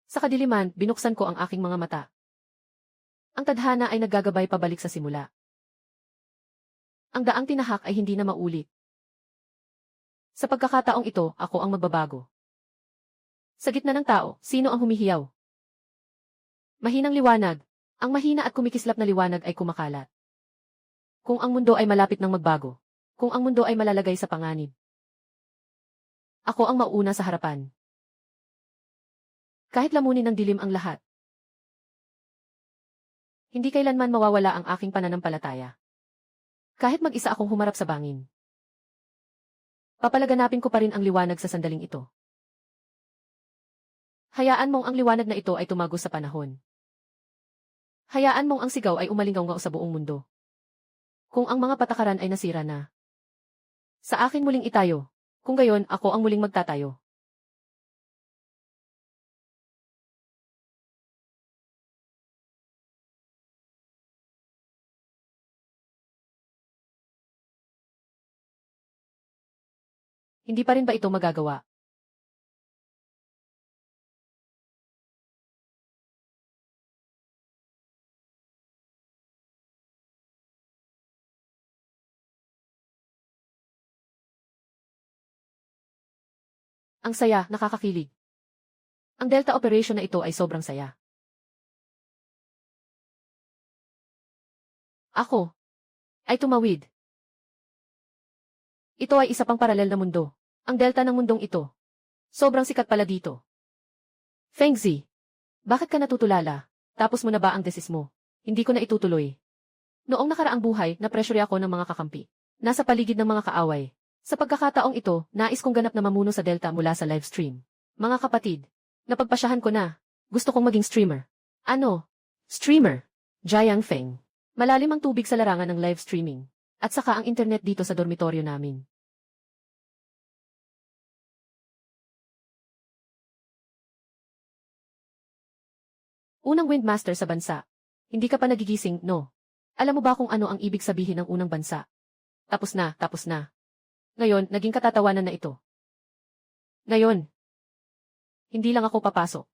Sa kadiliman, binuksan ko ang aking mga mata. Ang tadhana ay naggagabay pabalik sa simula. Ang daang tinahak ay hindi na maulit. Sa pagkakataong ito, ako ang magbabago. Sa gitna ng tao, sino ang humihiyaw? Mahinang liwanag. Ang mahina at kumikislap na liwanag ay kumakalat. Kung ang mundo ay malapit ng magbago. Kung ang mundo ay malalagay sa panganib. Ako ang mauuna sa harapan. Kahit lamunin ng dilim ang lahat. Hindi kailanman mawawala ang aking pananampalataya. Kahit mag-isa akong humarap sa bangin. Papalaganapin ko pa rin ang liwanag sa sandaling ito. Hayaan mong ang liwanag na ito ay tumago sa panahon. Hayaan mong ang sigaw ay umalingaw sa buong mundo. Kung ang mga patakaran ay nasira na. Sa akin muling itayo. Kung gayon, ako ang muling magtatayo. Hindi pa rin ba ito magagawa? Ang saya, nakakakilig. Ang Delta operation na ito ay sobrang saya. Ako ay tumawid. Ito ay isa pang paralel na mundo. Ang Delta ng mundong ito. Sobrang sikat pala dito. Fengzi, bakit ka natutulala? Tapos mo na ba ang thesis mo? Hindi ko na itutuloy. Noong nakaraang buhay, napresyure ako ng mga kakampi. Nasa paligid ng mga kaaway. Sa pagkakataong ito, nais kong ganap na mamuno sa Delta mula sa livestream. Mga kapatid, napagpasyahan ko na. Gusto kong maging streamer. Ano? Streamer. Jiang Feng. Malalim ang tubig sa larangan ng live streaming. At saka ang internet dito sa dormitoryo namin. Unang Windmaster sa bansa. Hindi ka pa nagigising, no? Alam mo ba kung ano ang ibig sabihin ng unang bansa? Tapos na, tapos na. Ngayon, naging katatawanan na ito. Ngayon, hindi lang ako papasok.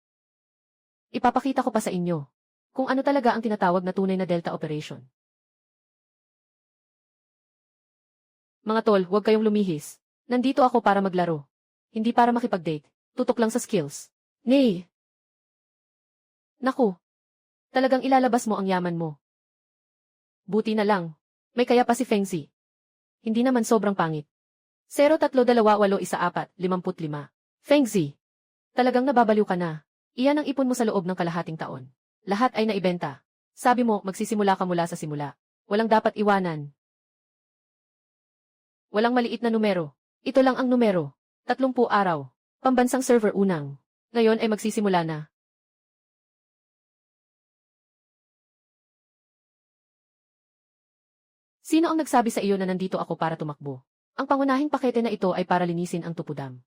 Ipapakita ko pa sa inyo kung ano talaga ang tinatawag na tunay na Delta operation. Mga tol, huwag kayong lumihis. Nandito ako para maglaro. Hindi para makipag-date. Tutok lang sa skills. Nay! Naku! Talagang ilalabas mo ang yaman mo. Buti na lang. May kaya pa si Fengzi. Hindi naman sobrang pangit. 032281455. Fengzi. Talagang nababaliw ka na. Iyan ang ipon mo sa loob ng kalahating taon. Lahat ay naibenta. Sabi mo, magsisimula ka mula sa simula. Walang dapat iwanan. Walang maliit na numero. Ito lang ang numero. 30 araw. Pambansang server unang. Ngayon ay magsisimula na. Sino ang nagsabi sa iyo na nandito ako para tumakbo? Ang pangunahing pakete na ito ay para linisin ang tupudam.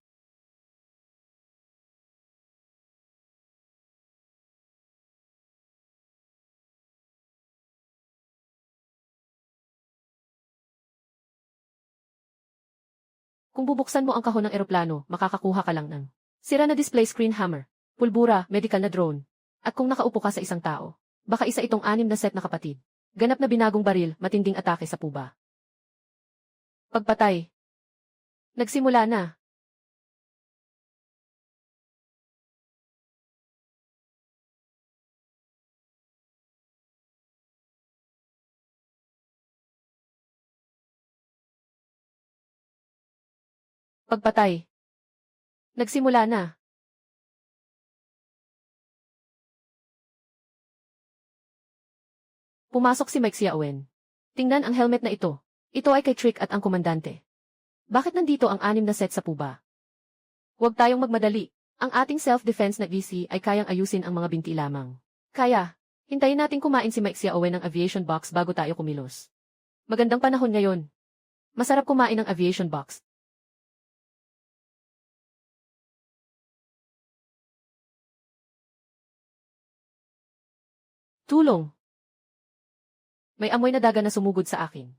Kung bubuksan mo ang kahon ng eroplano, makakakuha ka lang ng sira na display screen hammer, pulbura, medical na drone. At kung nakaupo ka sa isang tao, baka isa itong 6 na set na kapatid. Ganap na binagong baril, matinding atake sa puba. Pagpatay. Nagsimula na. Pagpatay. Nagsimula na. Pumasok si Mike Xiaowen. Tingnan ang helmet na ito. Ito ay kay Trick at ang komandante. Bakit nandito ang 6 na set sa puba? Huwag tayong magmadali. Ang ating self-defense na VC ay kayang ayusin ang mga binti lamang. Kaya, hintayin natin kumain si Mike Xiaowen ng aviation box bago tayo kumilos. Magandang panahon ngayon. Masarap kumain ng aviation box. Tulong. May amoy na daga na sumugod sa akin.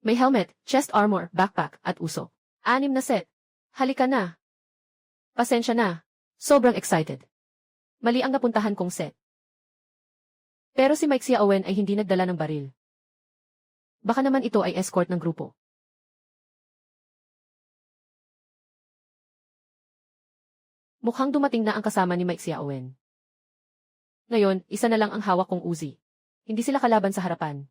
May helmet, chest armor, backpack, at usok. 6 na set. Halika na. Pasensya na. Sobrang excited. Mali ang napuntahan kong set. Pero si Mike Xiaowen ay hindi nagdala ng baril. Baka naman ito ay escort ng grupo. Mukhang dumating na ang kasama ni Mike Xiaowen. Ngayon, isa na lang ang hawak kong Uzi. Hindi sila kalaban sa harapan.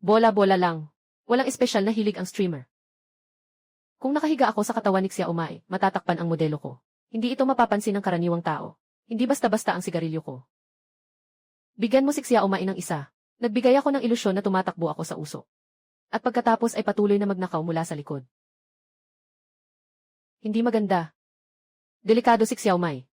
Bola-bola lang. Walang espesyal na hilig ang streamer. Kung nakahiga ako sa katawan ni Xiaomai, matatakpan ang modelo ko. Hindi ito mapapansin ng karaniwang tao. Hindi basta-basta ang sigarilyo ko. Bigyan mo si Xiaomai ng isa. Nagbigay ako ng ilusyon na tumatakbo ako sa usok. At pagkatapos ay patuloy na magnakaw mula sa likod. Hindi maganda. Delikado si Xiaomai.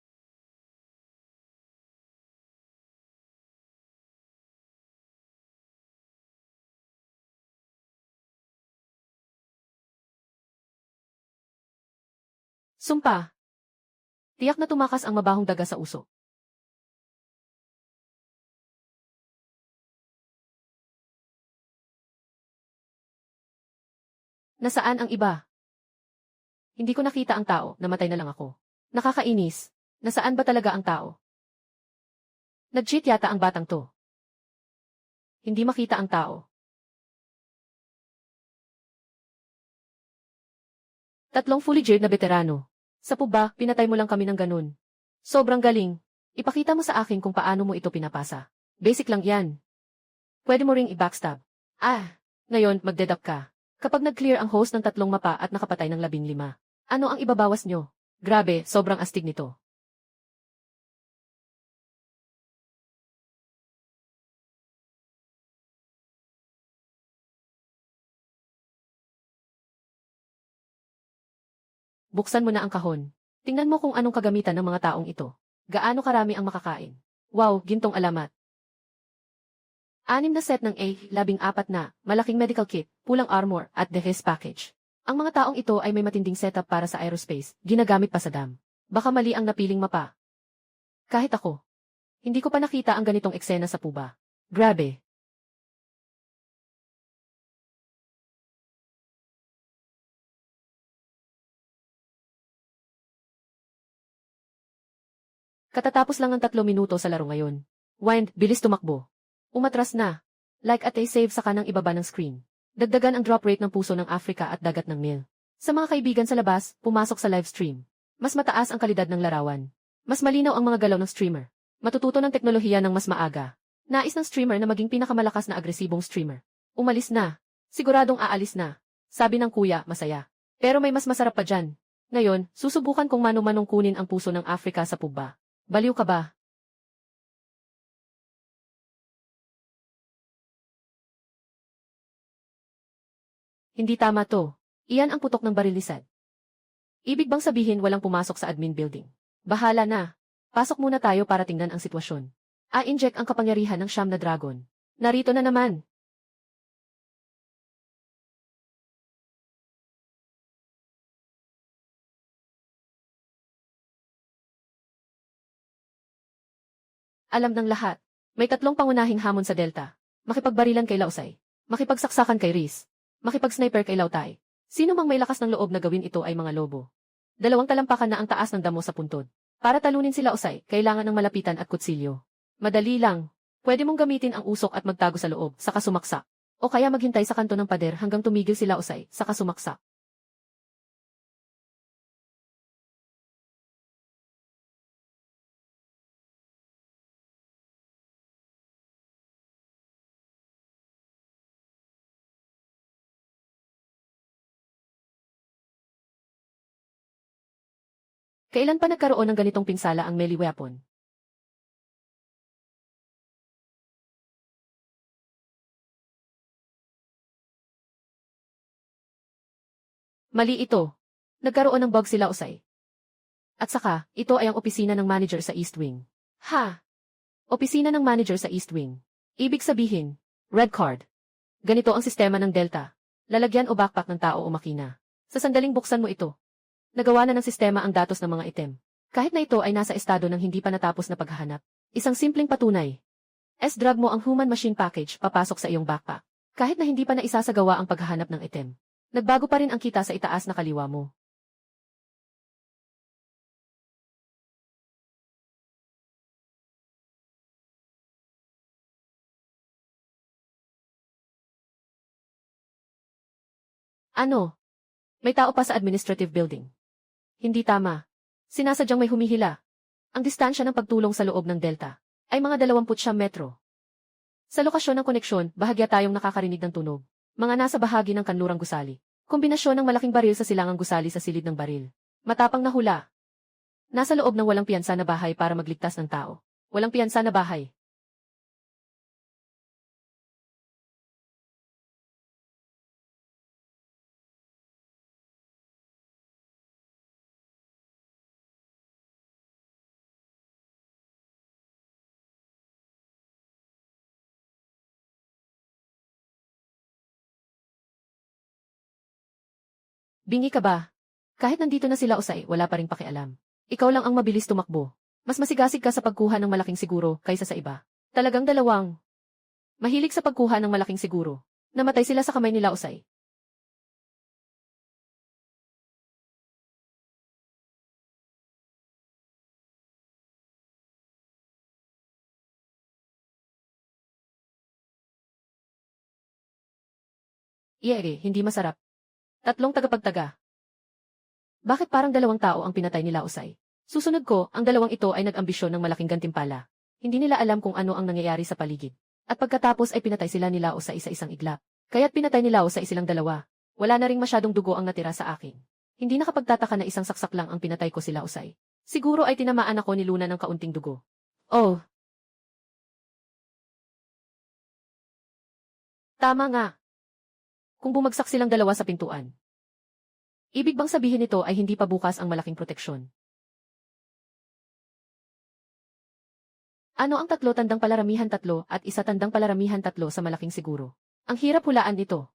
Sumpa. Tiyak na tumakas ang mabahong daga sa usok. Nasaan ang iba? Hindi ko nakita ang tao, namatay na lang ako. Nakakainis. Nasaan ba talaga ang tao? Nag-cheat yata ang batang to. Hindi makita ang tao. Tatlong fully geared na veterano. Sa puba, pinatay mo lang kami ng ganun. Sobrang galing. Ipakita mo sa akin kung paano mo ito pinapasa. Basic lang yan. Pwede mo ring i-backstab. Ngayon, magdeduct ka. Kapag nag-clear ang host ng 3 mapa at nakapatay ng 15, ano ang ibabawas nyo? Grabe, sobrang astig nito. Buksan mo na ang kahon. Tingnan mo kung anong kagamitan ng mga taong ito. Gaano karami ang makakain. Wow, gintong alamat. 6 na set ng A-14 na, malaking medical kit, pulang armor, at defense package. Ang mga taong ito ay may matinding setup para sa aerospace, ginagamit pa sa dam. Baka mali ang napiling mapa. Kahit ako. Hindi ko pa nakita ang ganitong eksena sa puba. Grabe. Katatapos lang ng 3 minuto sa laro ngayon. Wind, bilis tumakbo. Umatras na. Like at save sa kanang ibaba ng screen. Dagdagan ang drop rate ng puso ng Africa at dagat ng Nil. Sa mga kaibigan sa labas, pumasok sa live stream. Mas mataas ang kalidad ng larawan. Mas malinaw ang mga galaw ng streamer. Matututo ng teknolohiya ng mas maaga. Nais ng streamer na maging pinakamalakas na agresibong streamer. Umalis na. Siguradong aalis na. Sabi ng kuya, masaya. Pero may mas masarap pa dyan. Ngayon, susubukan kong mano-manong kunin ang puso ng Africa sa puba. Baliw ka ba? Hindi tama to. Iyan ang putok ng baril ni Sad. Ibig bang sabihin walang pumasok sa admin building? Bahala na. Pasok muna tayo para tingnan ang sitwasyon. A-inject ang kapangyarihan ng Siyam na Dragon. Narito na naman. Alam ng lahat. May 3 pangunahing hamon sa Delta. Makipagbarilan kay Lausay. Makipagsaksakan kay Riz. Makipag-sniper kay Lautay. Sino mang may lakas ng loob na gawin ito ay mga lobo. 2 talampakan na ang taas ng damo sa puntod. Para talunin sila Usay, kailangan ng malapitan at kutsilyo. Madali lang. Pwede mong gamitin ang usok at magtago sa loob, saka sumaksak. O kaya maghintay sa kanto ng pader hanggang tumigil sila Usay, saka sumaksak. Kailan pa nagkaroon ng ganitong pinsala ang melee weapon? Mali ito. Nagkaroon ng bug sila Usay. At saka, ito ay ang opisina ng manager sa East Wing. Ha! Opisina ng manager sa East Wing. Ibig sabihin, red card. Ganito ang sistema ng Delta. Lalagyan o backpack ng tao o makina. Sa sandaling buksan mo ito. Nagawa na ng sistema ang datos ng mga item. Kahit na ito ay nasa estado ng hindi pa natapos na paghahanap. Isang simpleng patunay. S-drug mo ang human machine package papasok sa iyong backpack. Kahit na hindi pa na isasagawa ang paghahanap ng item. Nagbago pa rin ang kita sa itaas na kaliwa mo. Ano? May tao pa sa administrative building. Hindi tama. Sinasadyang may humihila. Ang distansya ng pagtulong sa loob ng Delta ay mga 29 metro. Sa lokasyon ng koneksyon, bahagya tayong nakakarinig ng tunog. Mga nasa bahagi ng kanlurang gusali. Kombinasyon ng malaking baril sa silangang gusali sa silid ng baril. Matapang na hula. Nasa loob ng walang piyansa na bahay para magligtas ng tao. Walang piyansa na bahay. Bingi ka ba? Kahit nandito na sila usay, wala pa ring pakialam. Ikaw lang ang mabilis tumakbo. Mas masigasig ka sa pagkuha ng malaking siguro kaysa sa iba. Talagang dalawang. Mahilig sa pagkuha ng malaking siguro. Namatay sila sa kamay nila usay. Iere, hindi masarap. Tatlong tagapagtaga. Bakit parang dalawang tao ang pinatay nila usay? Susunod ko, ang dalawang ito ay nag-ambisyon ng malaking gantimpala. Hindi nila alam kung ano ang nangyayari sa paligid. At pagkatapos ay pinatay sila nila sa isa-isang iglap. Kaya't pinatay nila sa isilang dalawa. Wala na ring masyadong dugo ang natira sa akin. Hindi nakapagtataka na isang saksak lang ang pinatay ko sila usay. Siguro ay tinamaan ako ni Luna ng kaunting dugo. Oh, tama nga. Kung bumagsak silang dalawa sa pintuan. Ibig bang sabihin nito ay hindi pa bukas ang malaking proteksyon? Ano ang tatlo tandang palaramihan tatlo at isa tandang palaramihan tatlo sa malaking siguro? Ang hirap hulaan nito.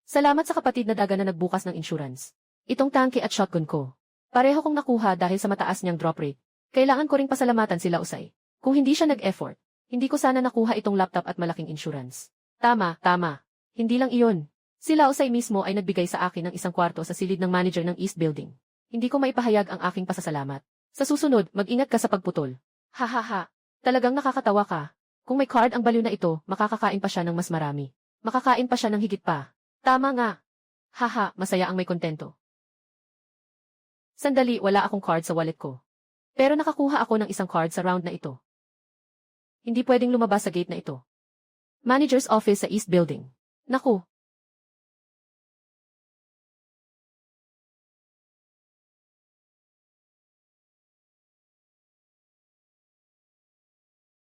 Salamat sa kapatid na daga na nagbukas ng insurance. Itong tangke at shotgun ko. Pareho kong nakuha dahil sa mataas niyang drop rate. Kailangan ko ring pasalamatan sila usay. Kung hindi siya nag-effort, hindi ko sana nakuha itong laptop at malaking insurance. Tama, tama. Hindi lang iyon. Sila usay mismo ay nagbigay sa akin ng isang kwarto sa silid ng manager ng East Building. Hindi ko maipahayag ang aking pasasalamat. Sa susunod, mag-ingat ka sa pagputol. Ha. Talagang nakakatawa ka. Kung may card ang baliw na ito, makakakain pa siya ng mas marami. Makakain pa siya ng higit pa. Tama nga. Haha, masaya ang may kontento. Sandali, wala akong card sa wallet ko. Pero nakakuha ako ng isang card sa round na ito. Hindi pwedeng lumabas sa gate na ito. Manager's office sa East Building. Naku.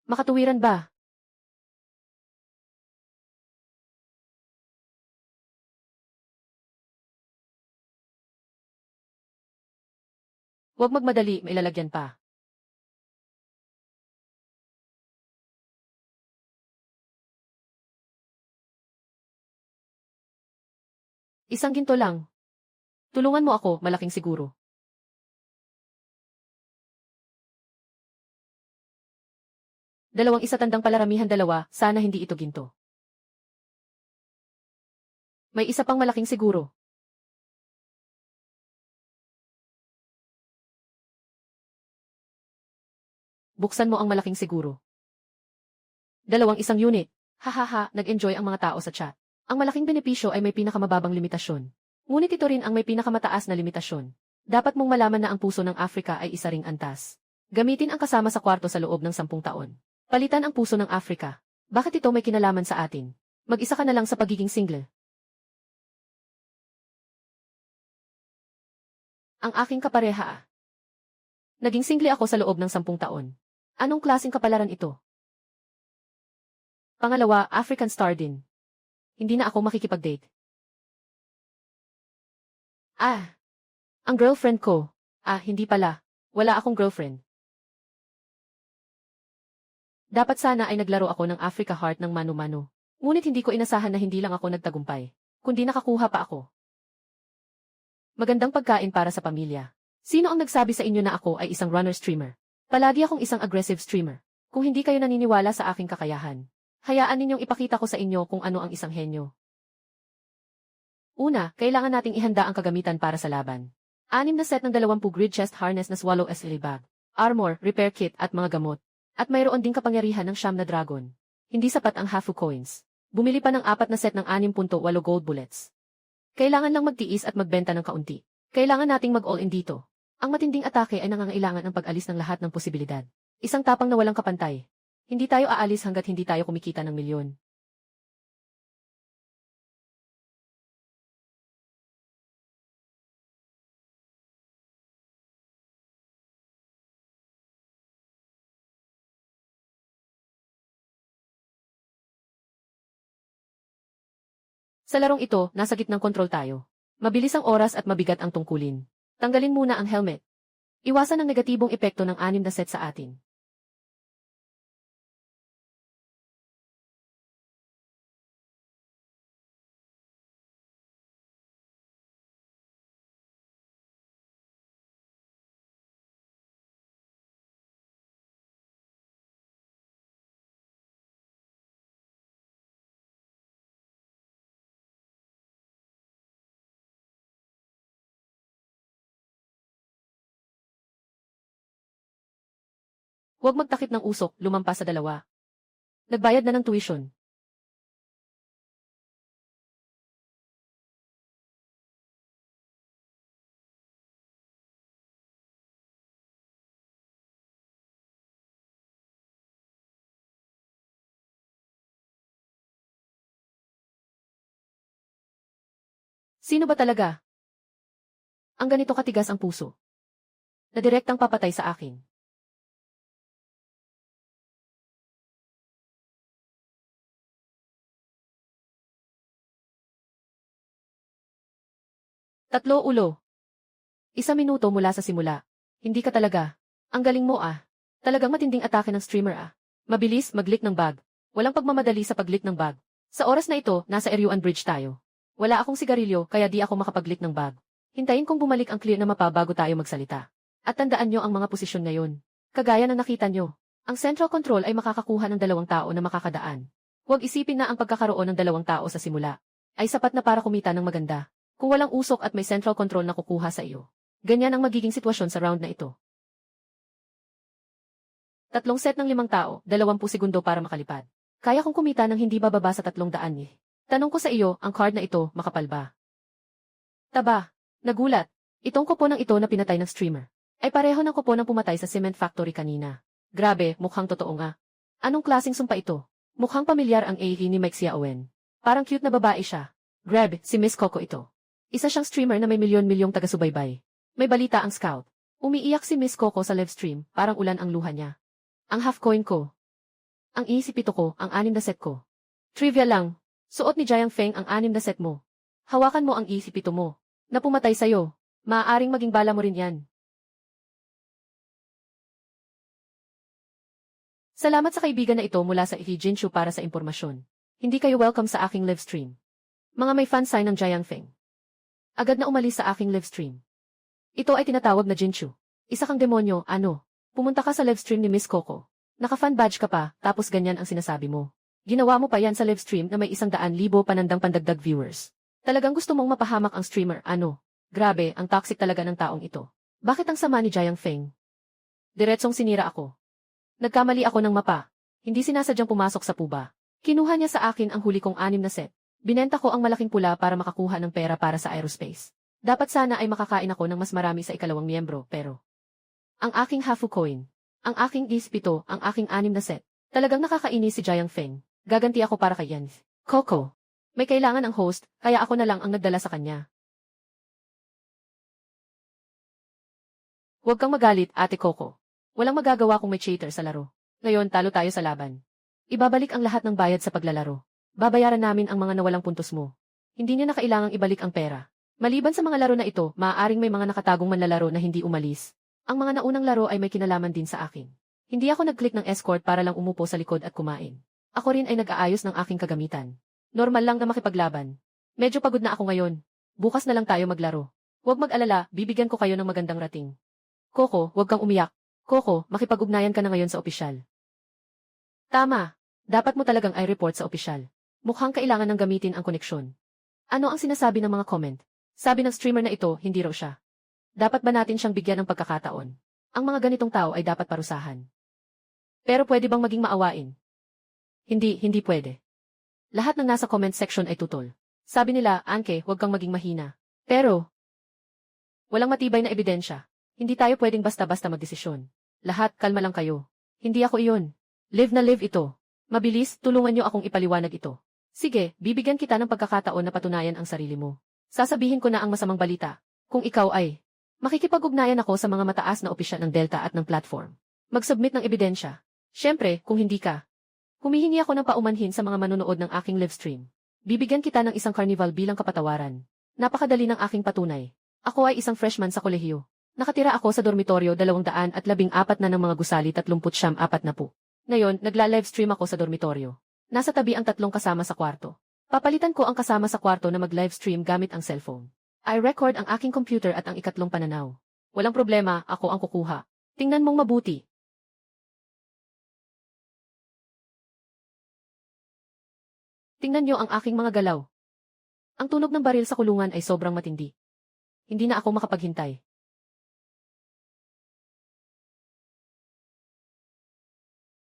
Makatuwiran ba? Huwag magmadali, may lalagyan pa. Isang ginto lang. Tulungan mo ako, malaking siguro. Dalawang isa tandang palaramihan dalawa, sana hindi ito ginto. May isa pang malaking siguro. Buksan mo ang malaking siguro. Dalawang isang unit. Hahaha, nag-enjoy ang mga tao sa chat. Ang malaking benepisyo ay may pinakamababang limitasyon. Ngunit ito rin ang may pinakamataas na limitasyon. Dapat mong malaman na ang puso ng Afrika ay isa ring antas. Gamitin ang kasama sa kwarto sa loob ng 10 taon. Palitan ang puso ng Afrika. Bakit ito may kinalaman sa atin? Mag-isa ka na lang sa pagiging single. Ang aking kapareha. Naging single ako sa loob ng 10 taon. Anong klaseng kapalaran ito? Pangalawa, African star din. Hindi na ako makikipag-date. Ang girlfriend ko. Hindi pala. Wala akong girlfriend. Dapat sana ay naglaro ako ng Africa Heart ng mano-mano. Ngunit hindi ko inasahan na hindi lang ako nagtagumpay, kundi nakakuha pa ako. Magandang pagkain para sa pamilya. Sino ang nagsabi sa inyo na ako ay isang runner streamer? Palagi akong isang aggressive streamer. Kung hindi kayo naniniwala sa aking kakayahan, hayaan ninyong ipakita ko sa inyo kung ano ang isang henyo. Una, kailangan nating ihanda ang kagamitan para sa laban. 6 na set ng 20 grid chest harness na Swallow SLA bag, armor, repair kit at mga gamot. At mayroon ding kapangyarihan ng 9 na dragon. Hindi sapat ang Hafu coins. Bumili pa ng 4 na set ng 6.8 gold bullets. Kailangan lang magtiis at magbenta ng kaunti. Kailangan nating mag-all-in dito. Ang matinding atake ay nangangailangan ng pag-alis ng lahat ng posibilidad. Isang tapang na walang kapantay. Hindi tayo aalis hanggat hindi tayo kumikita ng milyon. Sa larong ito, nasa gitnang kontrol tayo. Mabilis ang oras at mabigat ang tungkulin. Tanggalin muna ang helmet. Iwasan ang negatibong epekto ng 6 na set sa atin. Huwag magtakip ng usok, lumampas sa 2. Nagbayad na ng tuition. Sino ba talaga? Ang ganito katigas ang puso. Na direktang papatay sa akin. Tatlo ulo. 1 minuto mula sa simula. Hindi ka talaga. Ang galing mo ah. Talagang matinding atake ng streamer ah. Mabilis, mag-lick ng bag. Walang pagmamadali sa pag-lick ng bag. Sa oras na ito, nasa Eryuan Bridge tayo. Wala akong sigarilyo kaya di ako makapag-lick ng bag. Hintayin kong bumalik ang clear na mapa bago tayo magsalita. At tandaan nyo ang mga posisyon ngayon. Kagaya ng nakita nyo. Ang central control ay makakakuha ng 2 tao na makakadaan. Huwag isipin na ang pagkakaroon ng 2 tao sa simula ay sapat na para kumita ng maganda. Kung walang usok at may central control na kukuha sa iyo. Ganyan ang magiging sitwasyon sa round na ito. 3 set ng 5 tao, 20 segundo para makalipad. Kaya kong kumita ng hindi bababa sa 300 eh. Tanong ko sa iyo, ang card na ito, makapal ba? Taba. Nagulat. Itong kupo ng ito na pinatay ng streamer. Ay pareho ng kupo ng pumatay sa cement factory kanina. Grabe, mukhang totoo nga. Anong klaseng sumpa ito? Mukhang pamilyar ang AE ni Mike Xiaowen. Parang cute na babae siya. Grab, si Miss Coco ito. Isa siyang streamer na may milyon-milyong taga-subaybay. May balita ang scout. Umiiyak si Miss Coco sa livestream, parang ulan ang luha niya. Ang half coin ko. Ang iisipito ko, ang 6 na set ko. Trivia lang. Suot ni Jiang Feng ang 6 na set mo. Hawakan mo ang iisipito mo. Na pumatay sa'yo. Maaaring maging bala mo rin yan. Salamat sa kaibigan na ito mula sa Jinshu para sa impormasyon. Hindi kayo welcome sa aking livestream. Mga may fan sign ng Jiang Feng. Agad na umalis sa aking livestream. Ito ay tinatawag na Jinshu. Isa kang demonyo, ano? Pumunta ka sa livestream ni Miss Coco. Naka-fan badge ka pa, tapos ganyan ang sinasabi mo. Ginawa mo pa yan sa livestream na may 100,000 panandang pandagdag viewers. Talagang gusto mong mapahamak ang streamer, ano? Grabe, ang toxic talaga ng taong ito. Bakit ang sama ni Jiang Feng? Diretsong sinira ako. Nagkamali ako ng mapa. Hindi sinasadyang pumasok sa puba. Kinuha niya sa akin ang huli kong 6 na set. Binenta ko ang malaking pula para makakuha ng pera para sa aerospace. Dapat sana ay makakain ako ng mas marami sa ikalawang miyembro, pero... Ang aking Hafu coin. Ang aking ispito, ang aking 6 na set. Talagang nakakainis si Jiang Feng. Gaganti ako para kay Yan. Coco. May kailangan ang host, kaya ako na lang ang nagdala sa kanya. Huwag kang magalit, Ate Coco. Walang magagawa kung may cheater sa laro. Ngayon, talo tayo sa laban. Ibabalik ang lahat ng bayad sa paglalaro. Babayaran namin ang mga nawalang puntos mo. Hindi niyo na kailangang ibalik ang pera. Maliban sa mga laro na ito, maaaring may mga nakatagong manlalaro na hindi umalis. Ang mga naunang laro ay may kinalaman din sa akin. Hindi ako nag-click ng escort para lang umupo sa likod at kumain. Ako rin ay nag-aayos ng aking kagamitan. Normal lang na makipaglaban. Medyo pagod na ako ngayon. Bukas na lang tayo maglaro. Huwag mag-alala, bibigyan ko kayo ng magandang rating. Coco, huwag kang umiyak. Coco, makipag-ugnayan ka na ngayon sa opisyal. Tama. Dapat mo talagang i-report sa opisyal. Mukhang kailangan ng gamitin ang koneksyon. Ano ang sinasabi ng mga comment? Sabi ng streamer na ito, hindi raw siya. Dapat ba natin siyang bigyan ng pagkakataon? Ang mga ganitong tao ay dapat parusahan. Pero pwede bang maging maawain? Hindi pwede. Lahat ng nasa comment section ay tutol. Sabi nila, Anke, huwag kang maging mahina. Pero, walang matibay na ebidensya. Hindi tayo pwedeng basta-basta magdesisyon. Lahat, kalma lang kayo. Hindi ako iyon. Live na live ito. Mabilis, tulungan niyo akong ipaliwanag ito. Sige, bibigyan kita ng pagkakataon na patunayan ang sarili mo. Sasabihin ko na ang masamang balita. Kung ikaw ay, makikipag-ugnayan ako sa mga mataas na opisyal ng Delta at ng platform. Mag-submit ng ebidensya. Siyempre, kung hindi ka, humihingi ako ng paumanhin sa mga manonood ng aking livestream. Bibigyan kita ng isang carnival bilang kapatawaran. Napakadali ng aking patunay. Ako ay isang freshman sa kolehiyo. Nakatira ako sa dormitoryo 214 na ng mga gusali 39 na po. Ngayon, nagla-livestream ako sa dormitoryo. Nasa tabi ang 3 kasama sa kwarto. Papalitan ko ang kasama sa kwarto na mag-livestream gamit ang cellphone. I record ang aking computer at ang 3 pananaw. Walang problema, ako ang kukuha. Tingnan mong mabuti. Tingnan niyo ang aking mga galaw. Ang tunog ng baril sa kulungan ay sobrang matindi. Hindi na ako makapaghintay.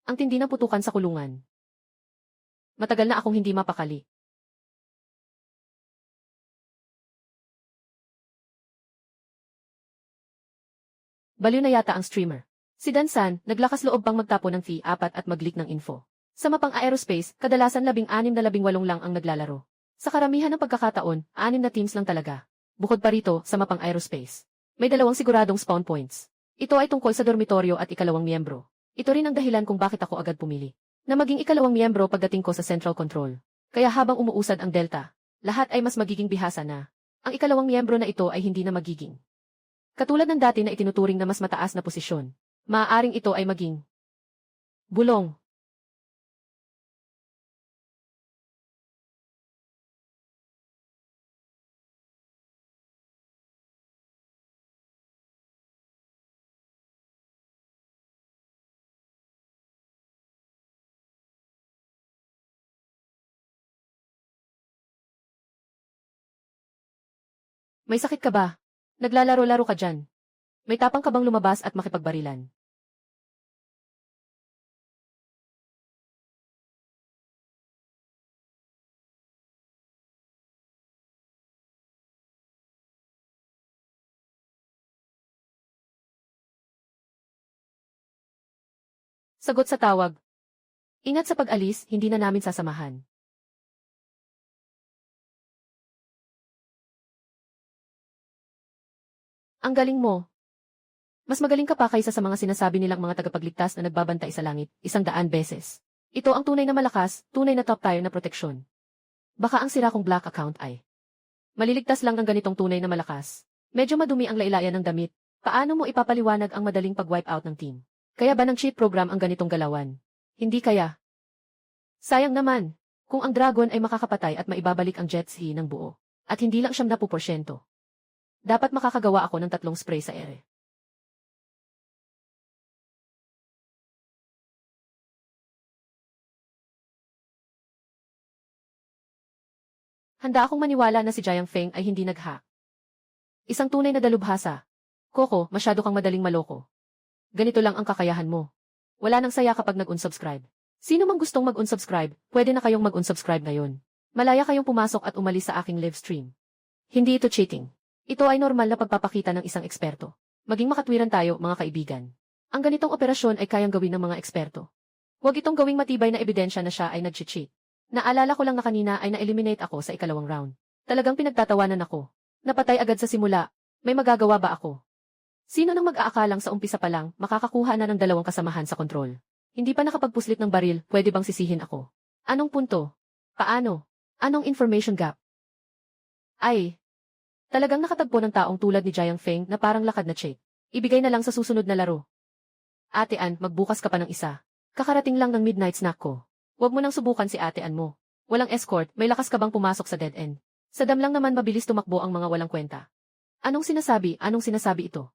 Ang tindi ng putukan sa kulungan. Matagal na akong hindi mapakali. Baliw na yata ang streamer. Si Dansan, naglakas loob pang magtapo ng fee 4 at mag-leak ng info. Sa mapang aerospace, kadalasan 16 na 18 lang ang naglalaro. Sa karamihan ng pagkakataon, 6 na teams lang talaga. Bukod pa rito, sa mapang aerospace, may 2 siguradong spawn points. Ito ay tungkol sa dormitoryo at 2 miyembro. Ito rin ang dahilan kung bakit ako agad pumili na maging 2 miyembro pagdating ko sa Central Control. Kaya habang umuusad ang Delta, lahat ay mas magiging bihasa na. Ang 2 miyembro na ito ay hindi na magiging katulad ng dati na itinuturing na mas mataas na posisyon. Maaaring ito ay maging bulong. May sakit ka ba? Naglalaro-laro ka dyan. May tapang ka bang lumabas at makipagbarilan? Sagot sa tawag. Ingat sa pag-alis, hindi na namin sasamahan. Ang galing mo. Mas magaling ka pa kaysa sa mga sinasabi nilang mga tagapagligtas na nagbabantay sa langit 100 beses. Ito ang tunay na malakas, tunay na top tier na proteksyon. Baka ang sira kong black account ay maliligtas lang ng ganitong tunay na malakas. Medyo madumi ang lailayan ng damit. Paano mo ipapaliwanag ang madaling pag-wipe out ng team? Kaya ba ng cheat program ang ganitong galawan? Hindi kaya. Sayang naman, kung ang dragon ay makakapatay at maibabalik ang Jetsi ng buo, at hindi lang 70%. Dapat makakagawa ako ng 3 spray sa ere. Handa akong maniwala na si Jiang Feng ay hindi naghack. Isang tunay na dalubhasa. Coco, masyado kang madaling maloko. Ganito lang ang kakayahan mo. Wala nang saya kapag nag-unsubscribe. Sino mang gustong mag-unsubscribe, pwede na kayong mag-unsubscribe ngayon. Malaya kayong pumasok at umalis sa aking live stream. Hindi ito cheating. Ito ay normal na pagpapakita ng isang eksperto. Maging makatwiran tayo, mga kaibigan. Ang ganitong operasyon ay kayang gawin ng mga eksperto. Huwag itong gawing matibay na ebidensya na siya ay nag-cheat. Naalala ko lang na kanina ay na-eliminate ako sa 2 round. Talagang pinagtatawanan ako. Napatay agad sa simula. May magagawa ba ako? Sino nang mag-aakalang sa umpisa pa lang makakakuha na ng 2 kasamahan sa kontrol? Hindi pa nakapagpuslit ng baril, pwede bang sisihin ako? Anong punto? Paano? Anong information gap? Ay, talagang nakatagpo ng taong tulad ni Jiang Feng na parang lakad na cheat. Ibigay na lang sa susunod na laro. Ate Ann, magbukas ka pa ng isa. Kakarating lang ng midnight snack ko. Huwag mo nang subukan si Ate Ann mo. Walang escort, may lakas ka bang pumasok sa dead end? Sa dam lang naman mabilis tumakbo ang mga walang kwenta. Anong sinasabi? Anong sinasabi ito?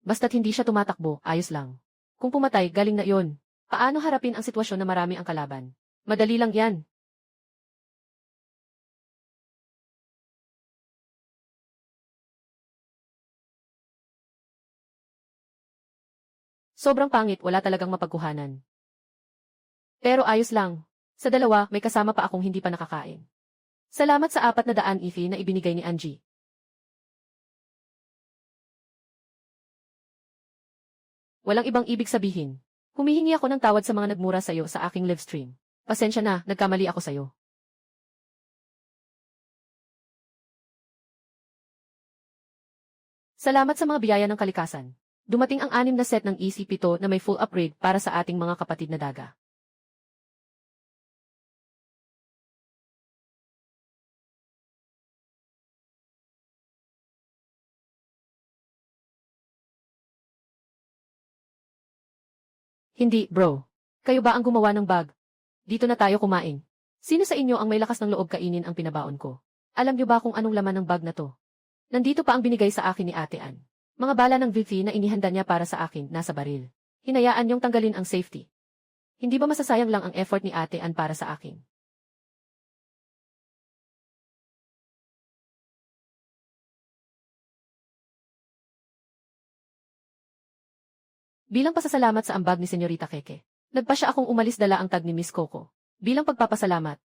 Basta't hindi siya tumatakbo, ayos lang. Kung pumatay, galing na yon. Paano harapin ang sitwasyon na marami ang kalaban? Madali lang yan. Sobrang pangit, wala talagang mapagkuhanan. Pero ayos lang. Sa dalawa, may kasama pa akong hindi pa nakakain. Salamat sa 400 ifi na ibinigay ni Angie. Walang ibang ibig sabihin. Humihingi ako ng tawad sa mga nagmura sa'yo sa aking livestream. Pasensya na, nagkamali ako sa'yo. Salamat sa mga biyaya ng kalikasan. Dumating ang 6 na set ng EC7 na may full upgrade para sa ating mga kapatid na daga. Hindi, bro. Kayo ba ang gumawa ng bag? Dito na tayo kumain. Sino sa inyo ang may lakas ng loob kainin ang pinabaon ko? Alam niyo ba kung anong laman ng bag na to? Nandito pa ang binigay sa akin ni Ate Ann. Mga bala ng Vivi na inihanda niya para sa akin nasa baril. Hinayaan niyong tanggalin ang safety. Hindi ba masasayang lang ang effort ni Ate Ann para sa akin? Bilang pasasalamat sa ambag ni Senyorita Keke, nagpa siya akong umalis dala ang tag ni Miss Coco. Bilang pagpapasalamat.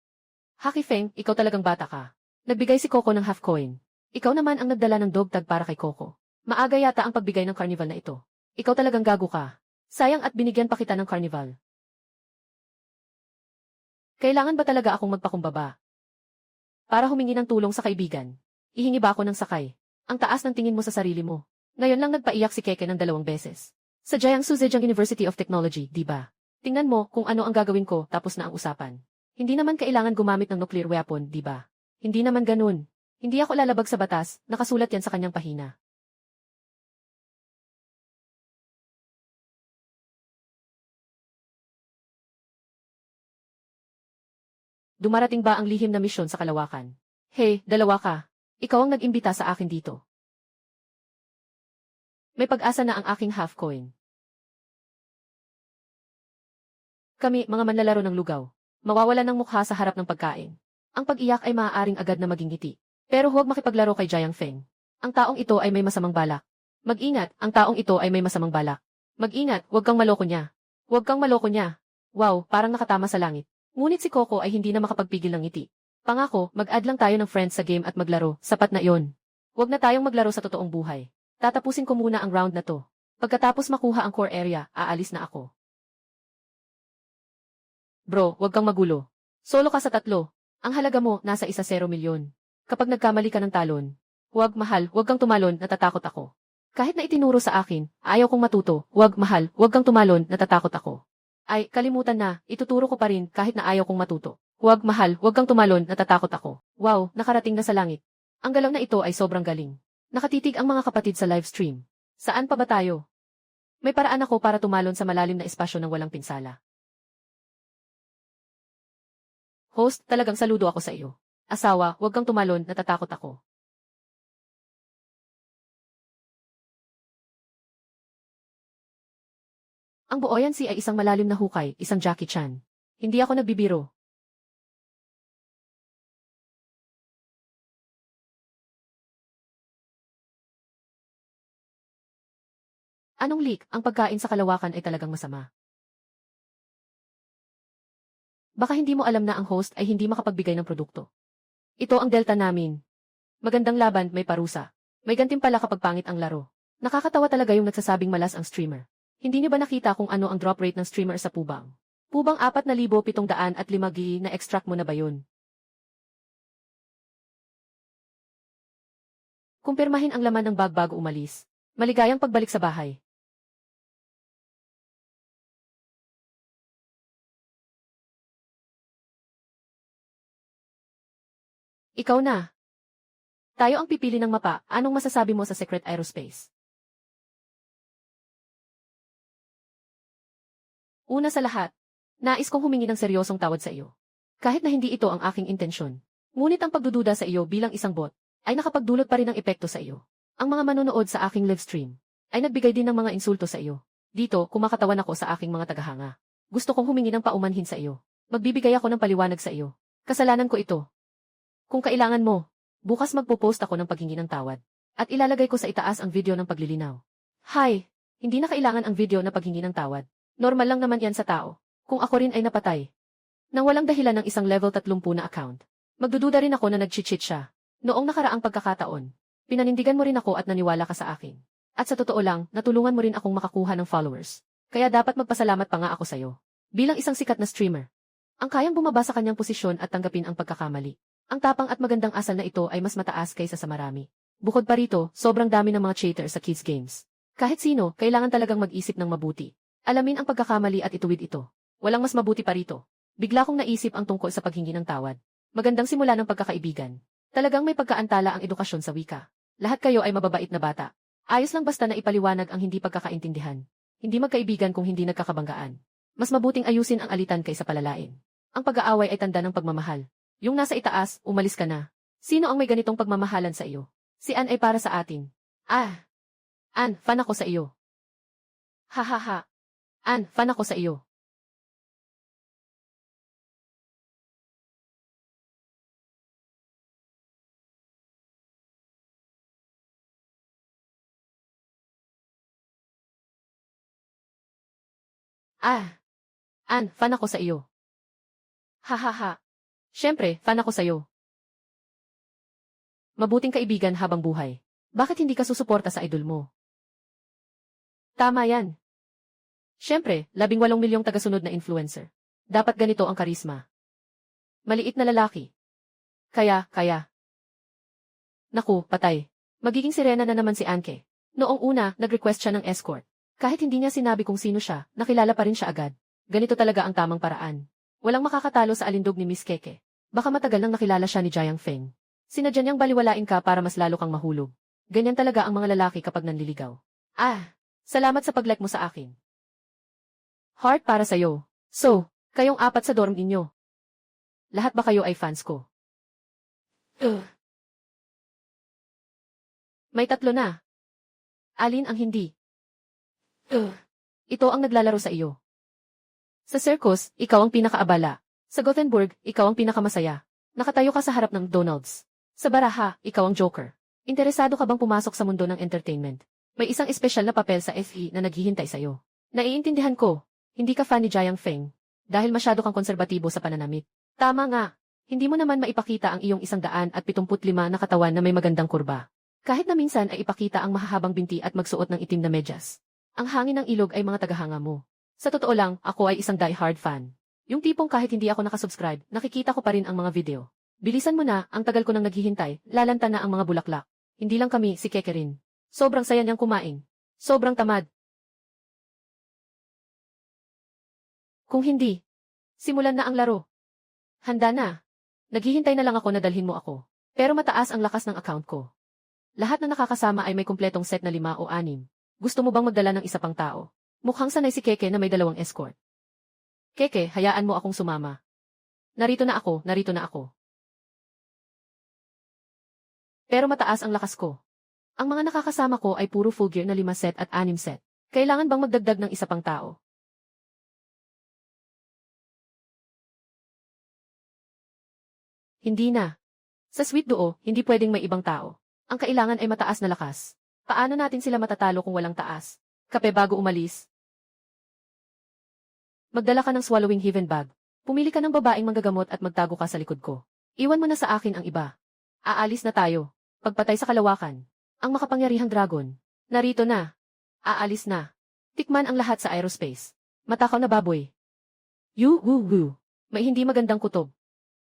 Haki Feng, ikaw talagang bata ka. Nagbigay si Coco ng half coin. Ikaw naman ang nagdala ng dog tag para kay Coco. Maaga yata ang pagbigay ng carnival na ito. Ikaw talagang gago ka. Sayang at binigyan pa kita ng carnival. Kailangan ba talaga akong magpakumbaba? Para humingi ng tulong sa kaibigan. Ihingi ba ako ng sakay? Ang taas ng tingin mo sa sarili mo. Ngayon lang nagpaiyak si Keke ng 2 beses. Sa Jiangsu Zhejiang University of Technology, di ba? Tingnan mo kung ano ang gagawin ko tapos na ang usapan. Hindi naman kailangan gumamit ng nuclear weapon, di ba? Hindi naman ganun. Hindi ako lalabag sa batas, nakasulat yan sa kanyang pahina. Dumarating ba ang lihim na misyon sa kalawakan? Hey, dalawa ka. Ikaw ang nag-imbita sa akin dito. May pag-asa na ang aking half coin. Kami, mga manlalaro ng lugaw, mawawalan ng mukha sa harap ng pagkain. Ang pag-iyak ay maaaring agad na maging ngiti. Pero huwag makipaglaro kay Jiang Feng. Ang taong ito ay may masamang balak. Mag-ingat, ang taong ito ay may masamang balak. Mag-ingat, huwag kang maloko niya. Huwag kang maloko niya. Wow, parang nakatama sa langit. Ngunit si Coco ay hindi na makapagpigil ng ngiti. Pangako, mag-add lang tayo ng friends sa game at maglaro, sapat na yon. Huwag na tayong maglaro sa totoong buhay. Tatapusin ko muna ang round na to. Pagkatapos makuha ang core area, aalis na ako. Bro, huwag kang magulo. Solo ka sa 3. Ang halaga mo, nasa 1-0 milyon. Kapag nagkamali ka ng talon, huwag mahal, huwag kang tumalon, natatakot ako. Kahit na itinuro sa akin, ayaw kong matuto, huwag mahal, huwag kang tumalon, natatakot ako. Ay, kalimutan na, ituturo ko pa rin kahit na ayaw kong matuto. Huwag mahal, huwag kang tumalon, natatakot ako. Wow, nakarating na sa langit. Ang galaw na ito ay sobrang galing. Nakatitig ang mga kapatid sa live stream. Saan pa ba tayo? May paraan ako para tumalon sa malalim na espasyo ng walang pinsala. Host, talagang saludo ako sa iyo. Asawa, huwag kang tumalon, natatakot ako. Ang buoyancy ay isang malalim na hukay, isang Jackie Chan. Hindi ako nagbibiro. Anong leak? Ang pagkain sa kalawakan ay talagang masama. Baka hindi mo alam na ang host ay hindi makapagbigay ng produkto. Ito ang delta namin. Magandang laban, may parusa. May gantimpala kapag pangit ang laro. Nakakatawa talaga yung nagsasabing malas ang streamer. Hindi niyo ba nakita kung ano ang drop rate ng streamer sa pubang? Pubang 4,705 gi na extract mo na ba yun? Kumpirmahin ang laman ng bag bago umalis. Maligayang pagbalik sa bahay. Ikaw na. Tayo ang pipili ng mapa, anong masasabi mo sa Secret Aerospace? Una sa lahat, nais kong humingi ng seryosong tawad sa iyo. Kahit na hindi ito ang aking intensyon. Ngunit ang pagdududa sa iyo bilang isang bot, ay nakapagdulot pa rin ng epekto sa iyo. Ang mga manonood sa aking live stream, ay nagbigay din ng mga insulto sa iyo. Dito, kumakatawan ako sa aking mga tagahanga. Gusto kong humingi ng paumanhin sa iyo. Magbibigay ako ng paliwanag sa iyo. Kasalanan ko ito. Kung kailangan mo, bukas magpo-post ako ng paghingi ng tawad. At ilalagay ko sa itaas ang video ng paglilinaw. Hi! Hindi na kailangan ang video na paghingi ng tawad. Normal lang naman yan sa tao. Kung ako rin ay napatay. Nang walang dahilan ng isang level 30 na account. Magdududa rin ako na nag-cheat siya. Noong nakaraang pagkakataon. Pinanindigan mo rin ako at naniwala ka sa akin. At sa totoo lang, natulungan mo rin akong makakuha ng followers. Kaya dapat magpasalamat pa nga ako sa'yo. Bilang isang sikat na streamer. Ang kayang bumaba sa kanyang posisyon at tanggapin ang pagkakamali. Ang tapang at magandang asal na ito ay mas mataas kaysa sa marami. Bukod pa rito, sobrang dami ng mga cheater sa kids games. Kahit sino, kailangan talagang mag-isip ng mabuti. Alamin ang pagkakamali at ituwid ito. Walang mas mabuti pa rito. Bigla kong naisip ang tungkol sa paghingi ng tawad. Magandang simula ng pagkakaibigan. Talagang may pagkaantala ang edukasyon sa wika. Lahat kayo ay mababait na bata. Ayos lang basta na ipaliwanag ang hindi pagkakaintindihan. Hindi magkaibigan kung hindi nagkakabanggaan. Mas mabuting ayusin ang alitan kaysa palalain. Ang pag-aaway ay tanda ng pagmamahal. Yung nasa itaas, umalis ka na. Sino ang may ganitong pagmamahalan sa iyo? Si Ann ay para sa atin. Ann, fan ako sa iyo. Ha ha ha. Ann, fan ako sa iyo. Ann, fan ako sa iyo. Ha ha ha. Siyempre, fan ako sa iyo. Mabuting kaibigan habang buhay. Bakit hindi ka susuporta sa idol mo? Tama yan. Siyempre, 18 milyong tagasunod na influencer. Dapat ganito ang karisma. Maliit na lalaki. Kaya. Naku, patay. Magiging sirena na naman si Anke. Noong una, nag-request siya ng escort. Kahit hindi niya sinabi kung sino siya, nakilala pa rin siya agad. Ganito talaga ang tamang paraan. Walang makakatalo sa alindog ni Miss Keke. Baka matagal nang nakilala siya ni Jiang Feng. Sinadya niyang baliwalain ka para mas lalo kang mahulog. Ganyan talaga ang mga lalaki kapag nanliligaw. Salamat sa pag-like mo sa akin. Heart para sa'yo. So, kayong apat sa dorm ninyo. Lahat ba kayo ay fans ko? May 3 na. Alin ang hindi? Ito ang naglalaro sa iyo. Sa circus, ikaw ang pinakaabala. Sa Gothenburg, ikaw ang pinakamasaya. Nakatayo ka sa harap ng Donald's. Sa baraha, ikaw ang Joker. Interesado ka bang pumasok sa mundo ng entertainment? May isang espesyal na papel sa FE na naghihintay sa'yo. Naiintindihan ko, hindi ka fan ni Jiang Feng. Dahil masyado kang konserbatibo sa pananamit. Tama nga, hindi mo naman maipakita ang iyong 175 na katawan na may magandang kurba. Kahit na minsan ay ipakita ang mahahabang binti at magsuot ng itim na medyas. Ang hangin ng ilog ay mga tagahanga mo. Sa totoo lang, ako ay isang die-hard fan. Yung tipong kahit hindi ako nakasubscribe, nakikita ko pa rin ang mga video. Bilisan mo na, ang tagal ko nang naghihintay, lalanta na ang mga bulaklak. Hindi lang kami, si Keke rin. Sobrang saya niyang kumain. Sobrang tamad. Kung hindi, simulan na ang laro. Handa na. Naghihintay na lang ako na dalhin mo ako. Pero mataas ang lakas ng account ko. Lahat na nakakasama ay may kumpletong set na 5 o 6. Gusto mo bang magdala ng isa pang tao? Mukhang sanay si Keke na may 2 escort. Keke, hayaan mo akong sumama. Narito na ako. Pero mataas ang lakas ko. Ang mga nakakasama ko ay puro full gear na 5 set at 6 set. Kailangan bang magdagdag ng isa pang tao? Hindi na. Sa Sweet Duo, hindi pwedeng may ibang tao. Ang kailangan ay mataas na lakas. Paano natin sila matatalo kung walang taas? Kape bago umalis? Magdala ka ng swallowing heaven bag. Pumili ka ng babaeng manggagamot at magtago ka sa likod ko. Iwan mo na sa akin ang iba. Aalis na tayo. Pagpatay sa kalawakan. Ang makapangyarihang dragon. Narito na. Aalis na. Tikman ang lahat sa aerospace. Matakaw na baboy. Woo. May hindi magandang kutob.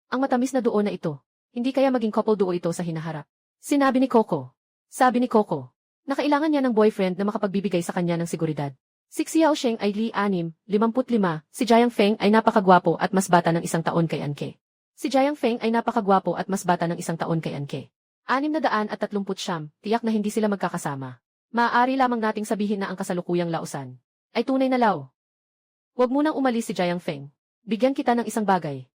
Ang matamis na duo na ito. Hindi kaya maging couple duo ito sa hinaharap. Sinabi ni Coco. Sabi ni Coco. Nakailangan niya ng boyfriend na makapagbibigay sa kanya ng seguridad. Si Xiao Sheng ay 55, si Jiang Feng ay napakagwapo at mas bata ng 1 taon kay Anke. Si Jiang Feng ay napakagwapo at mas bata ng 1 taon kay Anke. 639, tiyak na hindi sila magkakasama. Maaari lamang nating sabihin na ang kasalukuyang lausan ay tunay na lao. Huwag munang umalis si Jiang Feng. Bigyan kita ng isang bagay.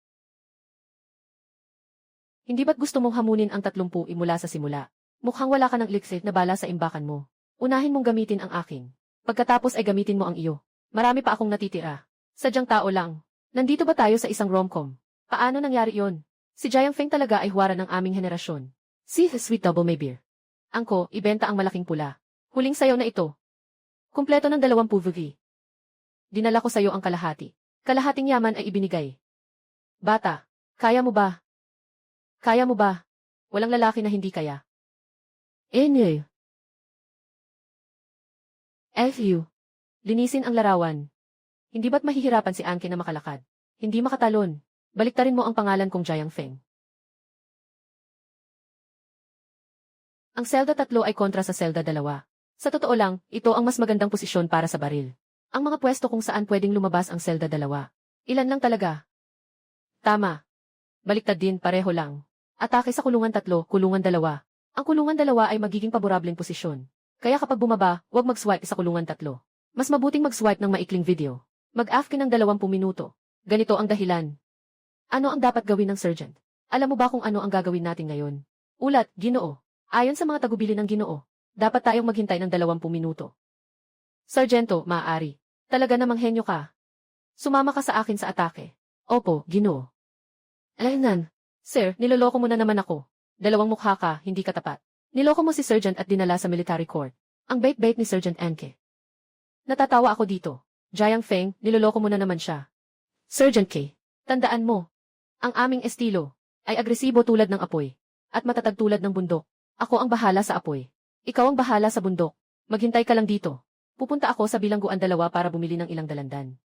Hindi ba't gusto mong hamunin ang 30 mula sa simula? Mukhang wala ka ng elixir na bala sa imbakan mo. Unahin mong gamitin ang akin. Pagkatapos ay gamitin mo ang iyo. Marami pa akong natitira. Sadyang tao lang. Nandito ba tayo sa isang rom-com? Paano nangyari yon? Si Jiang Feng talaga ay huwara ng aming henerasyon. Si Sweet Double May Beer. Angko, ibenta ang malaking pula. Huling sayaw na ito. Kumpleto ng 20 VV. Dinala ko sayo ang kalahati. Kalahating yaman ay ibinigay. Bata, kaya mo ba? Kaya mo ba? Walang lalaki na hindi kaya. Enye. FU. Linisin ang larawan. Hindi ba't mahihirapan si Anke na makalakad? Hindi makatalon. Baliktarin mo ang pangalan kong Jiang Feng. Ang Zelda 3 ay kontra sa Zelda 2. Sa totoo lang, ito ang mas magandang posisyon para sa baril. Ang mga pwesto kung saan pwedeng lumabas ang Zelda 2. Ilan lang talaga? Tama. Baliktad din, pareho lang. Atake sa kulungan 3, kulungan 2. Ang kulungan 2 ay magiging paborableng posisyon. Kaya kapag bumaba, huwag mag-swipe sa kulungan 3. Mas mabuting mag-swipe ng maikling video. Mag-AFK ng 20 minuto. Ganito ang dahilan. Ano ang dapat gawin ng Sergeant? Alam mo ba kung ano ang gagawin natin ngayon? Ulat, Ginoo. Ayon sa mga tagubili ng Ginoo, dapat tayong maghintay ng 20 minuto. Sargento, maaari. Talaga namang henyo ka. Sumama ka sa akin sa atake. Opo, Ginoo. Alaynan. Sir, niloloko mo na naman ako. Dalawang mukha ka, hindi ka tapat. Niloko mo si Sergeant at dinala sa military court. Ang bait-bait ni Sergeant Anke. Natatawa ako dito. Jiang Feng, niloloko mo na naman siya. Sergeant K, tandaan mo. Ang aming estilo ay agresibo tulad ng apoy at matatag tulad ng bundok. Ako ang bahala sa apoy. Ikaw ang bahala sa bundok. Maghintay ka lang dito. Pupunta ako sa bilangguan 2 para bumili ng ilang dalandan.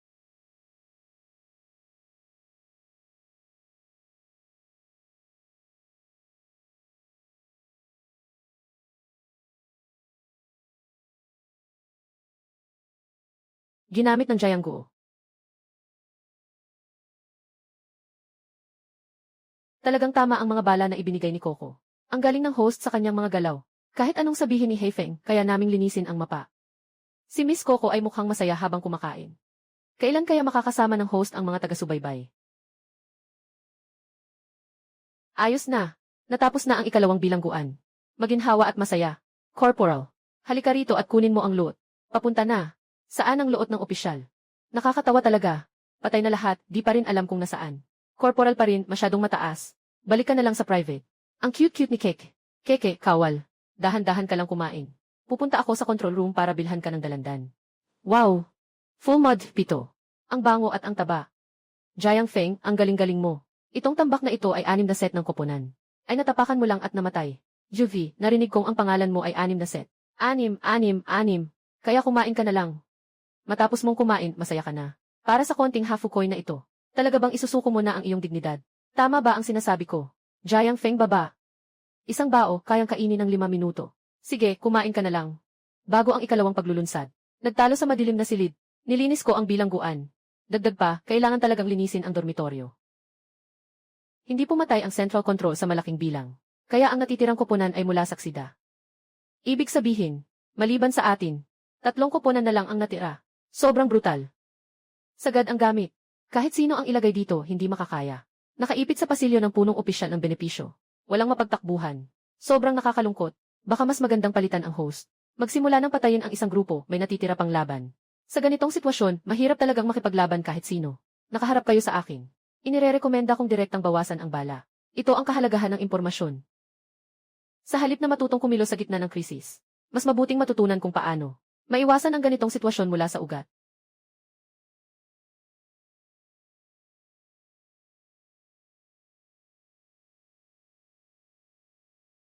Ginamit ng Jiang Guo. Talagang tama ang mga bala na ibinigay ni Coco. Ang galing ng host sa kanyang mga galaw. Kahit anong sabihin ni Heifeng, kaya naming linisin ang mapa. Si Miss Coco ay mukhang masaya habang kumakain. Kailan kaya makakasama ng host ang mga taga-subaybay? Ayos na. Natapos na ang ikalawang bilangguan. Maginhawa at masaya. Corporal, halika rito at kunin mo ang loot. Papunta na. Saan ang loot ng opisyal? Nakakatawa talaga. Patay na lahat, di pa rin alam kung nasaan. Corporal pa rin, masyadong mataas. Balik ka na lang sa private. Ang cute-cute ni Keke. Keke, kawal. Dahan-dahan ka lang kumain. Pupunta ako sa control room para bilhan ka ng dalandan. Wow! Full mod, pito. Ang bango at ang taba. Jiang Feng, ang galing-galing mo. Itong tambak na ito ay 6 na set ng koponan. Ay natapakan mo lang at namatay. Juvie, narinig kong ang pangalan mo ay 6 na set. 6. Kaya kumain ka na lang. Matapos mong kumain, masaya ka na. Para sa konting hafukoy na ito. Talaga bang isusuko mo na ang iyong dignidad? Tama ba ang sinasabi ko? Jiang Feng baba. Isang bao, kayang kainin ng 5 minuto. Sige, kumain ka na lang. Bago ang ikalawang paglulunsad. Nagtalo sa madilim na silid. Nilinis ko ang bilangguan. Dagdag pa, kailangan talagang linisin ang dormitoryo. Hindi pumatay ang central control sa malaking bilang. Kaya ang natitirang koponan ay mula sa aksida. Ibig sabihin, maliban sa atin, 3 koponan na lang ang natira. Sobrang brutal. Sagad ang gamit. Kahit sino ang ilagay dito, hindi makakaya. Nakaipit sa pasilyo ng punong opisyal ng benepisyo. Walang mapagtakbuhan. Sobrang nakakalungkot. Baka mas magandang palitan ang host. Magsimula ng patayin ang isang grupo, may natitira pang laban. Sa ganitong sitwasyon, mahirap talagang makipaglaban kahit sino. Nakaharap kayo sa akin. Inirerekomenda kong direktang bawasan ang bala. Ito ang kahalagahan ng impormasyon. Sa halip na matutong kumilos sa gitna ng krisis, mas mabuting matutunan kung paano maiwasan ang ganitong sitwasyon mula sa ugat.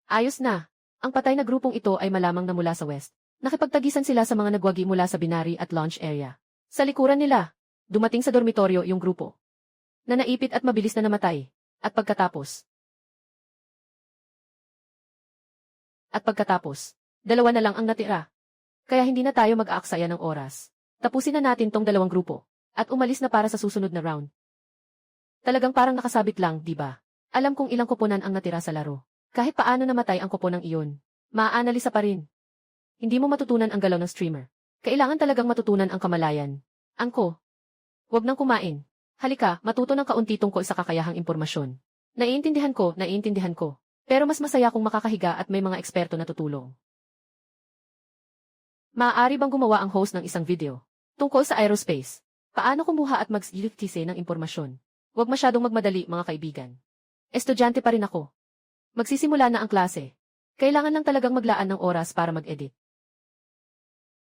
Ayos na. Ang patay na grupong ito ay malamang na mula sa west. Nakipagtagisan sila sa mga nagwagi mula sa binary at launch area. Sa likuran nila, dumating sa dormitoryo yung grupo. Na naipit at mabilis na namatay. At pagkatapos, 2 na lang ang natira. Kaya hindi na tayo mag-aaksaya ng oras. Tapusin na natin tong 2 grupo. At umalis na para sa susunod na round. Talagang parang nakasabit lang, di ba? Alam kong ilang koponan ang natira sa laro. Kahit paano namatay ang kopo ng iyon, maaanalisa pa rin. Hindi mo matutunan ang galaw ng streamer. Kailangan talagang matutunan ang kamalayan. Angko. Huwag nang kumain. Halika, matuto ng kaunti tungkol sa kakayahang impormasyon. Naiintindihan ko. Pero mas masaya kung makakahiga at may mga eksperto na tutulong. Maaari bang gumawa ang host ng isang video tungkol sa aerospace? Paano kumuha at mag-ilitise ng impormasyon? Huwag masyadong magmadali, mga kaibigan. Estudyante pa rin ako. Magsisimula na ang klase. Kailangan lang talagang maglaan ng oras para mag-edit.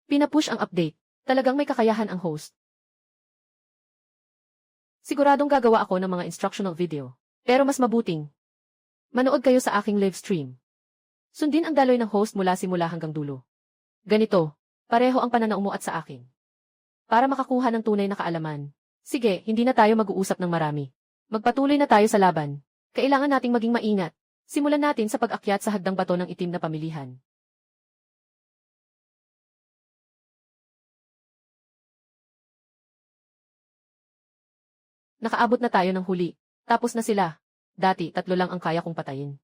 Pinapush ang update. Talagang may kakayahan ang host. Siguradong gagawa ako ng mga instructional video. Pero mas mabuting manood kayo sa aking live stream. Sundin ang daloy ng host mula simula hanggang dulo. Ganito, pareho ang pananaw mo at sa akin. Para makakuha ng tunay na kaalaman. Sige, hindi na tayo mag-uusap ng marami. Magpatuloy na tayo sa laban. Kailangan nating maging maingat. Simulan natin sa pag-akyat sa hagdang bato ng itim na pamilihan. Nakaabot na tayo ng huli. Tapos na sila. Dati, 3 lang ang kaya kong patayin.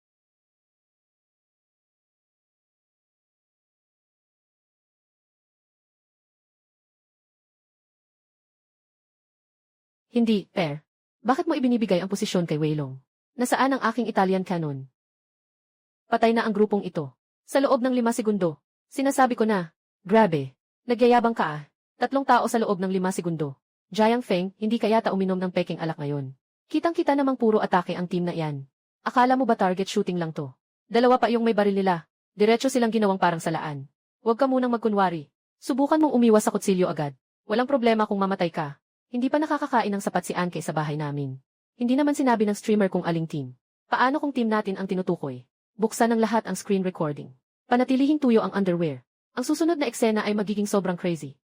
Hindi, Per. Bakit mo ibinibigay ang posisyon kay Weilong? Nasaan ang aking Italian cannon? Patay na ang grupong ito. Sa loob ng 5 segundo. Sinasabi ko na. Grabe. Nagyayabang ka ah. 3 tao sa loob ng 5 segundo. Jiang Feng, hindi ka yata uminom ng peking alak ngayon. Kitang-kita namang puro atake ang team na iyan. Akala mo ba target shooting lang to? 2 pa yung may baril nila. Diretso silang ginawang parang salaan. Huwag ka munang magkunwari. Subukan mong umiwas sa kutsilyo agad. Walang problema kung mamatay ka. Hindi pa nakakakain ng sapat si Anke sa bahay namin. Hindi naman sinabi ng streamer kung aling team. Paano kung team natin ang tinutukoy? Buksan ng lahat ang screen recording. Panatilihing tuyo ang underwear. Ang susunod na eksena ay magiging sobrang crazy.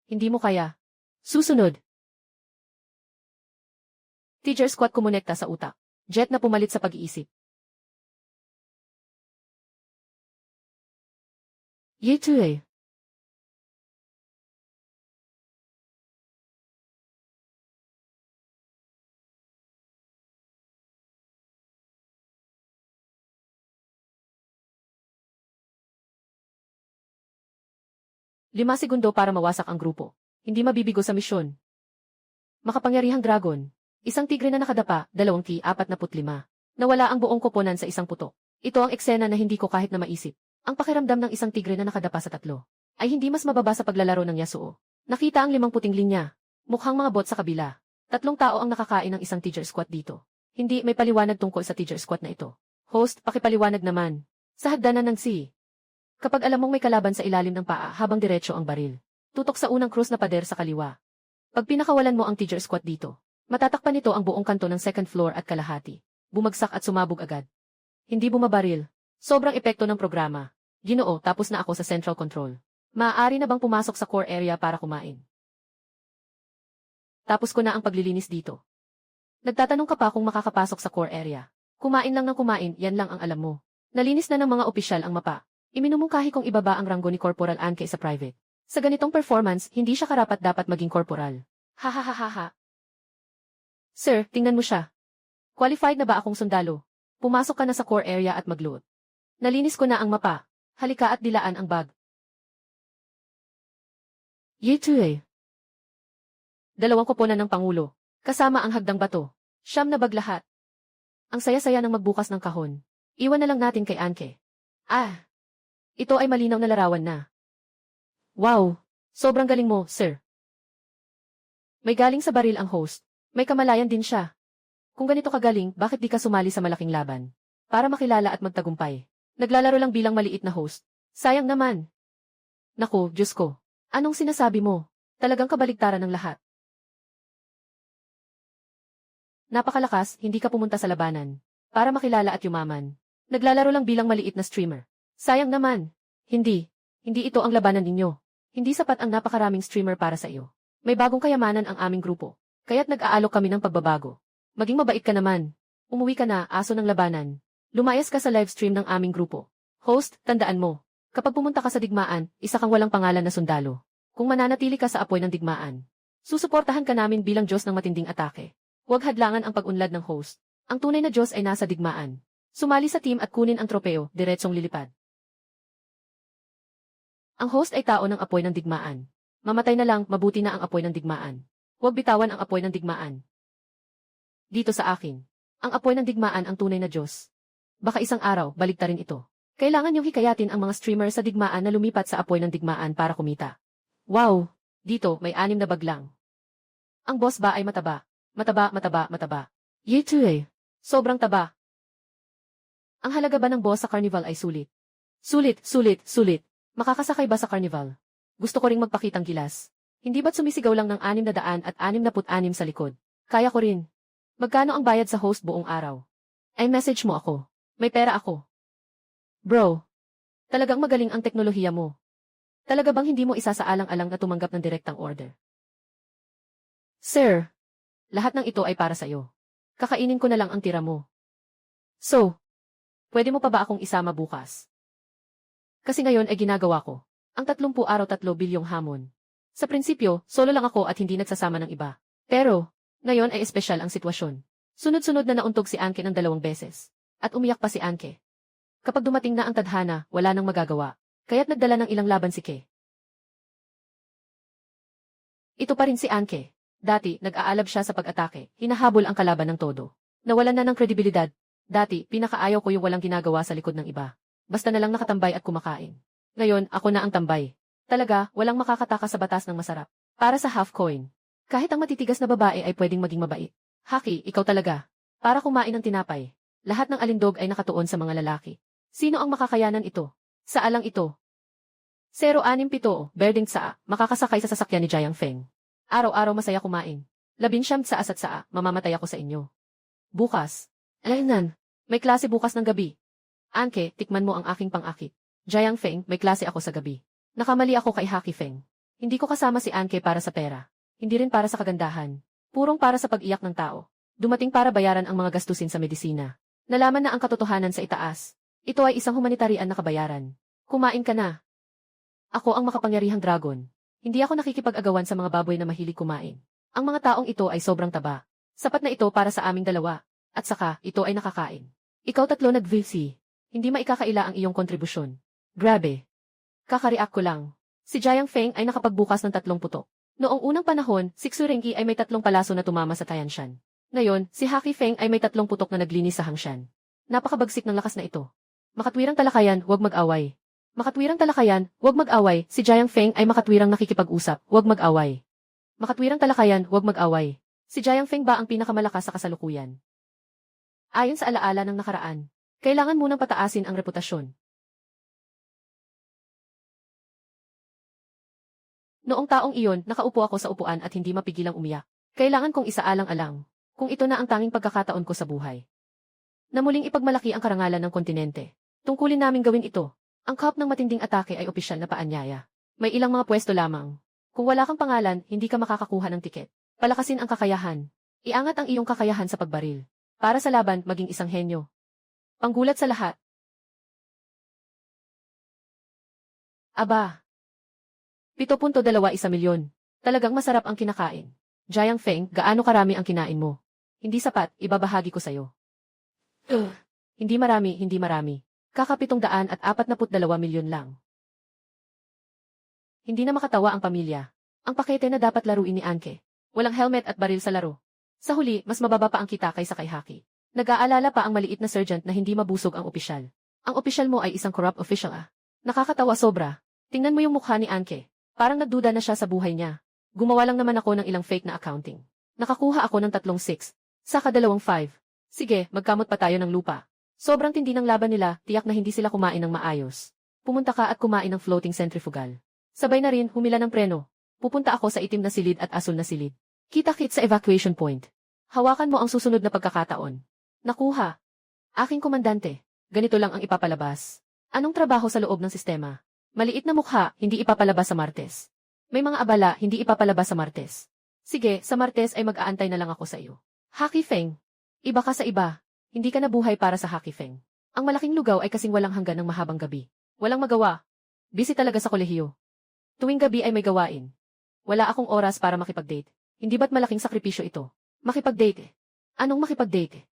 Hindi mo kaya. Susunod. Teacher squat kumonekta sa utak. Jet na pumalit sa pag-iisip. Yetue. Lima segundo para mawasak ang grupo. Hindi mabibigo sa misyon. Makapangyarihang dragon. Isang tigre na nakadapa, 2T45. Nawala ang buong koponan sa isang putok. Ito ang eksena na hindi ko kahit na maisip. Ang pakiramdam ng isang tigre na nakadapa sa 3 ay hindi mas mababa sa paglalaro ng Yasuo. Nakita ang 5 puting linya. Mukhang mga bot sa kabila. 3 tao ang nakakain ng isang teacher squat dito. Hindi may paliwanag tungkol sa teacher squat na ito. Host, pakipaliwanag naman. Sa hagdanan ng C. Kapag alam mong may kalaban sa ilalim ng paa habang diretso ang baril. Tutok sa unang krus na pader sa kaliwa. Pag pinakawalan mo ang teacher squat dito, matatakpan nito ang buong kanto ng second floor at kalahati. Bumagsak at sumabog agad. Hindi bumabaril. Sobrang epekto ng programa. Ginoo, tapos na ako sa central control. Maaari na bang pumasok sa core area para kumain? Tapos ko na ang paglilinis dito. Nagtatanong ka pa kung makakapasok sa core area. Kumain lang ng kumain, yan lang ang alam mo. Nalinis na ng mga opisyal ang mapa. Iminumungkahi kong ibaba ang ranggo ni Corporal Anke sa private. Sa ganitong performance, hindi siya karapat dapat maging corporal. Ha. Sir, tingnan mo siya. Qualified na ba akong sundalo? Pumasok ka na sa core area at magluot. Nalinis ko na ang mapa. Halika at dilaan ang bag. Yetue. 2 koponan ng Pangulo. Kasama ang hagdang bato. 9 na bag lahat. Ang saya-saya ng magbukas ng kahon. Iwan na lang natin kay Anke. Ito ay malinaw na larawan na. Wow! Sobrang galing mo, sir. May galing sa baril ang host. May kamalayan din siya. Kung ganito kagaling, bakit di ka sumali sa malaking laban? Para makilala at magtagumpay. Naglalaro lang bilang maliit na host. Sayang naman. Naku, Diyos ko. Anong sinasabi mo? Talagang kabaligtaran ng lahat. Napakalakas, hindi ka pumunta sa labanan. Para makilala at yumaman. Naglalaro lang bilang maliit na streamer. Sayang naman. Hindi ito ang labanan ninyo. Hindi sapat ang napakaraming streamer para sa iyo. May bagong kayamanan ang aming grupo. Kaya't nag-aalok kami ng pagbabago. Maging mabait ka naman. Umuwi ka na, aso ng labanan. Lumayas ka sa live stream ng aming grupo. Host, tandaan mo. Kapag pumunta ka sa digmaan, isa kang walang pangalan na sundalo. Kung mananatili ka sa apoy ng digmaan, susuportahan ka namin bilang Diyos ng matinding atake. Huwag hadlangan ang pag-unlad ng host. Ang tunay na Diyos ay nasa digmaan. Sumali sa team at kunin ang tropeo, diretsong lilipad. Ang host ay tao ng apoy ng digmaan. Mamatay na lang, mabuti na ang apoy ng digmaan. Huwag bitawan ang apoy ng digmaan. Dito sa akin, ang apoy ng digmaan ang tunay na Diyos. Baka isang araw, baligtarin ito. Kailangan niyong hikayatin ang mga streamer sa digmaan na lumipat sa apoy ng digmaan para kumita. Wow! Dito, may 6 na baglang. Ang boss ba ay mataba? Mataba. Yito eh. Sobrang taba. Ang halaga ba ng boss sa carnival ay sulit? Sulit. Makakasakay ba sa carnival? Gusto ko ring magpakitang gilas. Hindi ba't sumisigaw lang ng 666 sa likod? Kaya ko rin. Magkano ang bayad sa host buong araw? Ay message mo ako. May pera ako. Bro, talagang magaling ang teknolohiya mo. Talaga bang hindi mo isasaalang-alang na tumanggap ng direktang order? Sir, lahat ng ito ay para sa'yo. Kakainin ko na lang ang tira mo. So, pwede mo pa ba akong isama bukas? Kasi ngayon ay ginagawa ko ang 30 araw 3 bilyong hamon. Sa prinsipyo, solo lang ako at hindi nagsasama ng iba. Pero, ngayon ay espesyal ang sitwasyon. Sunod-sunod na nauntog si Anke ng 2 beses. At umiyak pa si Anke. Kapag dumating na ang tadhana, wala nang magagawa. Kaya't nagdala ng ilang laban si Ke. Ito pa rin si Anke. Dati, nag-aalab siya sa pag-atake. Hinahabol ang kalaban ng todo. Nawalan na ng kredibilidad. Dati, pinakaayaw ko yung walang ginagawa sa likod ng iba. Basta na lang nakatambay at kumakain. Ngayon, ako na ang tambay. Talaga, walang makakataka sa batas ng masarap. Para sa half coin. Kahit ang matitigas na babae ay pwedeng maging mabait. Haki, ikaw talaga. Para kumain ng tinapay. Lahat ng alindog ay nakatuon sa mga lalaki. Sino ang makakayanan ito? Saalang ito. 067, Berding Tsaa, makakasakay sa sasakyan ni Jiang Feng. Araw-araw masaya kumain. 19 Tsaa at Tsaa, mamamatay ako sa inyo. Bukas. Alainan, may klase bukas ng gabi. Anke, tikman mo ang aking pang-akit. Jiang Feng, may klase ako sa gabi. Nakamali ako kay Haki Feng. Hindi ko kasama si Anke para sa pera. Hindi rin para sa kagandahan. Purong para sa pag-iyak ng tao. Dumating para bayaran ang mga gastusin sa medisina. Nalaman na ang katotohanan sa itaas. Ito ay isang humanitarian na kabayaran. Kumain ka na. Ako ang makapangyarihang dragon. Hindi ako nakikipag-agawan sa mga baboy na mahilig kumain. Ang mga taong ito ay sobrang taba. Sapat na ito para sa aming dalawa. At saka, ito ay nakakain. Ikaw 3 nag-VC. Hindi maikakaila ang iyong kontribusyon. Grabe. Kakareact ko lang. Si Jiang Feng ay nakapagbukas ng 3 putok. Noong unang panahon, si Xurengi ay may 3 palaso na tumama sa Tayanshan. Ngayon, si Haki Feng ay may 3 putok na naglinis sa Hangshan. Napakabagsik ng lakas na ito. Makatwirang talakayan, huwag mag-away. Makatwirang talakayan, huwag mag-away. Si Jiang Feng ay makatwirang nakikipag-usap, huwag mag-away. Makatwirang talakayan, huwag mag-away. Si Jiang Feng ba ang pinakamalakas sa kasalukuyan? Ayon sa alaala ng nakaraan, kailangan munang pataasin ang reputasyon. Noong taong iyon, nakaupo ako sa upuan at hindi mapigilang umiyak. Kailangan kong isaalang-alang kung ito na ang tanging pagkakataon ko sa buhay. Na muling ipagmalaki ang karangalan ng kontinente. Tungkulin namin gawin ito. Ang cup ng matinding atake ay opisyal na paanyaya. May ilang mga pwesto lamang. Kung wala kang pangalan, hindi ka makakakuha ng tiket. Palakasin ang kakayahan. Iangat ang iyong kakayahan sa pagbaril. Para sa laban, maging isang henyo. Panggulat sa lahat. Aba. 7.21 milyon. Talagang masarap ang kinakain. Jiang Feng, gaano karami ang kinain mo? Hindi sapat, ibabahagi ko sa'yo. Hindi marami. Kaka 742 milyon lang. Hindi na makatawa ang pamilya. Ang pakete na dapat laruin ni Anke. Walang helmet at baril sa laro. Sa huli, mas mababa pa ang kita kaysa kay Haki. Nag-aalala pa ang maliit na sergeant na hindi mabusog ang opisyal. Ang opisyal mo ay isang corrupt official ah. Nakakatawa sobra. Tingnan mo yung mukha ni Anke. Parang nagduda na siya sa buhay niya. Gumawa lang naman ako ng ilang fake na accounting. Nakakuha ako ng 3 6. Saka 2 5. Sige, magkamot pa tayo ng lupa. Sobrang tindi ng laban nila, tiyak na hindi sila kumain ng maayos. Pumunta ka at kumain ng floating centrifugal. Sabay na rin, humila ng preno. Pupunta ako sa itim na silid at asul na silid. Kita-kit sa evacuation point. Hawakan mo ang susunod na pagkakataon. Nakuha. Aking komandante. Ganito lang ang ipapalabas. Anong trabaho sa loob ng sistema? Maliit na mukha, hindi ipapalabas sa Martes. May mga abala, hindi ipapalabas sa Martes. Sige, sa Martes ay mag-aantay na lang ako sa iyo. Haki Feng. Iba ka sa iba. Hindi ka nabuhay para sa Haki Feng. Ang malaking lugaw ay kasing walang hanggan ng mahabang gabi. Walang magawa. Busy talaga sa kolehiyo. Tuwing gabi ay may gawain. Wala akong oras para makipag-date. Hindi ba't malaking sakripisyo ito? Makipag-date. Anong makipag-date?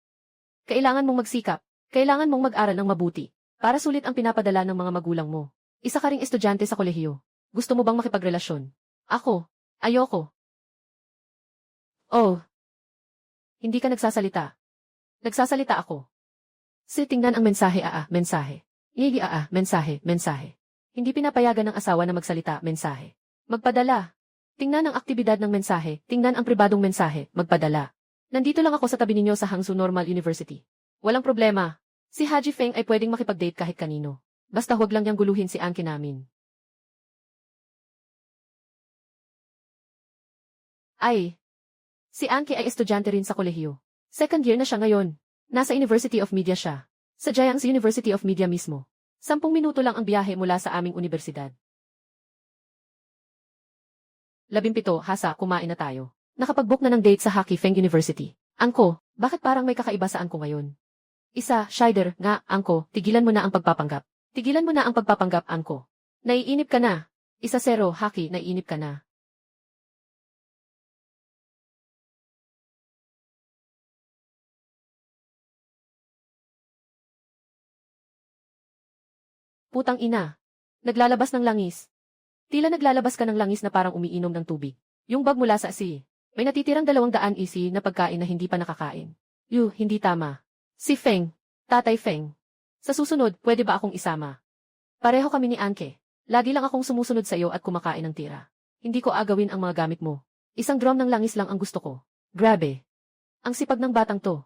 Kailangan mong magsikap. Kailangan mong mag-aral ng mabuti. Para sulit ang pinapadala ng mga magulang mo. Isa ka ring estudyante sa kolehiyo. Gusto mo bang makipagrelasyon? Ako. Ayoko. Oh. Hindi ka nagsasalita. Nagsasalita ako. Tingnan ang mensahe mensahe. Mensahe, mensahe. Hindi pinapayagan ng asawa na magsalita, mensahe. Magpadala. Tingnan ang aktibidad ng mensahe, tingnan ang pribadong mensahe, magpadala. Nandito lang ako sa tabi ninyo sa Hangzhou Normal University. Walang problema. Si Haji Feng ay pwedeng makipag-date kahit kanino. Basta huwag lang niyang guluhin si Anki namin. Ay. Si Anki ay estudyante rin sa kolehiyo. Second year na siya ngayon. Nasa University of Media siya. Sa Jiangsu University of Media mismo. 10 minuto lang ang biyahe mula sa aming universidad. 17, hasa, kumain na tayo. Nakapag-book na ng date sa Haki Feng University. Angko, bakit parang may kakaiba sa Angko ngayon? Isa, Shider, nga, Angko, tigilan mo na ang pagpapanggap. Tigilan mo na ang pagpapanggap, Angko. Naiinip ka na. Isa, Zero, Haki, naiinip ka na. Putang ina. Naglalabas ng langis. Tila naglalabas ka ng langis na parang umiinom ng tubig. Yung bag mula sa si. May natitirang 200 isi na pagkain na hindi pa nakakain. Hindi tama. Si Feng. Tatay Feng. Sa susunod, pwede ba akong isama? Pareho kami ni Anke. Lagi lang akong sumusunod sa iyo at kumakain ng tira. Hindi ko agawin ang mga gamit mo. Isang drum ng langis lang ang gusto ko. Grabe. Ang sipag ng batang to.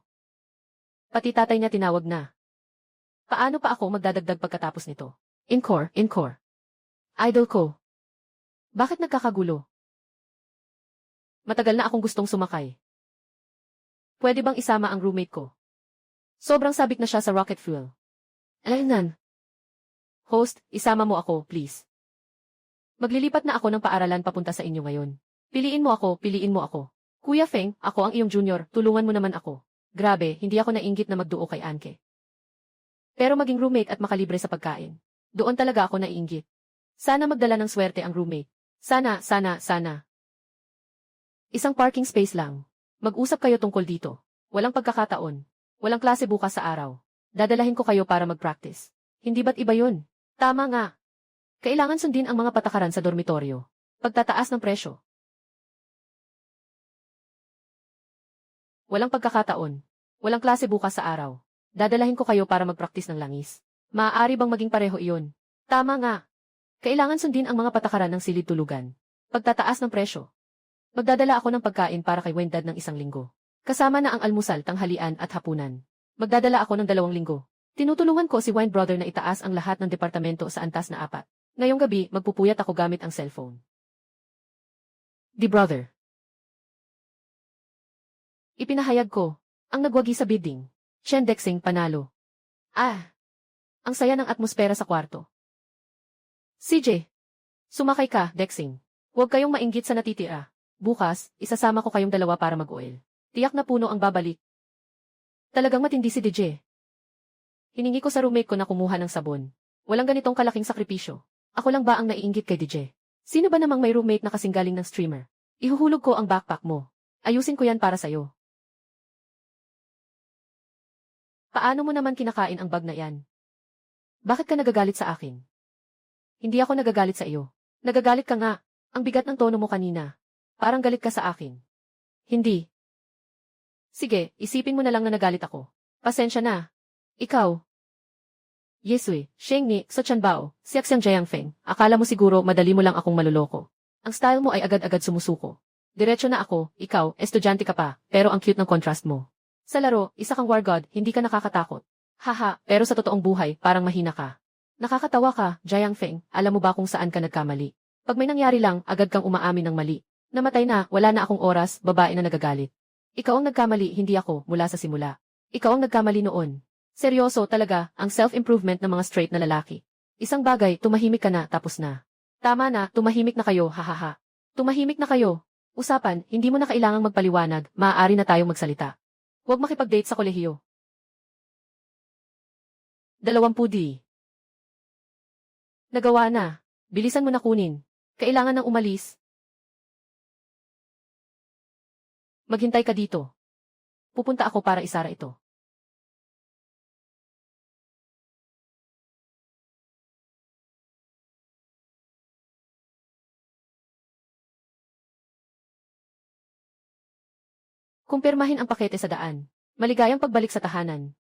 Pati tatay niya tinawag na. Paano pa ako magdadagdag pagkatapos nito? Encore. Idol ko. Bakit nagkakagulo? Matagal na akong gustong sumakay. Pwede bang isama ang roommate ko? Sobrang sabik na siya sa rocket fuel. Alaynan. Host, isama mo ako, please. Maglilipat na ako ng paaralan papunta sa inyo ngayon. Piliin mo ako. Kuya Feng, ako ang iyong junior, tulungan mo naman ako. Grabe, hindi ako nainggit na magduo kay Anke. Pero maging roommate at makalibre sa pagkain. Doon talaga ako naiinggit. Sana magdala ng swerte ang roommate. Sana. Isang parking space lang. Mag-usap kayo tungkol dito. Walang pagkakataon. Walang klase bukas sa araw. Dadalahin ko kayo para mag-practice. Hindi ba't iba yun? Tama nga. Kailangan sundin ang mga patakaran sa dormitoryo. Pagtataas ng presyo. Walang pagkakataon. Walang klase bukas sa araw. Dadalahin ko kayo para mag-practice ng langis. Maaari bang maging pareho iyon? Tama nga. Kailangan sundin ang mga patakaran ng silid tulugan. Pagtataas ng presyo. Magdadala ako ng pagkain para kay Wendad ng 1 linggo. Kasama na ang almusal, tanghalian at hapunan. Magdadala ako ng 2 linggo. Tinutulungan ko si Wine Brother na itaas ang lahat ng departamento sa antas na 4. Ngayong gabi, magpupuyat ako gamit ang cellphone. The Brother. Ipinahayag ko. Ang nagwagi sa bidding. Chen Dexing panalo. Ang saya ng atmosfera sa kwarto. CJ. Sumakay ka, Dexing. Huwag kayong mainggit sa natitira. Bukas, isasama ko kayong 2 para mag-oil. Tiyak na puno ang babalik. Talagang matindi si DJ. Hiningi ko sa roommate ko na kumuha ng sabon. Walang ganitong kalaking sakripisyo. Ako lang ba ang naiinggit kay DJ? Sino ba namang may roommate na kasing galing ng streamer? Ihuhulog ko ang backpack mo. Ayusin ko yan para sa'yo. Paano mo naman kinakain ang bag na yan? Bakit ka nagagalit sa akin? Hindi ako nagagalit sa iyo. Nagagalit ka nga. Ang bigat ng tono mo kanina. Parang galit ka sa akin. Hindi. Sige, isipin mo na lang na nagalit ako. Pasensya na. Ikaw. Yesui, Sheng ni, so chan bao, siyak siyang Jiang Feng. Akala mo siguro madali mo lang akong maluloko. Ang style mo ay agad-agad sumusuko. Diretso na ako, ikaw, estudyante ka pa, pero ang cute ng contrast mo. Sa laro, isa kang war god, hindi ka nakakatakot. Haha, pero sa totoong buhay, parang mahina ka. Nakakatawa ka, Jiang Feng, alam mo ba kung saan ka nagkamali? Pag may nangyari lang, agad kang umaamin ng mali. Namatay na, wala na akong oras, babae na nagagalit. Ikaw ang nagkamali, hindi ako, mula sa simula. Ikaw ang nagkamali noon. Seryoso talaga, ang self-improvement ng mga straight na lalaki. Isang bagay, tumahimik ka na, tapos na. Tama na, tumahimik na kayo, hahaha. Tumahimik na kayo. Usapan, hindi mo na kailangang magpaliwanag, maaari na tayong magsalita. Huwag makipag-date sa kolehiyo. 20 D. Nagawa na. Bilisan mo na kunin. Kailangan nang umalis. Maghintay ka dito. Pupunta ako para isara ito. Kumpirmahin ang pakete sa daan. Maligayang pagbalik sa tahanan.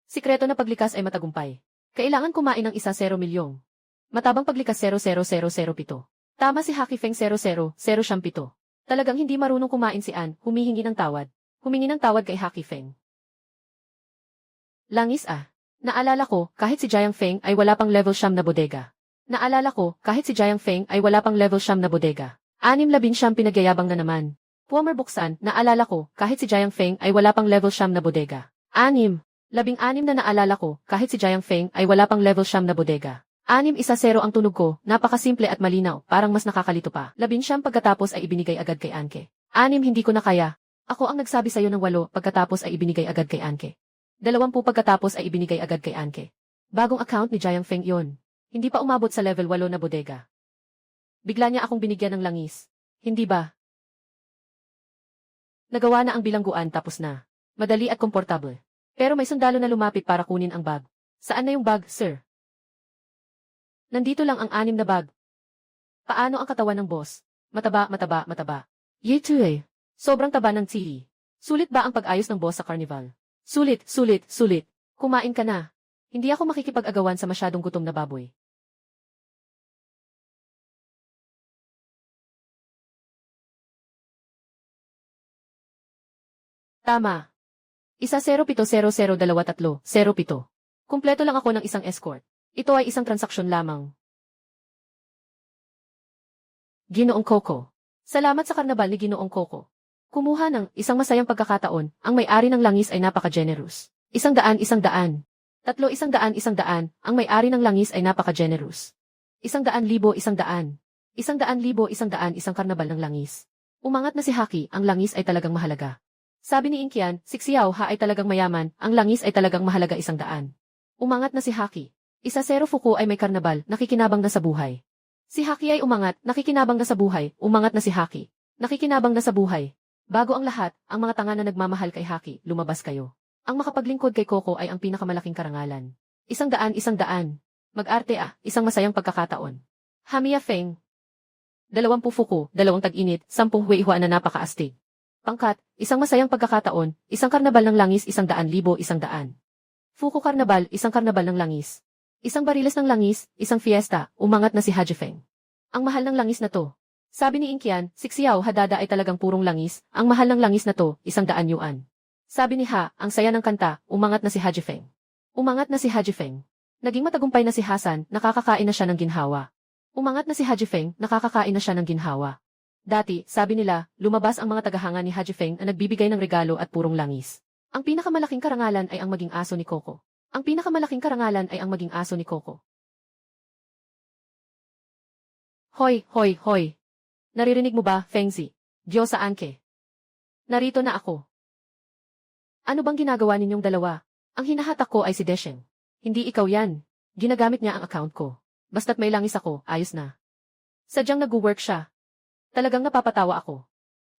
Sikreto na paglikas ay matagumpay. Kailangan kumain ng 1-0 milyong. Matabang paglikas 00007. Tama si Haki Feng 00007. Talagang hindi marunong kumain si Ann, humihingi ng tawad. Humingi ng tawad kay Haki Feng. Langis ah. Naalala ko, kahit si Jiang Feng ay wala pang level 9 na bodega. Naalala ko, kahit si Jiang Feng ay wala pang level 9 na bodega. 6-19 pinagyayabang na naman. Pumer buksan, naalala ko, kahit si Jiang Feng ay wala pang level 9 na bodega. 6-16 na naalala ko, kahit si Jiang Feng ay wala pang level 9 na bodega. 6-1-0 ang tunog ko, napakasimple at malinaw, parang mas nakakalito pa. 19 pagkatapos ay ibinigay agad kay Anke. 6 hindi ko na kaya. Ako ang nagsabi sa'yo ng 8 pagkatapos ay ibinigay agad kay Anke. 20 pagkatapos ay ibinigay agad kay Anke. Bagong account ni Jiang Feng yon. Hindi pa umabot sa level 8 na bodega. Bigla niya akong binigyan ng langis. Hindi ba? Nagawa na ang bilangguan tapos na. Madali at komportable. Pero may sundalo na lumapit para kunin ang bag. Saan na yung bag, sir? Nandito lang ang 6 na bag. Paano ang katawan ng boss? Mataba. Yetue. Sobrang taba ng Tsiyi. Sulit ba ang pag-ayos ng boss sa carnival? Sulit. Kumain ka na. Hindi ako makikipag-agawan sa masyadong gutom na baboy. Tama. 1-0-7-0-0-2-3-0-7. Kumpleto lang ako ng isang escort. Ito ay isang transaksyon lamang. Ginoong Coco. Salamat sa karnabal ni Ginoong Coco. Kumuha ng isang masayang pagkakataon, ang may-ari ng langis ay napaka-generous. 100. 3 100. Ang may-ari ng langis ay napaka-generous. 100,000. 100,000. Isang karnabal ng langis. Umangat na si Haki, ang langis ay talagang mahalaga. Sabi ni Inkian, si Xiao Ha ay talagang mayaman, ang langis ay talagang mahalaga 100. Umangat na si Haki. 1-0 Fuku ay may karnabal, nakikinabang na sa buhay. Si Haki ay umangat, nakikinabang na sa buhay, umangat na si Haki. Nakikinabang na sa buhay. Bago ang lahat, ang mga tanga na nagmamahal kay Haki, lumabas kayo. Ang makapaglingkod kay Coco ay ang pinakamalaking karangalan. 100. Mag-arte isang masayang pagkakataon. Hamiya Feng. 20 Fuku, 2 tag-init, 10 Weihua na napakaastig. Pangkat, isang masayang pagkakataon, isang karnabal ng langis 100,000. Fuku karnabal, isang karnabal ng langis. Isang bariles ng langis, isang fiesta, umangat na si Haji Feng. Ang mahal ng langis na to. Sabi ni Inkian, si Xiao Hadada ay talagang purong langis, ang mahal ng langis na to, 100 yuan. Sabi ni Ha, ang saya ng kanta, umangat na si Haji Feng. Umangat na si Haji Feng. Naging matagumpay na si Hasan, nakakakain na siya ng ginhawa. Umangat na si Haji Feng, nakakakain na siya ng ginhawa. Dati, sabi nila, lumabas ang mga tagahanga ni Haji Feng na nagbibigay ng regalo at purong langis. Ang pinakamalaking karangalan ay ang maging aso ni Coco. Ang pinakamalaking karangalan ay ang maging aso ni Coco. Hoy. Naririnig mo ba, Fengzi? Diyosa Anke. Narito na ako. Ano bang ginagawa ninyong dalawa? Ang hinahatak ko ay si Desheng. Hindi ikaw yan. Ginagamit niya ang account ko. Basta't may langis ako, ayos na. Sadyang nag-work siya. Talagang napapatawa ako.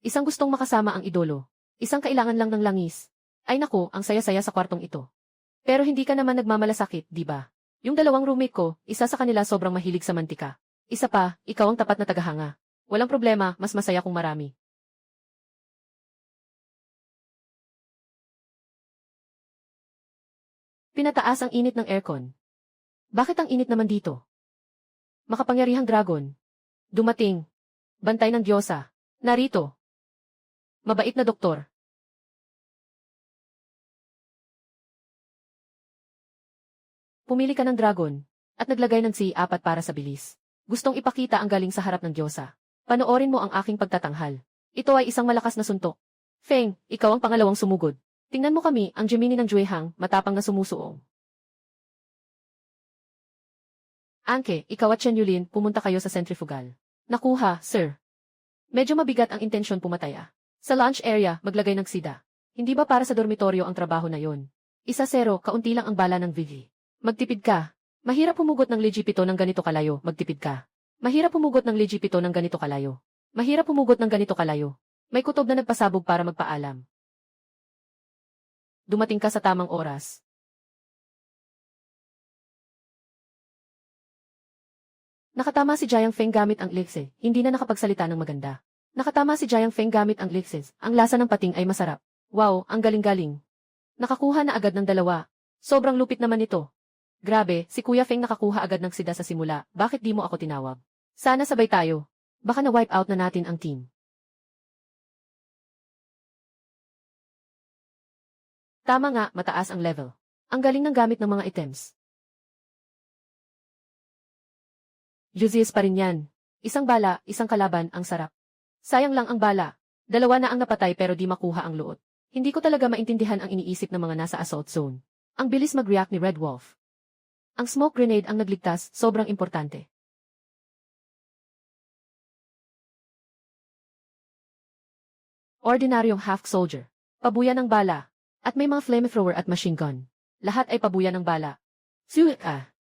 Isang gustong makasama ang idolo. Isang kailangan lang ng langis. Ay nako, ang saya-saya sa kwartong ito. Pero hindi ka naman nagmamalasakit, di ba? Yung 2 roommate ko, isa sa kanila sobrang mahilig sa mantika. Isa pa, ikaw ang tapat na tagahanga. Walang problema, mas masaya kung marami. Pinataas ang init ng aircon. Bakit ang init naman dito? Makapangyarihang dragon. Dumating. Bantay ng Diyosa. Narito. Mabait na doktor. Pumili ka ng dragon. At naglagay ng C4 para sa bilis. Gustong ipakita ang galing sa harap ng Diyosa. Panoorin mo ang aking pagtatanghal. Ito ay isang malakas na suntok. Feng, ikaw ang pangalawang sumugod. Tingnan mo kami, ang Gemini ng Juehang, matapang na sumusuong. Anke, ikaw at Chen Yulin, pumunta kayo sa centrifugal. Nakuha, sir. Medyo mabigat ang intensyon pumatay ah. Sa lunch area, maglagay ng sida. Hindi ba para sa dormitoryo ang trabaho na yon? 1-0, kaunti lang ang bala ng Vivi. Magtipid ka. Mahirap humugot ng legipito ng ganito kalayo, magtipid ka. Mahirap humugot ng legipito ng ganito kalayo. Mahirap humugot ng ganito kalayo. May kutob na nagpasabog para magpaalam. Dumating ka sa tamang oras. Nakatama si Jiang Feng gamit ang lixes, hindi na nakapagsalita ng maganda. Nakatama si Jiang Feng gamit ang lixes, ang lasa ng pating ay masarap. Wow, ang galing-galing. Nakakuha na agad ng 2. Sobrang lupit naman ito. Grabe, si Kuya Feng nakakuha agad ng sida sa simula, bakit di mo ako tinawag? Sana sabay tayo. Baka na-wipe out na natin ang team. Tama nga, mataas ang level. Ang galing ng gamit ng mga items. Juzius pa rin yan. Isang bala, isang kalaban, ang sarap. Sayang lang ang bala. 2 na ang napatay pero di makuha ang luot. Hindi ko talaga maintindihan ang iniisip ng mga nasa assault zone. Ang bilis mag-react ni Red Wolf. Ang smoke grenade ang nagligtas, sobrang importante. Ordinaryong half-soldier. Pabuyan ng bala. At may mga flamethrower at machine gun. Lahat ay pabuyan ng bala. Suwik ah.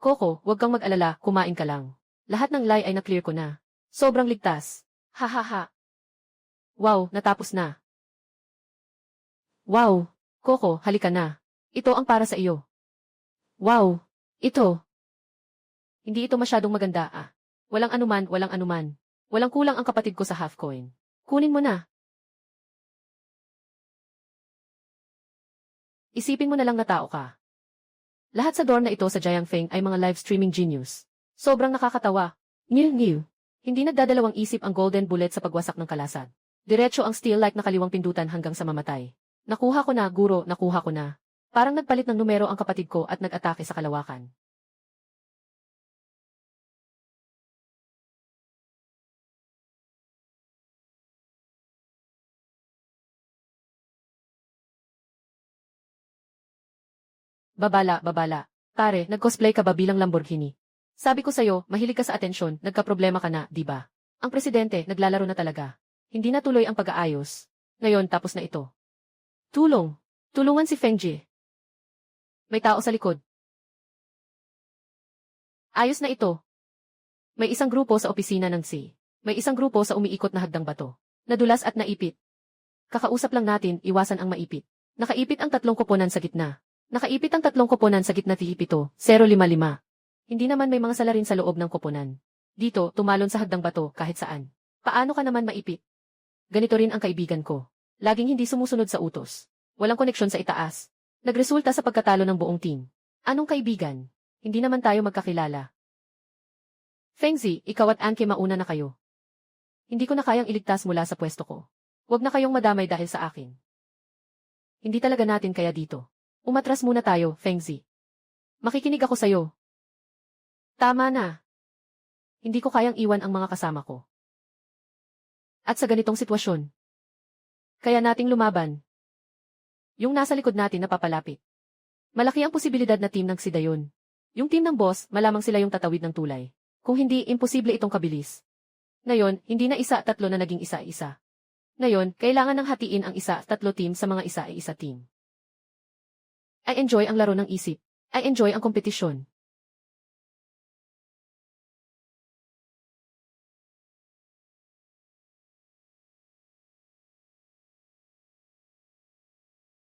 Coco, huwag kang mag-alala, kumain ka lang. Lahat ng lie ay na-clear ko na. Sobrang ligtas. Ha ha ha. Wow, natapos na. Wow. Coco, halika na. Ito ang para sa iyo. Wow. Ito. Hindi ito masyadong maganda ah. Walang anuman, walang anuman. Walang kulang ang kapatid ko sa half coin. Kunin mo na. Isipin mo na lang na tao ka. Lahat sa dorm na ito sa Jiang Feng ay mga live streaming genius. Sobrang nakakatawa. Ngiw. Hindi nagdadalawang isip ang golden bullet sa pagwasak ng kalasag. Diretso ang steel like na kaliwang pindutan hanggang sa mamatay. Nakuha ko na, guro, nakuha ko na. Parang nagpalit ng numero ang kapatid ko at nag-atake sa kalawakan. Babala. Pare, nag-cosplay ka ba bilang Lamborghini? Sabi ko sa'yo, mahilig ka sa atensyon, nagka-problema ka na, di ba? Ang presidente, naglalaro na talaga. Hindi na tuloy ang pag-aayos. Ngayon, tapos na ito. Tulong. Tulungan si Feng Jie. May tao sa likod. Ayos na ito. May isang grupo sa opisina ng C. May isang grupo sa umiikot na hagdang bato. Nadulas at naipit. Kakausap lang natin, iwasan ang maipit. Nakaipit ang 3 koponan sa gitna. Nakaipit ang 3 koponan sa gitna T-7, 055. Hindi naman may mga salarin sa loob ng koponan. Dito, tumalon sa hagdang bato kahit saan. Paano ka naman maipit? Ganito rin ang kaibigan ko. Laging hindi sumusunod sa utos. Walang koneksyon sa itaas. Nagresulta sa pagkatalo ng buong team. Anong kaibigan? Hindi naman tayo magkakilala. Fengzi, ikaw at Anke mauna na kayo. Hindi ko na kayang iligtas mula sa pwesto ko. Huwag na kayong madamay dahil sa akin. Hindi talaga natin kaya dito. Umatras muna tayo, Fengzi. Makikinig ako sa'yo. Tama na. Hindi ko kayang iwan ang mga kasama ko. At sa ganitong sitwasyon, kaya nating lumaban. Yung nasa likod natin napapalapit. Malaki ang posibilidad na team ng Sidayon. Yung team ng boss, malamang sila yung tatawid ng tulay. Kung hindi, imposible itong kabilis. Ngayon, hindi na 1-3 na naging 1-1. Ngayon, kailangan ng hatiin ang 1-3 team sa mga 1-1 team. I enjoy ang laro ng isip. I enjoy ang kompetisyon.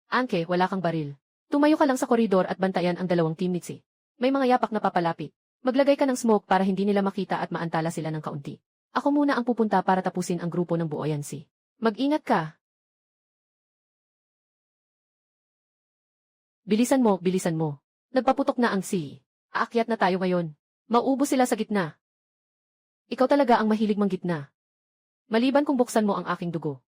Anke, wala kang baril. Tumayo ka lang sa koridor at bantayan ang 2 teammates. May mga yapak na papalapit. Maglagay ka ng smoke para hindi nila makita at maantala sila ng kaunti. Ako muna ang pupunta para tapusin ang grupo ng Buoyancy. Mag-ingat ka. Bilisan mo. Nagpaputok na ang C. Aakyat na tayo ngayon. Mauubos sila sa gitna. Ikaw talaga ang mahilig manggitna. Maliban kung buksan mo ang aking dugo.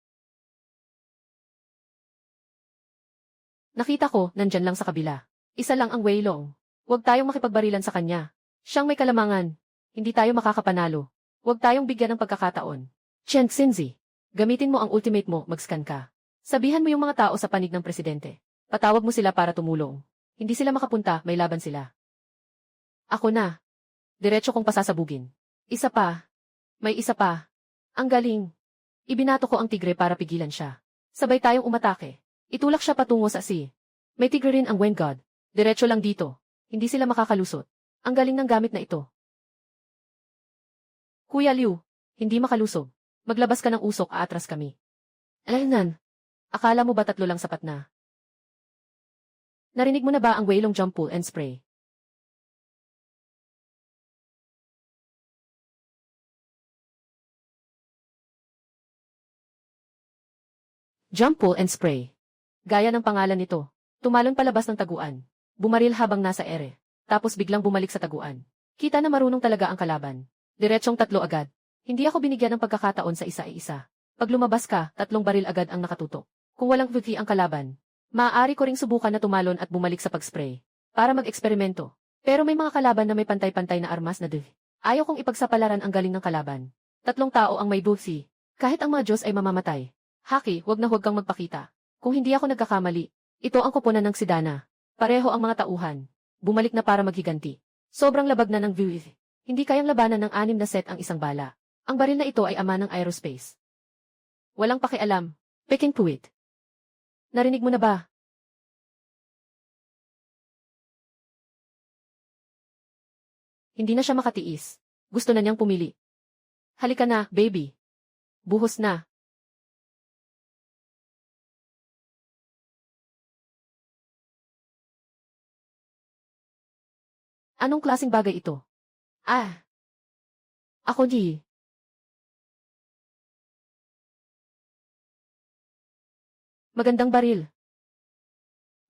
Nakita ko, nandyan lang sa kabila. Isa lang ang Wei Long. Huwag tayong makipagbarilan sa kanya. Siyang may kalamangan. Hindi tayo makakapanalo. Huwag tayong bigyan ng pagkakataon. Chen Xinzi, gamitin mo ang ultimate mo, mag-scan ka. Sabihan mo yung mga tao sa panig ng presidente. Patawag mo sila para tumulong. Hindi sila makapunta, may laban sila. Ako na. Diretso kong pasasabugin. Isa pa. May isa pa. Ang galing. Ibinato ko ang tigre para pigilan siya. Sabay tayong umatake. Itulak siya patungo sa sea. May tigre rin ang Wind God. Diretso lang dito. Hindi sila makakalusot. Ang galing ng gamit na ito. Kuya Liu, hindi makalusog. Maglabas ka ng usok, aatras kami. Alaynan. Akala mo ba 3 lang sapat na? Narinig mo na ba ang Weilong jump pull and spray? Jump pull and spray. Gaya ng pangalan nito. Tumalon palabas ng taguan. Bumaril habang nasa ere. Tapos biglang bumalik sa taguan. Kita na marunong talaga ang kalaban. Diretsyong 3 agad. Hindi ako binigyan ng pagkakataon sa isa-isa. Pag lumabas ka, 3 baril agad ang nakatutok. Kung walang VT ang kalaban, maaari ko ring subukan na tumalon at bumalik sa pag-spray. Para mag-eksperimento. Pero may mga kalaban na may pantay-pantay na armas na ayaw kong ipagsapalaran ang galing ng kalaban. 3 tao ang may VT. Kahit ang mga Diyos ay mamamatay. Haki, wag na huwag kang magpakita. Kung hindi ako nagkakamali, ito ang koponan ng Sidana. Pareho ang mga tauhan. Bumalik na para maghiganti. Sobrang labag na ng VT. Hindi kayang labanan ng 6 na set ang isang bala. Ang baril na ito ay ama ng aerospace. Walang pakialam. Peking puwit. Narinig mo na ba? Hindi na siya makatiis. Gusto na niyang pumili. Halika na, baby. Buhos na. Anong klaseng bagay ito? Ah! Ako di. Magandang baril.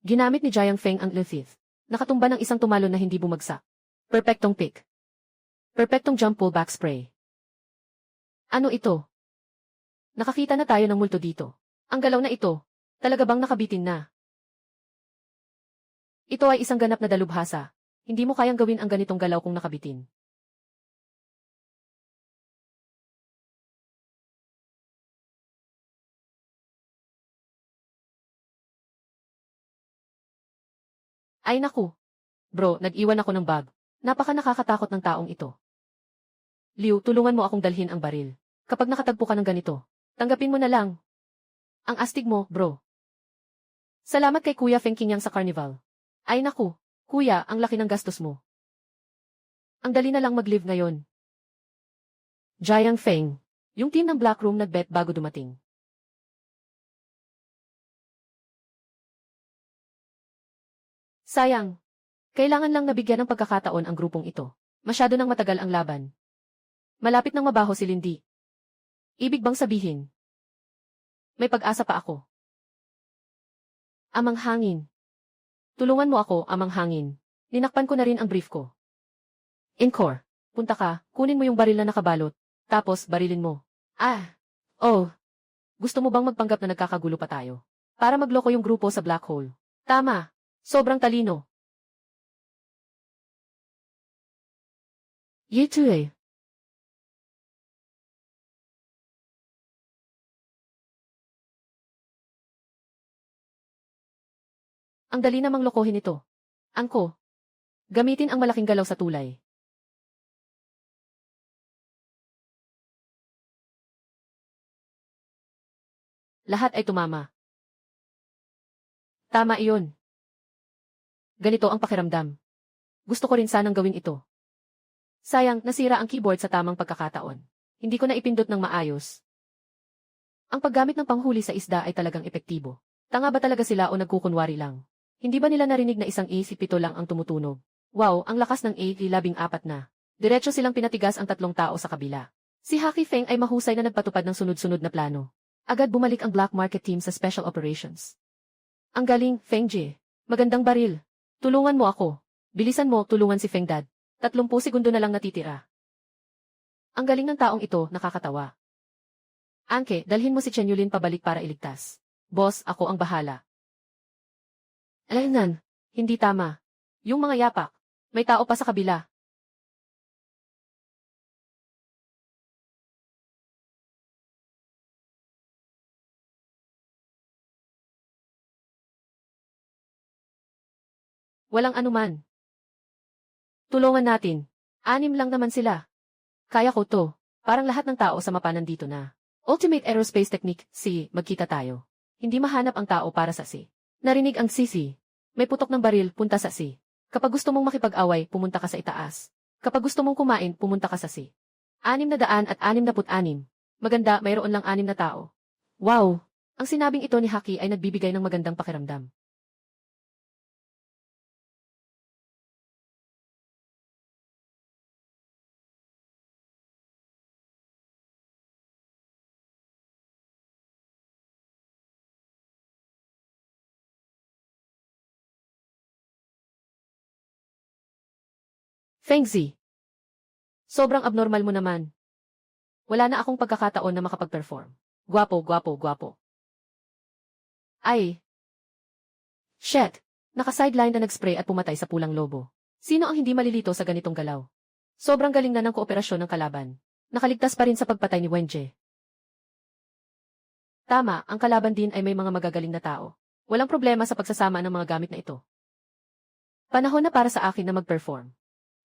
Ginamit ni Jiang Feng ang Lethith. Nakatumba ng isang tumalon na hindi bumagsak. Perpektong pick. Perpektong jump pull back spray. Ano ito? Nakakita na tayo ng multo dito. Ang galaw na ito, talaga bang nakabitin na? Ito ay isang ganap na dalubhasa. Hindi mo kayang gawin ang ganitong galaw kung nakabitin. Ay naku. Bro, nag-iwan ako ng bag. Napaka nakakatakot ng taong ito. Liu, tulungan mo akong dalhin ang baril. Kapag nakatagpo ka ng ganito, tanggapin mo na lang. Ang astig mo, bro. Salamat kay Kuya Feng Qingyang sa carnival. Ay naku, kuya, ang laki ng gastos mo. Ang dali na lang mag-live ngayon. Jiang Feng. Yung team ng Black Room nag-bet bago dumating. Sayang. Kailangan lang nabigyan ng pagkakataon ang grupong ito. Masyado nang matagal ang laban. Malapit nang mabaho si Lindy. Ibig bang sabihin? May pag-asa pa ako. Amang hangin. Tulungan mo ako, amang hangin. Ninakpan ko na rin ang brief ko. Encore. Punta ka, kunin mo yung baril na nakabalot. Tapos, barilin mo. Ah! Oh! Gusto mo bang magpanggap na nagkakagulo pa tayo? Para magloko yung grupo sa black hole. Tama! Sobrang talino. Yetue. Ang dali namang lokohin ito. Angko. Gamitin ang malaking galaw sa tulay. Lahat ay tumama. Tama iyon. Ganito ang pakiramdam. Gusto ko rin sanang gawin ito. Sayang, nasira ang keyboard sa tamang pagkakataon. Hindi ko na ipindot ng maayos. Ang paggamit ng panghuli sa isda ay talagang epektibo. Tanga ba talaga sila o nagkukunwari lang? Hindi ba nila narinig na isang AC-7 lang ang tumutunog? Wow, ang lakas ng AC-14 na. Diretso silang pinatigas ang 3 tao sa kabila. Si Haki Feng ay mahusay na nagpatupad ng sunod-sunod na plano. Agad bumalik ang black market team sa special operations. Ang galing, Feng Jie. Magandang baril. Tulungan mo ako. Bilisan mo, tulungan si Feng Dad. 30 segundo na lang natitira. Ang galing ng taong ito, nakakatawa. Angke, dalhin mo si Chen Yulin pabalik para iligtas. Boss, ako ang bahala. Alaynan, hindi tama. Yung mga yapak. May tao pa sa kabila. Walang anuman. Tulungan natin. 6 lang naman sila. Kaya ko to. Parang lahat ng tao sa mapa nandito na. Ultimate Aerospace Technique, C, magkita tayo. Hindi mahanap ang tao para sa C. Narinig ang CC. May putok ng baril, punta sa C. Kapag gusto mong makipag-away, pumunta ka sa itaas. Kapag gusto mong kumain, pumunta ka sa C. 666. Maganda, mayroon lang 6 na tao. Wow! Ang sinabing ito ni Haki ay nagbibigay ng magandang pakiramdam. Fengzi. Sobrang abnormal mo naman. Wala na akong pagkakataon na makapag-perform. Gwapo, gwapo, gwapo. Ay. Shit. Naka-sideline na nag-spray at pumatay sa pulang lobo. Sino ang hindi malilito sa ganitong galaw? Sobrang galing na ng kooperasyon ng kalaban. Nakaligtas pa rin sa pagpatay ni Wenje. Tama, ang kalaban din ay may mga magagaling na tao. Walang problema sa pagsasama ng mga gamit na ito. Panahon na para sa akin na mag-perform.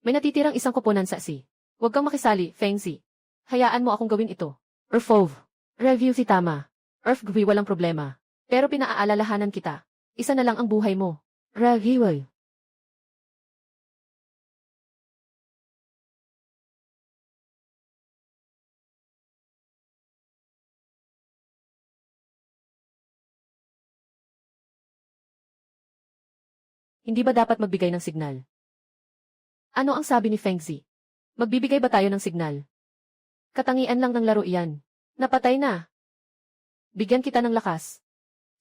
May natitirang isang koponan sa C. Huwag kang makisali, Fengzi. Hayaan mo akong gawin ito. Earthfove. Review si tama. Earthgwi walang problema. Pero pinaaalalahanan kita. Isa na lang ang buhay mo. Review. Hindi ba dapat magbigay ng signal? Ano ang sabi ni Fengzi? Magbibigay ba tayo ng signal? Katangian lang ng laro iyan. Napatay na. Bigyan kita ng lakas.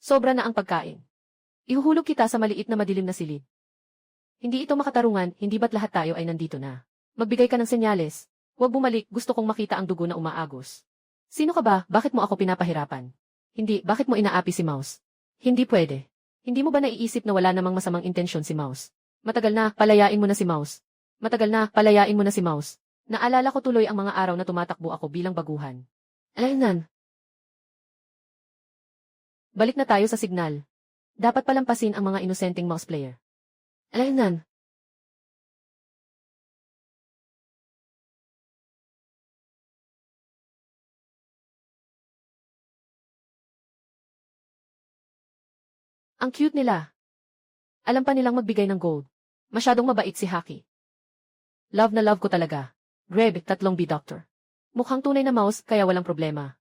Sobra na ang pagkain. Ihuhulog kita sa maliit na madilim na silid. Hindi ito makatarungan, hindi ba't lahat tayo ay nandito na? Magbigay ka ng senyales. Huwag bumalik, gusto kong makita ang dugo na umaagos. Sino ka ba? Bakit mo ako pinapahirapan? Hindi, bakit mo inaapi si Mouse? Hindi pwede. Hindi mo ba naiisip na wala namang masamang intensyon si Mouse? Matagal na, palayain mo na si Mouse. Matagal na, palayain mo na si Mouse. Naalala ko tuloy ang mga araw na tumatakbo ako bilang baguhan. Alaynan. Balik na tayo sa signal. Dapat palampasin ang mga inosenteng mouse player. Alaynan. Ang cute nila. Alam pa nilang magbigay ng gold. Masyadong mabait si Haki. Love na love ko talaga. Greg, 3B doctor. Mukhang tunay na mouse, kaya walang problema.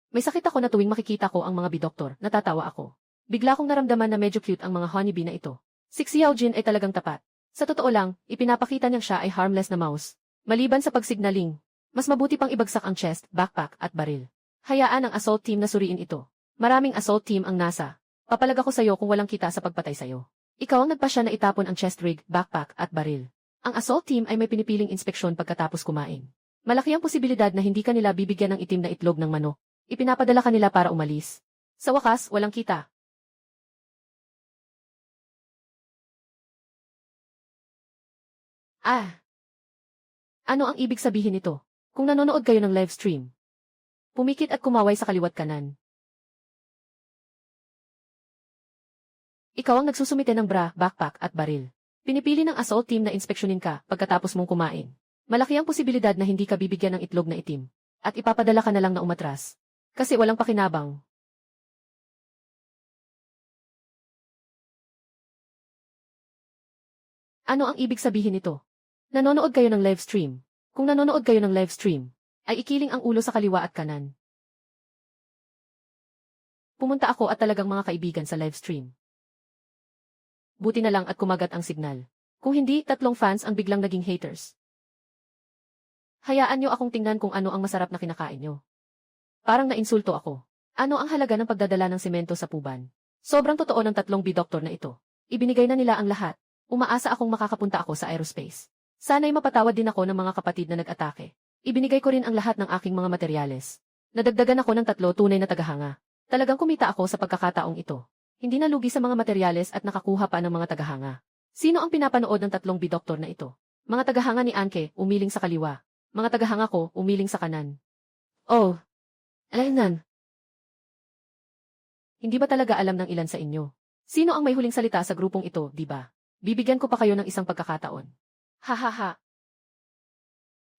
May sakit ako na tuwing makikita ko ang mga bidoktor, natatawa ako. Bigla kong naramdaman na medyo cute ang mga honeybee na ito. Si Xiaojin ay talagang tapat. Sa totoo lang, ipinapakita niyang siya ay harmless na mouse. Maliban sa pagsignaling, mas mabuti pang ibagsak ang chest, backpack at baril. Hayaan ang assault team na suriin ito. Maraming assault team ang nasa. Papalag ako sa'yo kung walang kita sa pagpatay sa'yo. Ikaw ang nagpasya na itapon ang chest rig, backpack at baril. Ang assault team ay may pinipiling inspeksyon pagkatapos kumain. Malaki ang posibilidad na hindi kanila bibigyan ng itim na itlog ng manok. Ipinapadala kanila para umalis. Sa wakas, walang kita. Ah! Ano ang ibig sabihin nito? Kung nanonood kayo ng live stream, pumikit at kumaway sa kaliwat kanan. Ikaw ang nagsusumite ng bra, backpack at baril. Pinipili ng assault team na inspeksyonin ka pagkatapos mong kumain. Malaki ang posibilidad na hindi ka bibigyan ng itlog na itim. At ipapadala ka na lang na umatras. Kasi walang pakinabang. Ano ang ibig sabihin nito? Nanonood kayo ng live stream. Kung nanonood kayo ng live stream, ay ikiling ang ulo sa kaliwa at kanan. Pumunta ako at talagang mga kaibigan sa live stream. Buti na lang at kumagat ang signal. Kung hindi, 3 fans ang biglang naging haters. Hayaan nyo akong tingnan kung ano ang masarap na kinakain nyo. Parang nainsulto ako. Ano ang halaga ng pagdadala ng semento sa puban? Sobrang totoo ng 3B doktor na ito. Ibinigay na nila ang lahat. Umaasa akong makakapunta ako sa aerospace. Sana'y mapatawad din ako ng mga kapatid na nag-atake. Ibinigay ko rin ang lahat ng aking mga materyales. Nadagdagan ako ng 3 tunay na tagahanga. Talagang kumita ako sa pagkakataong ito. Hindi nalugi sa mga materyales at nakakuha pa ng mga tagahanga. Sino ang pinapanood ng 3B doktor na ito? Mga tagahanga ni Anke, umiling sa kaliwa. Mga tagahanga ko, umiling sa kanan. Oh! Alaynan! Hindi ba talaga alam ng ilan sa inyo? Sino ang may huling salita sa grupong ito, di ba? Bibigyan ko pa kayo ng isang pagkakataon. Ha ha ha!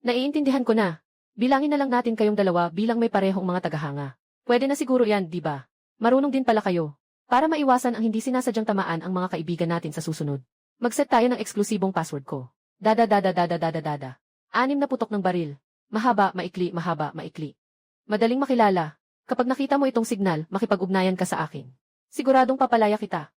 Naiintindihan ko na. Bilangin na lang natin kayong dalawa bilang may parehong mga tagahanga. Pwede na siguro yan, di ba? Marunong din pala kayo. Para maiwasan ang hindi sinasadyang tamaan ang mga kaibigan natin sa susunod. Mag-set tayo ng eksklusibong password ko. Dada. 6 na putok ng baril. Mahaba, maikli, mahaba, maikli. Madaling makilala. Kapag nakita mo itong signal, makipag-ugnayan ka sa akin. Siguradong papalaya kita.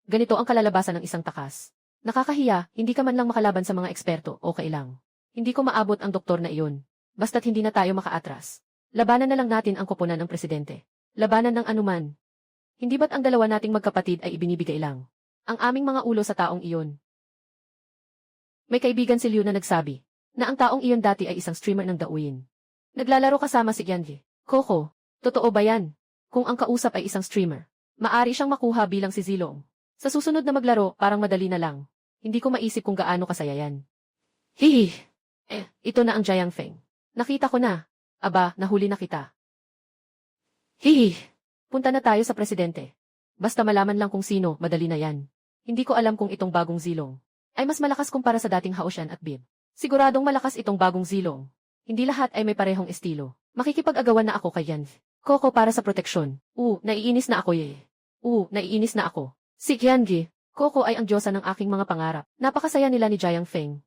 Ganito ang kalalabasan ng isang takas. Nakakahiya, hindi ka man lang makalaban sa mga eksperto, okay lang. Hindi ko maabot ang doktor na iyon. Basta't hindi na tayo makaatras. Labanan na lang natin ang koponan ng presidente. Labanan ng anuman. Hindi ba't ang dalawa nating magkapatid ay ibinibigay lang? Ang aming mga ulo sa taong iyon. May kaibigan si Liu na nagsabi na ang taong iyon dati ay isang streamer ng Douyin. Naglalaro kasama si Yanji. Coco, totoo ba yan? Kung ang kausap ay isang streamer, maari siyang makuha bilang si Zilong. Sa susunod na maglaro, parang madali na lang. Hindi ko maisip kung gaano kasaya yan. Hihi. Ito na ang Jiang Feng. Nakita ko na. Aba, nahuli na kita. Hihi. Punta na tayo sa presidente. Basta malaman lang kung sino, madali na yan. Hindi ko alam kung itong bagong Zilong ay mas malakas kumpara sa dating Haoshan at Bib. Siguradong malakas itong bagong Zilong. Hindi lahat ay may parehong estilo. Makikipag-agawan na ako kay Yan. Coco para sa proteksyon. Naiinis na ako naiinis na ako. Si Yanji, Coco ay ang diyosa ng aking mga pangarap. Napakasaya nila ni Jiang Feng.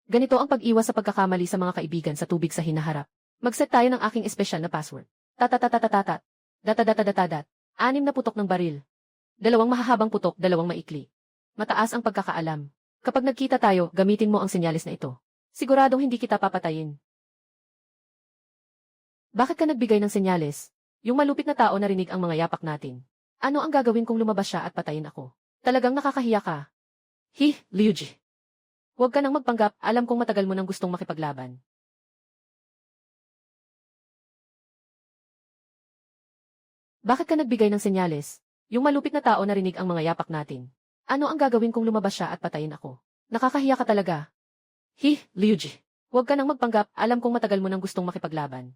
Ganito ang pag-iwas sa pagkakamali sa mga kaibigan sa tubig sa hinaharap. Mag-set tayo ng aking espesyal na password. Tatatatatat. Datadatadat. 6 na putok ng baril. 2 mahahabang putok, 2 maikli. Mataas ang pagkakaalam. Kapag nagkita tayo, gamitin mo ang senyalis na ito. Siguradong hindi kita papatayin. Bakit ka nagbigay ng senyales? Yung malupit na tao narinig ang mga yapak natin. Ano ang gagawin kung lumabas siya at patayin ako? Talagang nakakahiya ka. Liuji. Huwag ka nang magpanggap, alam kong matagal mo nang gustong makipaglaban. Bakit ka nagbigay ng senyales? Yung malupit na tao narinig ang mga yapak natin. Ano ang gagawin kung lumabas siya at patayin ako? Nakakahiya ka talaga. Liuji. Huwag ka nang magpanggap, alam kong matagal mo nang gustong makipaglaban.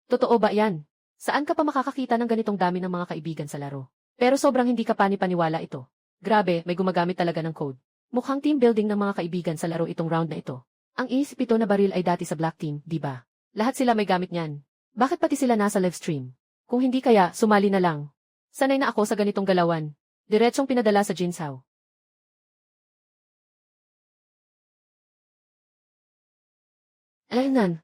Totoo ba yan? Saan ka pa makakakita ng ganitong dami ng mga kaibigan sa laro? Pero sobrang hindi ka pani-paniwala ito. Grabe, may gumagamit talaga ng code. Mukhang team building ng mga kaibigan sa laro itong round na ito. Ang isip ito na baril ay dati sa Black Team, di ba? Lahat sila may gamit niyan. Bakit pati sila nasa live stream? Kung hindi kaya, sumali na lang. Sanay na ako sa ganitong galawan. Diretsong pinadala sa Jinsao. Alaynan.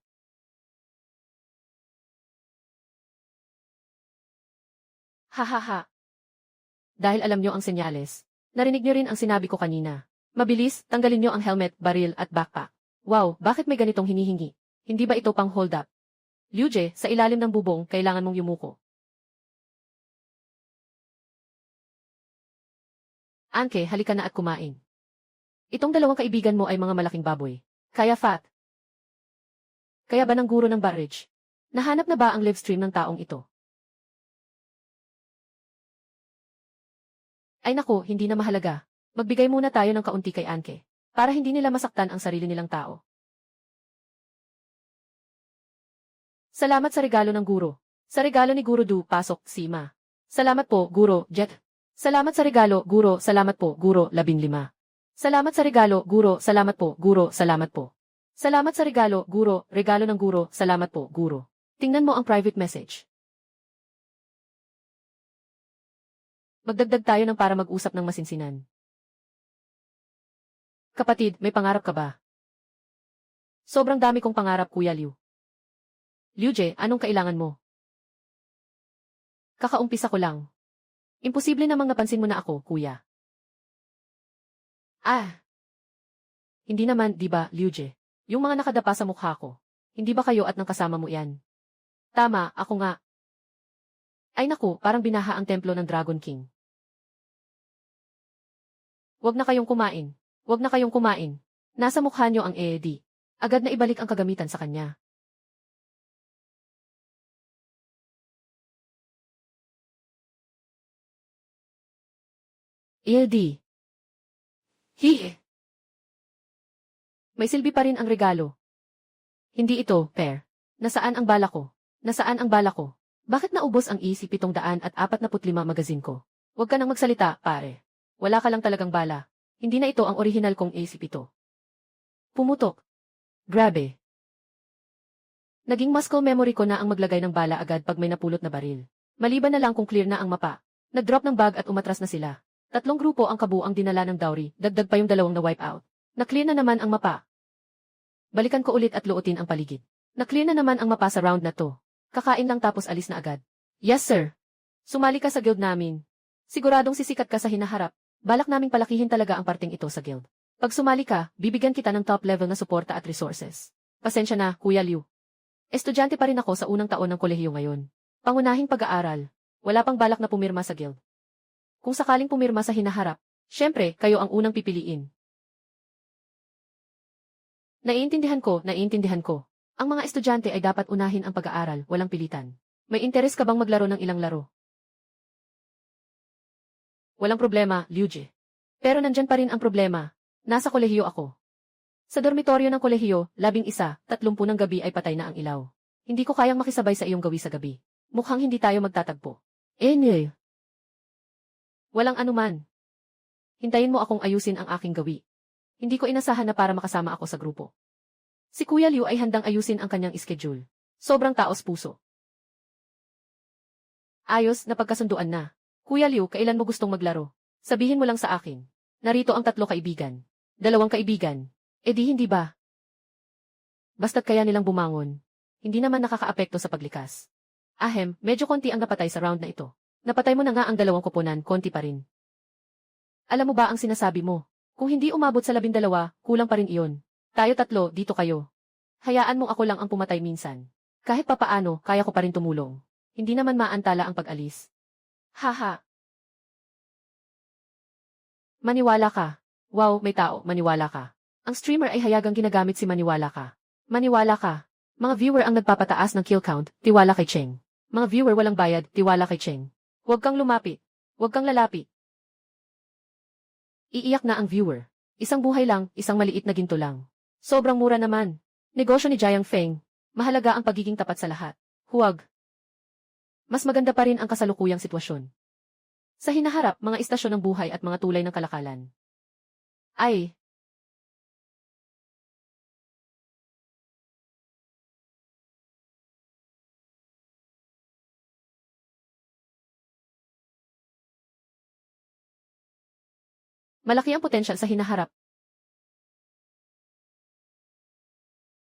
Hahaha. Dahil alam nyo ang senyales. Narinig nyo rin ang sinabi ko kanina. Mabilis, tanggalin nyo ang helmet, baril at backpack. Wow, bakit may ganitong hinihingi? Hindi ba ito pang hold up? Liuje, sa ilalim ng bubong, kailangan mong yumuko. Anke, halika na at kumain. Itong dalawang kaibigan mo ay mga malaking baboy. Kaya fat. Kaya ba ng guro ng barrage? Nahanap na ba ang live stream ng taong ito? Ay nako, hindi na mahalaga. Magbigay muna tayo ng kaunti kay Anke. Para hindi nila masaktan ang sarili nilang tao. Salamat sa regalo ng guro. Sa regalo ni Guro Du, pasok, Sima. Salamat po, Guro, Jet. Salamat sa regalo, Guro, salamat po, Guro, 15. Salamat sa regalo, Guro, salamat po, Guro, salamat po. Salamat sa regalo, Guro, regalo ng Guro, salamat po, Guro. Tingnan mo ang private message. Magdagdag tayo ng para mag-usap ng masinsinan. Kapatid, may pangarap ka ba? Sobrang dami kong pangarap, Kuya Liu. Liuje, anong kailangan mo? Kakaumpisa ko lang. Imposible namang napansin mo na ako, kuya. Hindi naman, di ba, Liuje? Yung mga nakadapa sa mukha ko. Hindi ba kayo at ng kasama mo yan? Tama, ako nga. Ay naku, parang binaha ang templo ng Dragon King. Huwag na kayong kumain. Huwag na kayong kumain. Nasa mukha nyo ang EED. Agad na ibalik ang kagamitan sa kanya. EED. Hihi. May silbi pa rin ang regalo. Hindi ito, fair. Nasaan ang bala ko? Nasaan ang bala ko? Bakit naubos ang EC-745 magazine ko? Huwag ka nang magsalita, pare. Wala ka lang talagang bala. Hindi na ito ang original kong EC-7. Pumutok. Grabe. Naging muscle memory ko na ang maglagay ng bala agad pag may napulot na baril. Maliban na lang kung clear na ang mapa. Nag-drop ng bag at umatras na sila. 3 grupo ang kabuuang dinala ng dowry, dagdag pa yung 2 na wipe out. Na-clear na naman ang mapa. Balikan ko ulit at luotin ang paligid. Na-clear na naman ang mapa sa round na to. Kakain lang tapos alis na agad. Yes sir. Sumali ka sa guild namin. Siguradong sisikat ka sa hinaharap. Balak naming palakihin talaga ang parting ito sa guild. Pag sumali ka, bibigyan kita ng top level na suporta at resources. Pasensya na, Kuya Liu. Estudyante pa rin ako sa unang taon ng kolehiyo ngayon. Pangunahing pag-aaral. Wala pang balak na pumirma sa guild. Kung sakaling pumirma sa hinaharap, syempre, kayo ang unang pipiliin. Naiintindihan ko. Ang mga estudyante ay dapat unahin ang pag-aaral, walang pilitan. May interes ka bang maglaro ng ilang laro? Walang problema, Liuje. Pero nandyan pa rin ang problema. Nasa kolehiyo ako. Sa dormitoryo ng kolehiyo, 11, 30 ng gabi ay patay na ang ilaw. Hindi ko kayang makisabay sa iyong gawi sa gabi. Mukhang hindi tayo magtatagpo. Anyway. Walang anuman. Hintayin mo akong ayusin ang aking gawi. Hindi ko inasahan na para makasama ako sa grupo. Si Kuya Liu ay handang ayusin ang kanyang schedule. Sobrang taos puso. Ayos, napagkasunduan na. Kuya Liu, kailan mo gustong maglaro? Sabihin mo lang sa akin. Narito ang 3 kaibigan. 2 kaibigan. Eh di hindi ba? Basta't kaya nilang bumangon. Hindi naman nakakaapekto sa paglikas. Ahem, medyo konti ang napatay sa round na ito. Napatay mo na nga ang 2 koponan, konti pa rin. Alam mo ba ang sinasabi mo? Kung hindi umabot sa 12, kulang pa rin iyon. Tayo 3, dito kayo. Hayaan mo ako lang ang pumatay minsan. Kahit papaano, kaya ko pa rin tumulong. Hindi naman maantala ang pag-alis. Haha. Maniwala ka. Wow, may tao, maniwala ka. Ang streamer ay hayagang ginagamit si maniwala ka. Maniwala ka. Mga viewer ang nagpapataas ng kill count, tiwala kay Cheng. Mga viewer walang bayad, tiwala kay Cheng. Huwag kang lumapit. Huwag kang lalapit. Iiyak na ang viewer. Isang buhay lang, isang maliit na ginto lang. Sobrang mura naman. Negosyo ni Jiang Feng. Mahalaga ang pagiging tapat sa lahat. Huwag. Mas maganda pa rin ang kasalukuyang sitwasyon. Sa hinaharap, mga istasyon ng buhay at mga tulay ng kalakalan. Ay. Malaki ang potensyal sa hinaharap.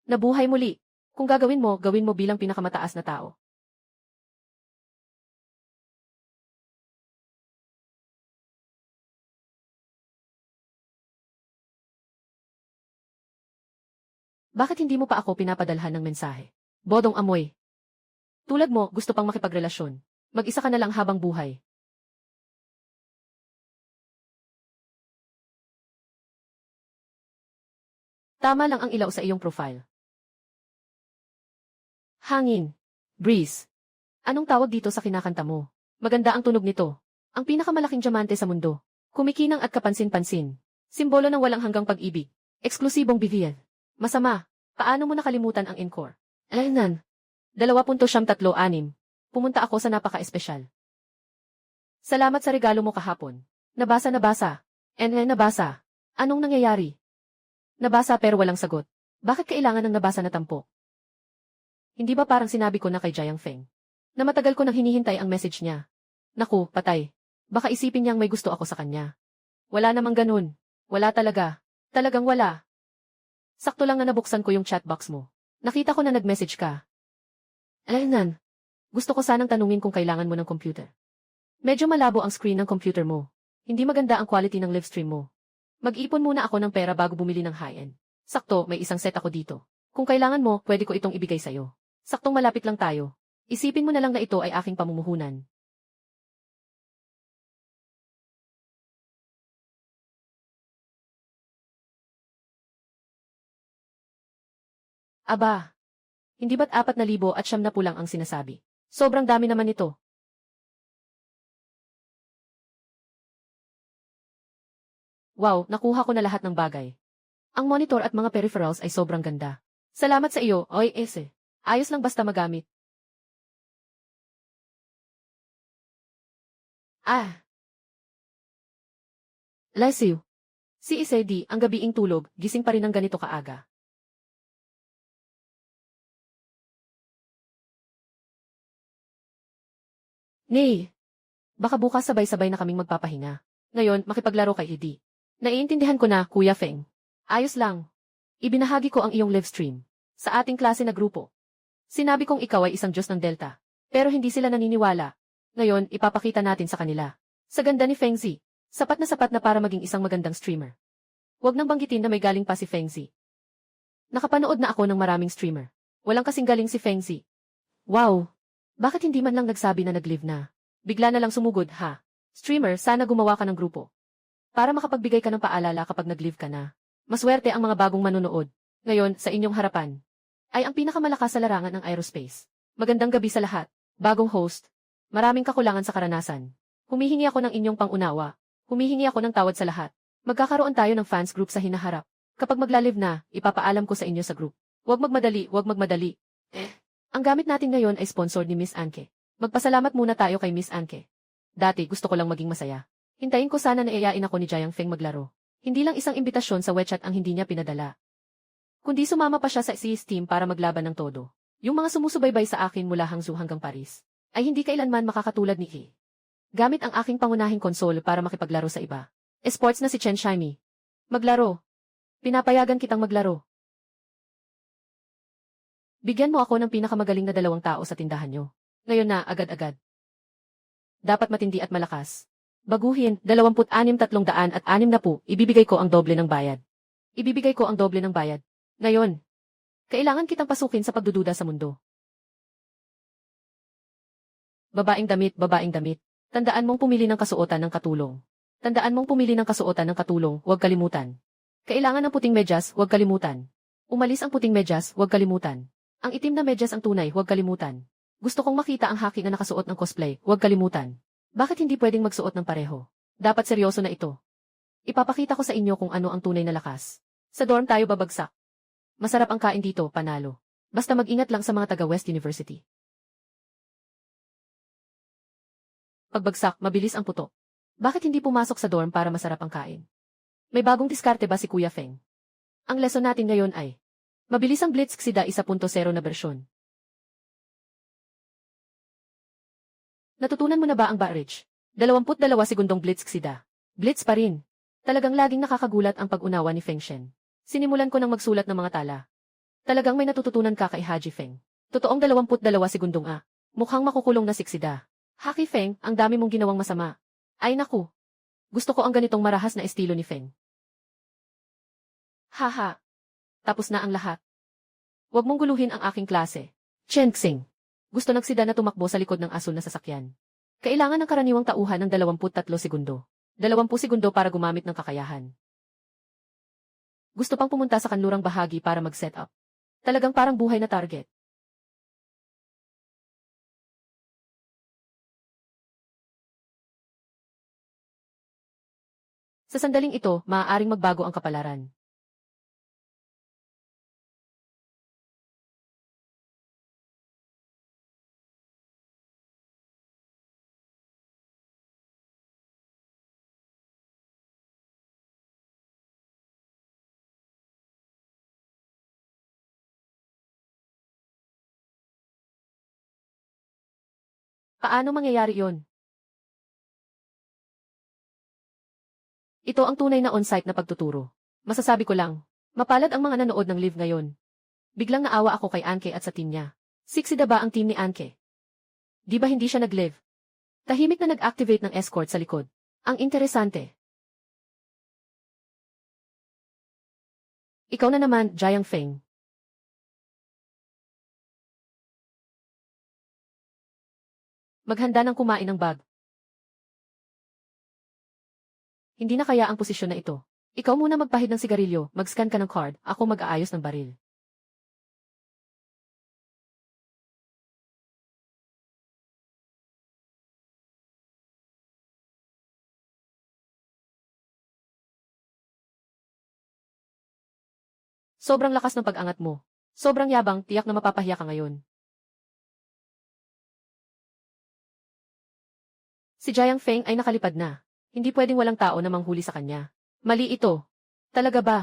Nabuhay muli. Kung gawin mo bilang pinakamataas na tao. Bakit hindi mo pa ako pinapadalhan ng mensahe? Bodong amoy. Tulad mo, gusto pang makipagrelasyon. Mag-isa ka na lang habang buhay. Tama lang ang ilaw sa iyong profile. Hangin. Breeze. Anong tawag dito sa kinakanta mo? Maganda ang tunog nito. Ang pinakamalaking diamante sa mundo. Kumikinang at kapansin-pansin. Simbolo ng walang hanggang pag-ibig. Eksklusibong bivien. Masama. Paano mo nakalimutan ang encore? Alaynan. 2.36. Pumunta ako sa napaka-espesyal. Salamat sa regalo mo kahapon. Nabasa. Nabasa. Anong nangyayari? Nabasa pero walang sagot. Bakit kailangan ng nabasa na tampok? Hindi ba parang sinabi ko na kay Jiang Feng? Na matagal ko nang hinihintay ang message niya. Naku, patay. Baka isipin niyang may gusto ako sa kanya. Wala namang ganun. Wala talaga. Talagang wala. Sakto lang na nabuksan ko yung chatbox mo. Nakita ko na nag-message ka. Alaynan. Gusto ko sanang tanungin kung kailangan mo ng computer. Medyo malabo ang screen ng computer mo. Hindi maganda ang quality ng live stream mo. Mag-ipon muna ako ng pera bago bumili ng high-end. Sakto, may isang set ako dito. Kung kailangan mo, pwede ko itong ibigay sa'yo. Saktong malapit lang tayo. Isipin mo na lang na ito ay aking pamumuhunan. Aba. Hindi ba't 4,000 lang ang sinasabi? Sobrang dami naman ito. Wow, nakuha ko na lahat ng bagay. Ang monitor at mga peripherals ay sobrang ganda. Salamat sa iyo, Oy Ese. Ayos lang basta magamit. Ah, Lesiu. Si Isedi, ang gabiing tulog, gising pa rin ng ganito kaaga. Nay, baka bukas sabay-sabay na kaming magpapahinga. Ngayon, makipaglaro kay Edi. Naiintindihan ko na, Kuya Feng. Ayos lang. Ibinahagi ko ang iyong live stream. Sa ating klase na grupo. Sinabi kong ikaw ay isang Diyos ng Delta. Pero hindi sila naniniwala. Ngayon, ipapakita natin sa kanila. Sa ganda ni Feng Zi, sapat na para maging isang magandang streamer. Huwag nang banggitin na may galing pa si Feng Zi. Nakapanood na ako ng maraming streamer. Walang kasing galing si Feng Zi. Wow! Bakit hindi man lang nagsabi na nag-live na? Bigla na lang sumugod, ha? Streamer, sana gumawa ka ng grupo. Para makapagbigay ka ng paalala kapag nag-live ka na. Maswerte ang mga bagong manonood. Ngayon, sa inyong harapan, ay ang pinakamalakas sa larangan ng aerospace. Magandang gabi sa lahat. Bagong host. Maraming kakulangan sa karanasan. Humihingi ako ng inyong pangunawa. Humihingi ako ng tawad sa lahat. Magkakaroon tayo ng fans group sa hinaharap. Kapag magla-live na, ipapaalam ko sa inyo sa group. Huwag magmadali, huwag magmadali. Ang gamit natin ngayon ay sponsored ni Miss Anke. Magpasalamat muna tayo kay Miss Anke. Dati gusto ko lang maging masaya. Hintayin ko sana na iayain ako ni Jiang Feng maglaro. Hindi lang isang imbitasyon sa WeChat ang hindi niya pinadala. Kundi sumama pa siya sa CS team para maglaban ng todo. Yung mga sumusubaybay sa akin mula Hangzhou hanggang Paris, ay hindi kailanman makakatulad ni Ki. Gamit ang aking pangunahing konsol para makipaglaro sa iba. Esports na si Chen Shaimi. Maglaro. Pinapayagan kitang maglaro. Bigyan mo ako ng pinakamagaling na 2 tao sa tindahan nyo. Ngayon na, agad-agad. Dapat matindi at malakas. Baguhin, 26,360, ibibigay ko ang doble ng bayad. Ibibigay ko ang doble ng bayad. Ngayon. Kailangan kitang pasukin sa pagdududa sa mundo. Babaeng damit, babaeng damit. Tandaan mong pumili ng kasuotan ng katulong. Tandaan mong pumili ng kasuotan ng katulong, huwag kalimutan. Kailangan ng puting medyas, huwag kalimutan. Umalis ang puting medyas, huwag kalimutan. Ang itim na medyas ang tunay, huwag kalimutan. Gusto kong makita ang haki na nakasuot ng cosplay, huwag kalimutan. Bakit hindi pwedeng magsuot ng pareho? Dapat seryoso na ito. Ipapakita ko sa inyo kung ano ang tunay na lakas. Sa dorm tayo babagsak. Masarap ang kain dito, panalo. Basta mag-ingat lang sa mga taga West University. Pagbagsak, mabilis ang putok. Bakit hindi pumasok sa dorm para masarap ang kain? May bagong diskarte ba si Kuya Feng? Ang lesson natin ngayon ay mabilis ang Blitzkrieg 1.0 na bersyon. Natutunan mo na ba ang Barrage? 22 segundong Blitzkrieg. Blitz pa rin. Talagang laging nakakagulat ang pag-unawa ni Feng Shen. Sinimulan ko ng magsulat ng mga tala. Talagang may natututunan ka kay Haji Feng. Totoong 22 segundong Mukhang makukulong na siksida. Haki Feng, ang dami mong ginawang masama. Ay naku. Gusto ko ang ganitong marahas na estilo ni Feng. Haha. Tapos na ang lahat. Huwag mong guluhin ang aking klase. Chen Xing. Gusto nagsida na tumakbo sa likod ng asul na sasakyan. Kailangan ng karaniwang tauhan ng 23 segundo. 20 segundo para gumamit ng kakayahan. Gusto pang pumunta sa kanlurang bahagi para mag-set up. Talagang parang buhay na target. Sa sandaling ito, maaaring magbago ang kapalaran. Paano mangyayari yon? Ito ang tunay na on-site na pagtuturo. Masasabi ko lang, mapalad ang mga nanood ng live ngayon. Biglang naawa ako kay Anke at sa team niya. Siksida ba ang team ni Anke? Di ba hindi siya nag-live? Tahimik na nag-activate ng escort sa likod. Ang interesante. Ikaw na naman, Jiang Feng. Maghanda ng kumain ng bag. Hindi na kaya ang posisyon na ito. Ikaw muna magpahid ng sigarilyo, mag-scan ka ng card, ako mag-aayos ng baril. Sobrang lakas ng pag-angat mo. Sobrang yabang, tiyak na mapapahiya ka ngayon. Si Jiang Feng ay nakalipad na. Hindi pwedeng walang tao na manghuli sa kanya. Mali ito. Talaga ba?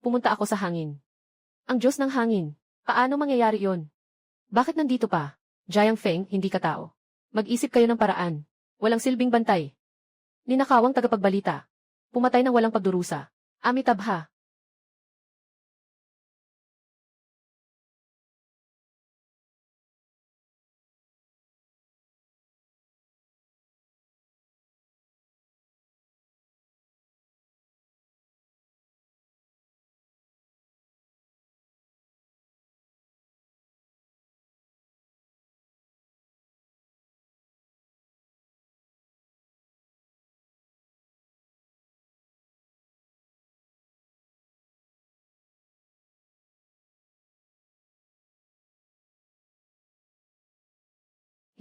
Pumunta ako sa hangin. Ang Diyos ng hangin. Paano mangyayari yon? Bakit nandito pa? Jiang Feng, hindi ka tao. Mag-isip kayo ng paraan. Walang silbing bantay. Ninakawang tagapagbalita. Pumatay ng walang pagdurusa. Amitabha.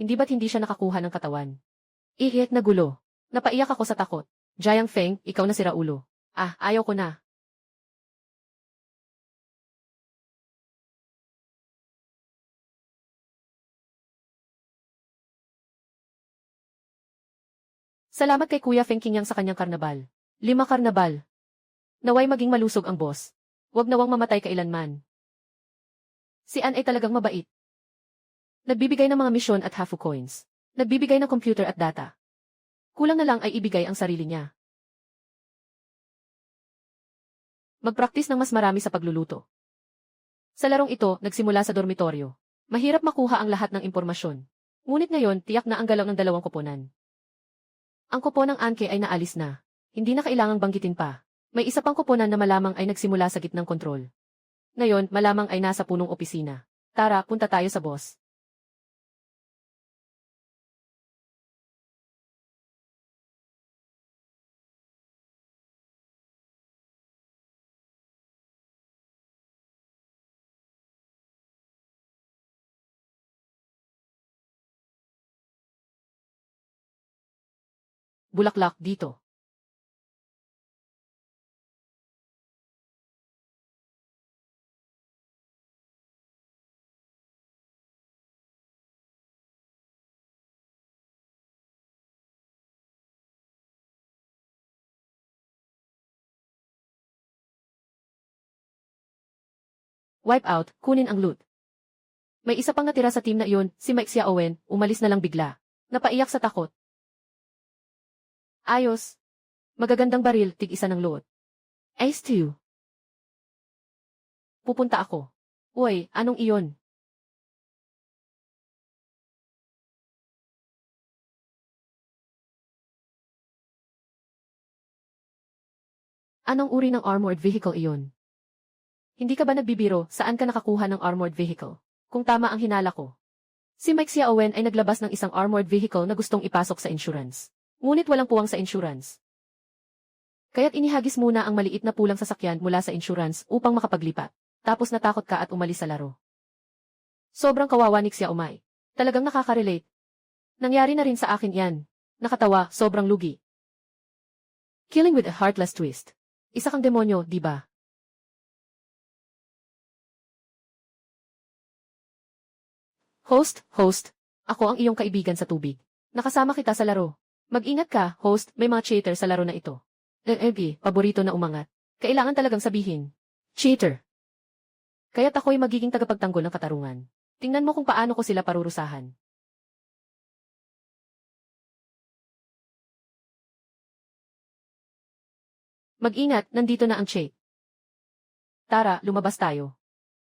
Hindi ba't hindi siya nakakuha ng katawan? Ihiyak na gulo. Napaiyak ako sa takot. Jiang Feng, ikaw na si Raulo. Ah, ayaw ko na. Salamat kay Kuya Feng Qingyang sa kanyang karnabal. 5 karnabal. Naway maging malusog ang boss. Huwag nawang mamatay kailanman. Si Ann ay talagang mabait. Nagbibigay ng mga misyon at hafu coins. Nagbibigay ng computer at data. Kulang na lang ay ibigay ang sarili niya. Magpraktis ng mas marami sa pagluluto. Sa larong ito, nagsimula sa dormitoryo. Mahirap makuha ang lahat ng impormasyon. Ngunit ngayon, tiyak na ang galaw ng 2 koponan. Ang kopon ng Anke ay naalis na. Hindi na kailangang banggitin pa. May isa pang koponan na malamang ay nagsimula sa gitnang kontrol. Ngayon, malamang ay nasa punong opisina. Tara, punta tayo sa boss. Bulaklak dito. Wipe out, kunin ang loot. May isa pang natira sa team na iyon, si Mike Xiaowen, umalis na lang bigla. Napaiyak sa takot. Ayos. Magagandang baril, tig-1 ng loot. Ace 2. Pupunta ako. Uy, anong iyon? Anong uri ng armored vehicle iyon? Hindi ka ba nagbibiro, saan ka nakakuha ng armored vehicle? Kung tama ang hinala ko. Si Mike Xiaowen ay naglabas ng isang armored vehicle na gustong ipasok sa insurance. Ngunit walang puwang sa insurance. Kaya't inihagis muna ang maliit na pulang sasakyan mula sa insurance upang makapaglipat. Tapos natakot ka at umalis sa laro. Sobrang kawawa ni Xiaomai. Talagang nakaka-relate. Nangyari na rin sa akin yan. Nakatawa, sobrang lugi. Killing with a heartless twist. Isa kang demonyo, di ba? Host, ako ang iyong kaibigan sa tubig. Nakasama kita sa laro. Mag-ingat ka, host, may mga cheater sa laro na ito. Paborito na umangat. Kailangan talagang sabihin. Cheater. Kaya't ako'y magiging tagapagtanggol ng katarungan. Tingnan mo kung paano ko sila parurusahan. Mag-ingat, nandito na ang cheat. Tara, lumabas tayo.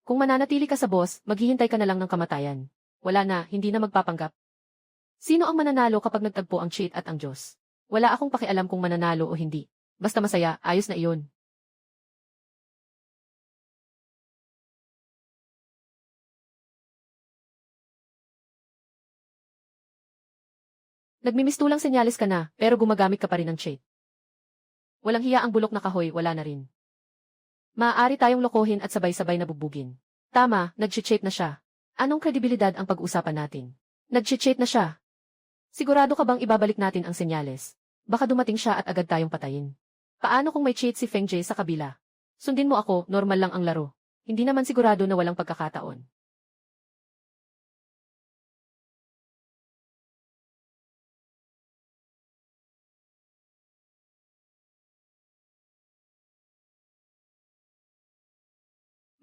Kung mananatili ka sa boss, maghihintay ka na lang ng kamatayan. Wala na, hindi na magpapanggap. Sino ang mananalo kapag nagtagpo ang cheat at ang Diyos? Wala akong pakialam kung mananalo o hindi. Basta masaya, ayos na iyon. Nagmimistulang senyalis ka na, pero gumagamit ka pa rin ng cheat. Walang hiya ang bulok na kahoy, wala na rin. Maaari tayong lokohin at sabay-sabay na bubugin. Tama, nag-cheat na siya. Anong kredibilidad ang pag-usapan natin? Nag-cheat na siya. Sigurado ka bang ibabalik natin ang senyales? Baka dumating siya at agad tayong patayin. Paano kung may cheat si Feng Jie sa kabila? Sundin mo ako, normal lang ang laro. Hindi naman sigurado na walang pagkakataon.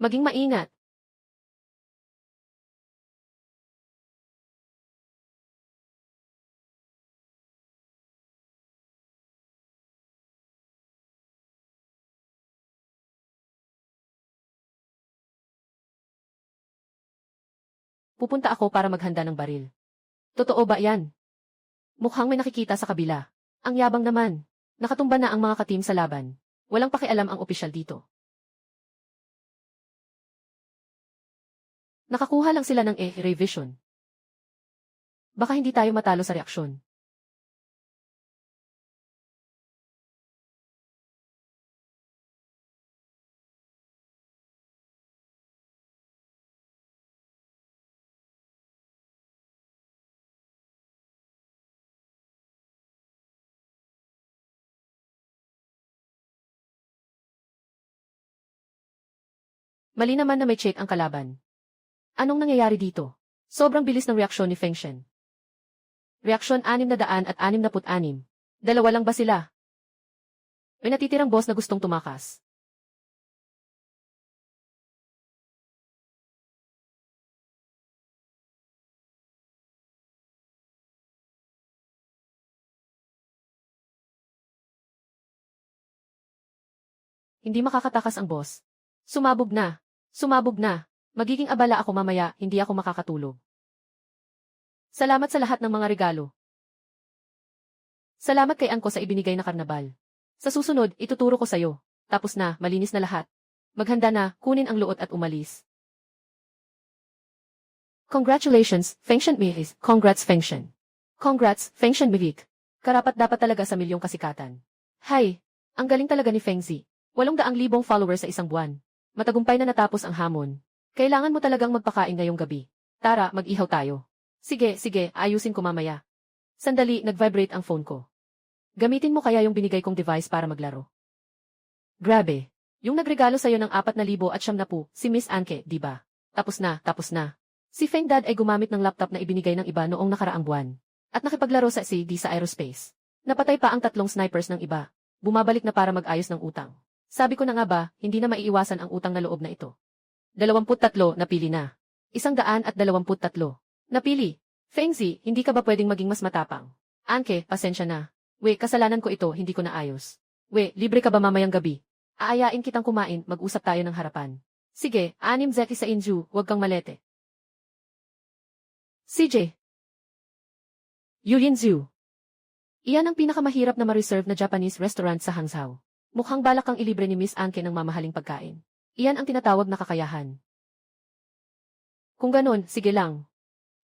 Maging maingat. Pupunta ako para maghanda ng baril. Totoo ba yan? Mukhang may nakikita sa kabila. Ang yabang naman. Nakatumba na ang mga katim sa laban. Walang pakialam ang opisyal dito. Nakakuha lang sila ng revision. Baka hindi tayo matalo sa reaksyon. Mali naman na may check ang kalaban. Anong nangyayari dito? Sobrang bilis ng reaksyon ni Feng Shen. Reaksyon 666. Dalawa lang ba sila? May natitirang boss na gustong tumakas. Hindi makakatakas ang boss. Sumabog na. Sumabog na. Magiging abala ako mamaya, hindi ako makakatulog. Salamat sa lahat ng mga regalo. Salamat kay Anko sa ibinigay na karnabal. Sa susunod, ituturo ko sa'yo. Tapos na, malinis na lahat. Maghanda na, kunin ang luot at umalis. Congratulations, Feng Shen Mihis. Congrats, Feng Shen. Congrats, Feng Shen Mihik. Karapat dapat talaga sa milyong kasikatan. Hay, ang galing talaga ni Feng Zi. 800,000 followers sa isang buwan. Matagumpay na natapos ang hamon. Kailangan mo talagang magpakain ngayong gabi. Tara, mag-ihaw tayo. Sige, ayusin ko mamaya. Sandali, nag-vibrate ang phone ko. Gamitin mo kaya yung binigay kong device para maglaro. Grabe. Yung nagregalo sa'yo ng 4,000 si Miss Anke, di ba? Tapos na. Si Feng Dad ay gumamit ng laptop na ibinigay ng iba noong nakaraang buwan. At nakipaglaro sa CD sa aerospace. Napatay pa ang 3 snipers ng iba. Bumabalik na para mag-ayos ng utang. Sabi ko na nga ba, hindi na maiiwasan ang utang na loob na ito. 23, napili na. 123. Napili. Feng Zi, hindi ka ba pwedeng maging mas matapang? Anke, pasensya na. We, kasalanan ko ito, hindi ko naayos. We, libre ka ba mamayang gabi? Aayain kitang kumain, mag-usap tayo ng harapan. Sige, 6 zeki sa inju, huwag kang malete. CJ. Yulin Zhu. Iyan ang pinakamahirap na ma-reserve na Japanese restaurant sa Hangzhou. Mukhang balak kang ilibre ni Miss Anke ng mamahaling pagkain. Iyan ang tinatawag na kakayahan. Kung ganon, sige lang.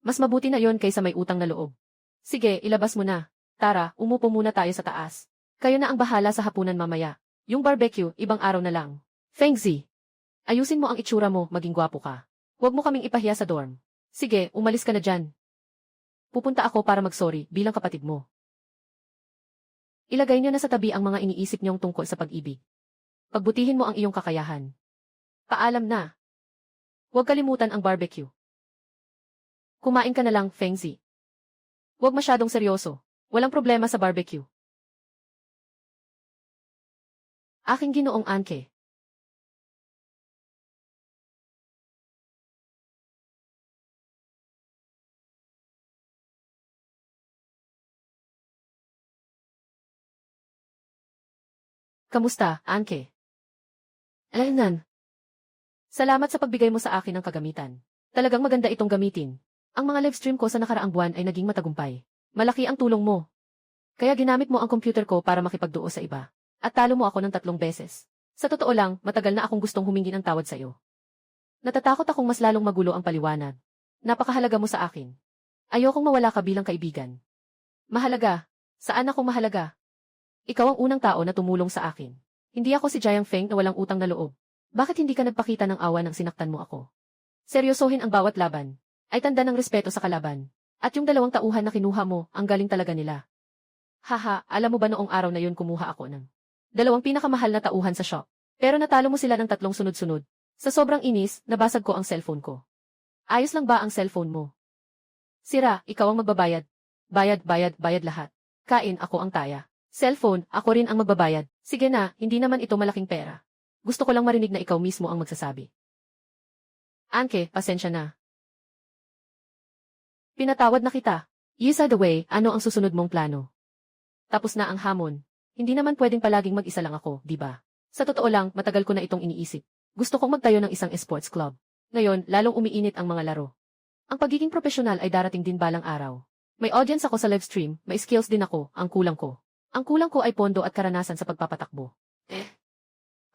Mas mabuti na yon kaysa may utang na loob. Sige, ilabas mo na. Tara, umupo muna tayo sa taas. Kayo na ang bahala sa hapunan mamaya. Yung barbecue, ibang araw na lang. Feng Zi. Ayusin mo ang itsura mo, maging gwapo ka. Huwag mo kaming ipahiya sa dorm. Sige, umalis ka na dyan. Pupunta ako para mag-sorry bilang kapatid mo. Ilagay niyo na sa tabi ang mga iniisip niyong tungkol sa pag-ibig. Pagbutihin mo ang iyong kakayahan. Paalam na. Huwag kalimutan ang barbecue. Kumain ka na lang, Feng Zi. Huwag masyadong seryoso. Walang problema sa barbecue. Aking ginoong Anke. Kamusta, Anke? Alaynan. Salamat sa pagbigay mo sa akin ng kagamitan. Talagang maganda itong gamitin. Ang mga livestream ko sa nakaraang buwan ay naging matagumpay. Malaki ang tulong mo. Kaya ginamit mo ang computer ko para makipagduo sa iba. At talo mo ako ng 3 beses. Sa totoo lang, matagal na akong gustong humingi ng tawad sa iyo. Natatakot akong mas lalong magulo ang paliwanag. Napakahalaga mo sa akin. Ayokong mawala ka bilang kaibigan. Mahalaga. Saan ako mahalaga? Ikaw ang unang tao na tumulong sa akin. Hindi ako si Jiang Feng na walang utang na loob. Bakit hindi ka nagpakita ng awa nang sinaktan mo ako? Seryosohin ang bawat laban. Ay tanda ng respeto sa kalaban. At yung 2 tauhan na kinuha mo, ang galing talaga nila. Haha, alam mo ba noong araw na yun kumuha ako ng 2 pinakamahal na tauhan sa shop? Pero natalo mo sila ng 3 sunod-sunod. Sa sobrang inis, nabasag ko ang cellphone ko. Ayos lang ba ang cellphone mo? Sira, ikaw ang magbabayad. Bayad, bayad, bayad lahat. Kain, ako ang taya. Cellphone, ako rin ang magbabayad. Sige na, hindi naman ito malaking pera. Gusto ko lang marinig na ikaw mismo ang magsasabi. Anke, pasensya na. Pinatawad na kita. Yisa the way, ano ang susunod mong plano? Tapos na ang hamon. Hindi naman pwedeng palaging mag-isa lang ako, di ba? Sa totoo lang, matagal ko na itong iniisip. Gusto kong magtayo ng isang esports club. Ngayon, lalong umiinit ang mga laro. Ang pagiging profesional ay darating din balang araw. May audience ako sa live stream, may skills din ako, ang kulang ko. Ang kulang ko ay pondo at karanasan sa pagpapatakbo.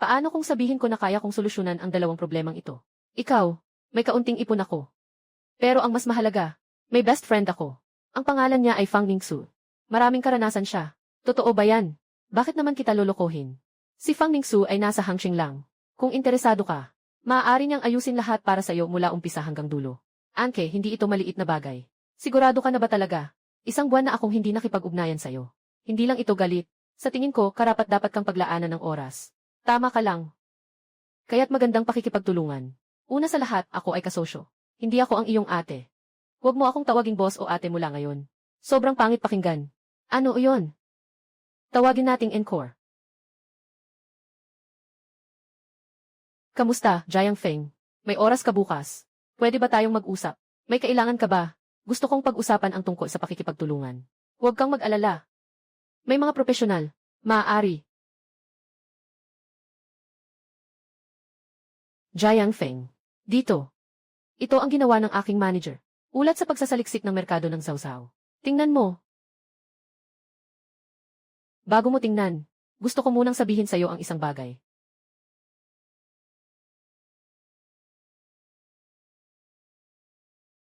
Paano kung sabihin ko na kaya kong solusyonan ang dalawang problemang ito? Ikaw, may kaunting ipon ako. Pero ang mas mahalaga, may best friend ako. Ang pangalan niya ay Fang Ningsu. Maraming karanasan siya. Totoo ba yan? Bakit naman kita lolokohin? Si Fang Ningsu ay nasa Hangsheng lang. Kung interesado ka, maaari niyang ayusin lahat para sa iyo mula umpisa hanggang dulo. Anke, hindi ito maliit na bagay. Sigurado ka na ba talaga? 1 buwan na akong hindi nakipag-ugnayan sa iyo. Hindi lang ito galit. Sa tingin ko, karapat-dapat kang paglaanan ng oras. Tama ka lang. Kaya't magandang pakikipagtulungan. Una sa lahat, ako ay kasosyo. Hindi ako ang iyong ate. Huwag mo akong tawaging boss o ate mula ngayon. Sobrang pangit pakinggan. Ano iyon? Tawagin nating encore. Kamusta, Jiang Feng? May oras ka bukas. Pwede ba tayong mag-usap? May kailangan ka ba? Gusto kong pag-usapan ang tungkol sa pakikipagtulungan. Huwag kang mag-alala. May mga profesional. Maaari. Jiang Feng. Dito. Ito ang ginawa ng aking manager. Ulat sa pagsasaliksik ng merkado ng Zawzaw. Tingnan mo. Bago mo tingnan, gusto ko munang sabihin sa iyo ang isang bagay.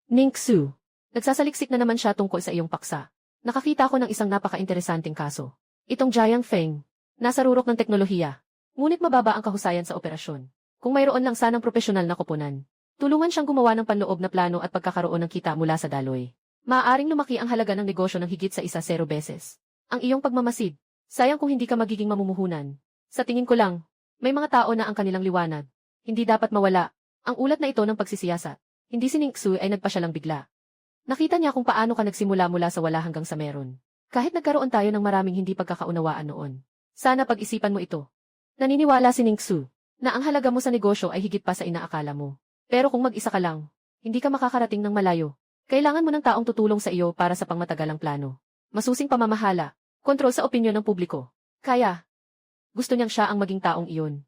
Ningxu. Nagsasaliksik na naman siya tungkol sa iyong paksa. Nakakita ko ng isang napaka-interesanting kaso. Itong Jiang Feng, nasa rurok ng teknolohiya. Ngunit mababa ang kahusayan sa operasyon. Kung mayroon lang sanang profesional na koponan, tulungan siyang gumawa ng panloob na plano at pagkakaroon ng kita mula sa daloy. Maaaring lumaki ang halaga ng negosyo ng higit sa 0 beses. Ang iyong pagmamasid, sayang kung hindi ka magiging mamumuhunan. Sa tingin ko lang, may mga tao na ang kanilang liwanag. Hindi dapat mawala. Ang ulat na ito ng pagsisiyasat. Hindi si Ningxu ay nagpa siya lang bigla. Nakita niya kung paano ka nagsimula mula sa wala hanggang sa meron. Kahit nagkaroon tayo ng maraming hindi pagkakaunawaan noon. Sana pag-isipan mo ito. Naniniwala si Ningxu na ang halaga mo sa negosyo ay higit pa sa inaakala mo. Pero kung mag-isa ka lang, hindi ka makakarating ng malayo. Kailangan mo ng taong tutulong sa iyo para sa pangmatagalang plano. Masusing pamamahala, kontrol sa opinyon ng publiko. Kaya, gusto niyang siya ang maging taong iyon.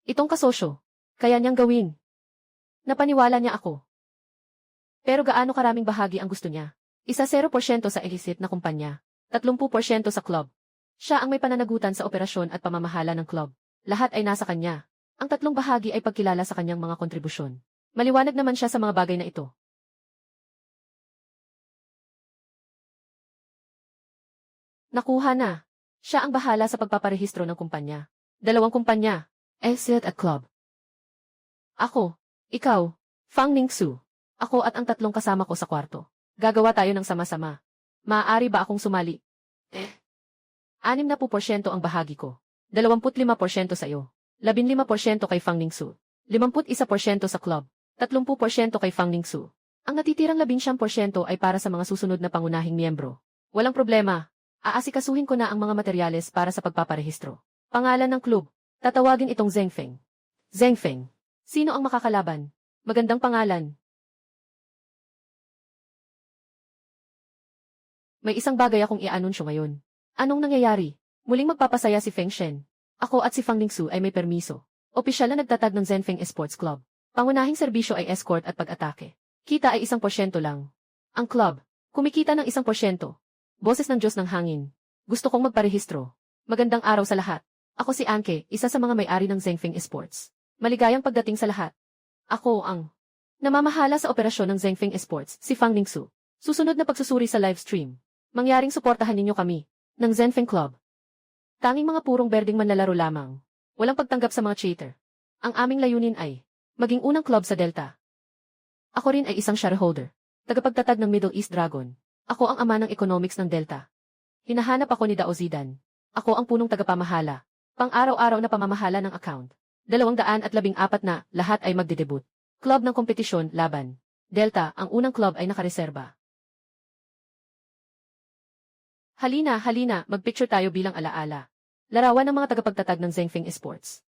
Itong kasosyo, kaya niyang gawin. Napaniwala niya ako. Pero gaano karaming bahagi ang gusto niya? 0% sa illicit na kumpanya, 30% sa club. Siya ang may pananagutan sa operasyon at pamamahala ng club. Lahat ay nasa kanya. Ang 3 bahagi ay pagkilala sa kanyang mga kontribusyon. Maliwanag naman siya sa mga bagay na ito. Nakuha na. Siya ang bahala sa pagpaparehistro ng kumpanya. 2 kumpanya, Exit at Club. Ako, ikaw, Fang Ningxu. Ako at ang 3 kasama ko sa kwarto. Gagawa tayo ng sama-sama. Maaari ba akong sumali? 60% ang bahagi ko. 25% sa iyo. 15% kay Fang Ningxu. 51% sa club. 30% kay Fang Ningxu. Ang natitirang 19% ay para sa mga susunod na pangunahing miyembro. Walang problema. Aasikasuhin ko na ang mga materyales para sa pagpaparehistro. Pangalan ng club. Tatawagin itong Zheng Feng. Zheng Feng. Sino ang makakalaban? Magandang pangalan. May isang bagay akong i-anunsyo ngayon. Anong nangyayari? Muling magpapasaya si Feng Shen. Ako at si Fang Ningxu ay may permiso. Opisyal na nagtatag ng Zhenfeng Esports Club. Pangunahing serbisyo ay escort at pag-atake. Kita ay 1% lang. Ang club, kumikita ng 1%. Boses ng Diyos ng hangin. Gusto kong magparehistro. Magandang araw sa lahat. Ako si Anke, isa sa mga may-ari ng Zhenfeng Esports. Maligayang pagdating sa lahat. Ako ang namamahala sa operasyon ng Zhenfeng Esports, si Fang Ningxu. Susunod na pagsusuri sa live stream. Mangyaring suportahan ninyo kami, ng Zhenfeng Club. Tanging mga purong berdeng manlalaro lamang. Walang pagtanggap sa mga cheater. Ang aming layunin ay maging unang club sa Delta. Ako rin ay isang shareholder. Tagapagtatag ng Middle East Dragon. Ako ang ama ng economics ng Delta. Hinahanap ako ni Dao Zidan. Ako ang punong tagapamahala. Pang-araw-araw na pamamahala ng account. 214 na, lahat ay magdedebut. Club ng kompetisyon, laban. Delta, ang unang club ay nakareserba. Halina, halina, magpicture tayo bilang alaala. Larawan ng mga tagapagtatag ng Zhengfeng Esports.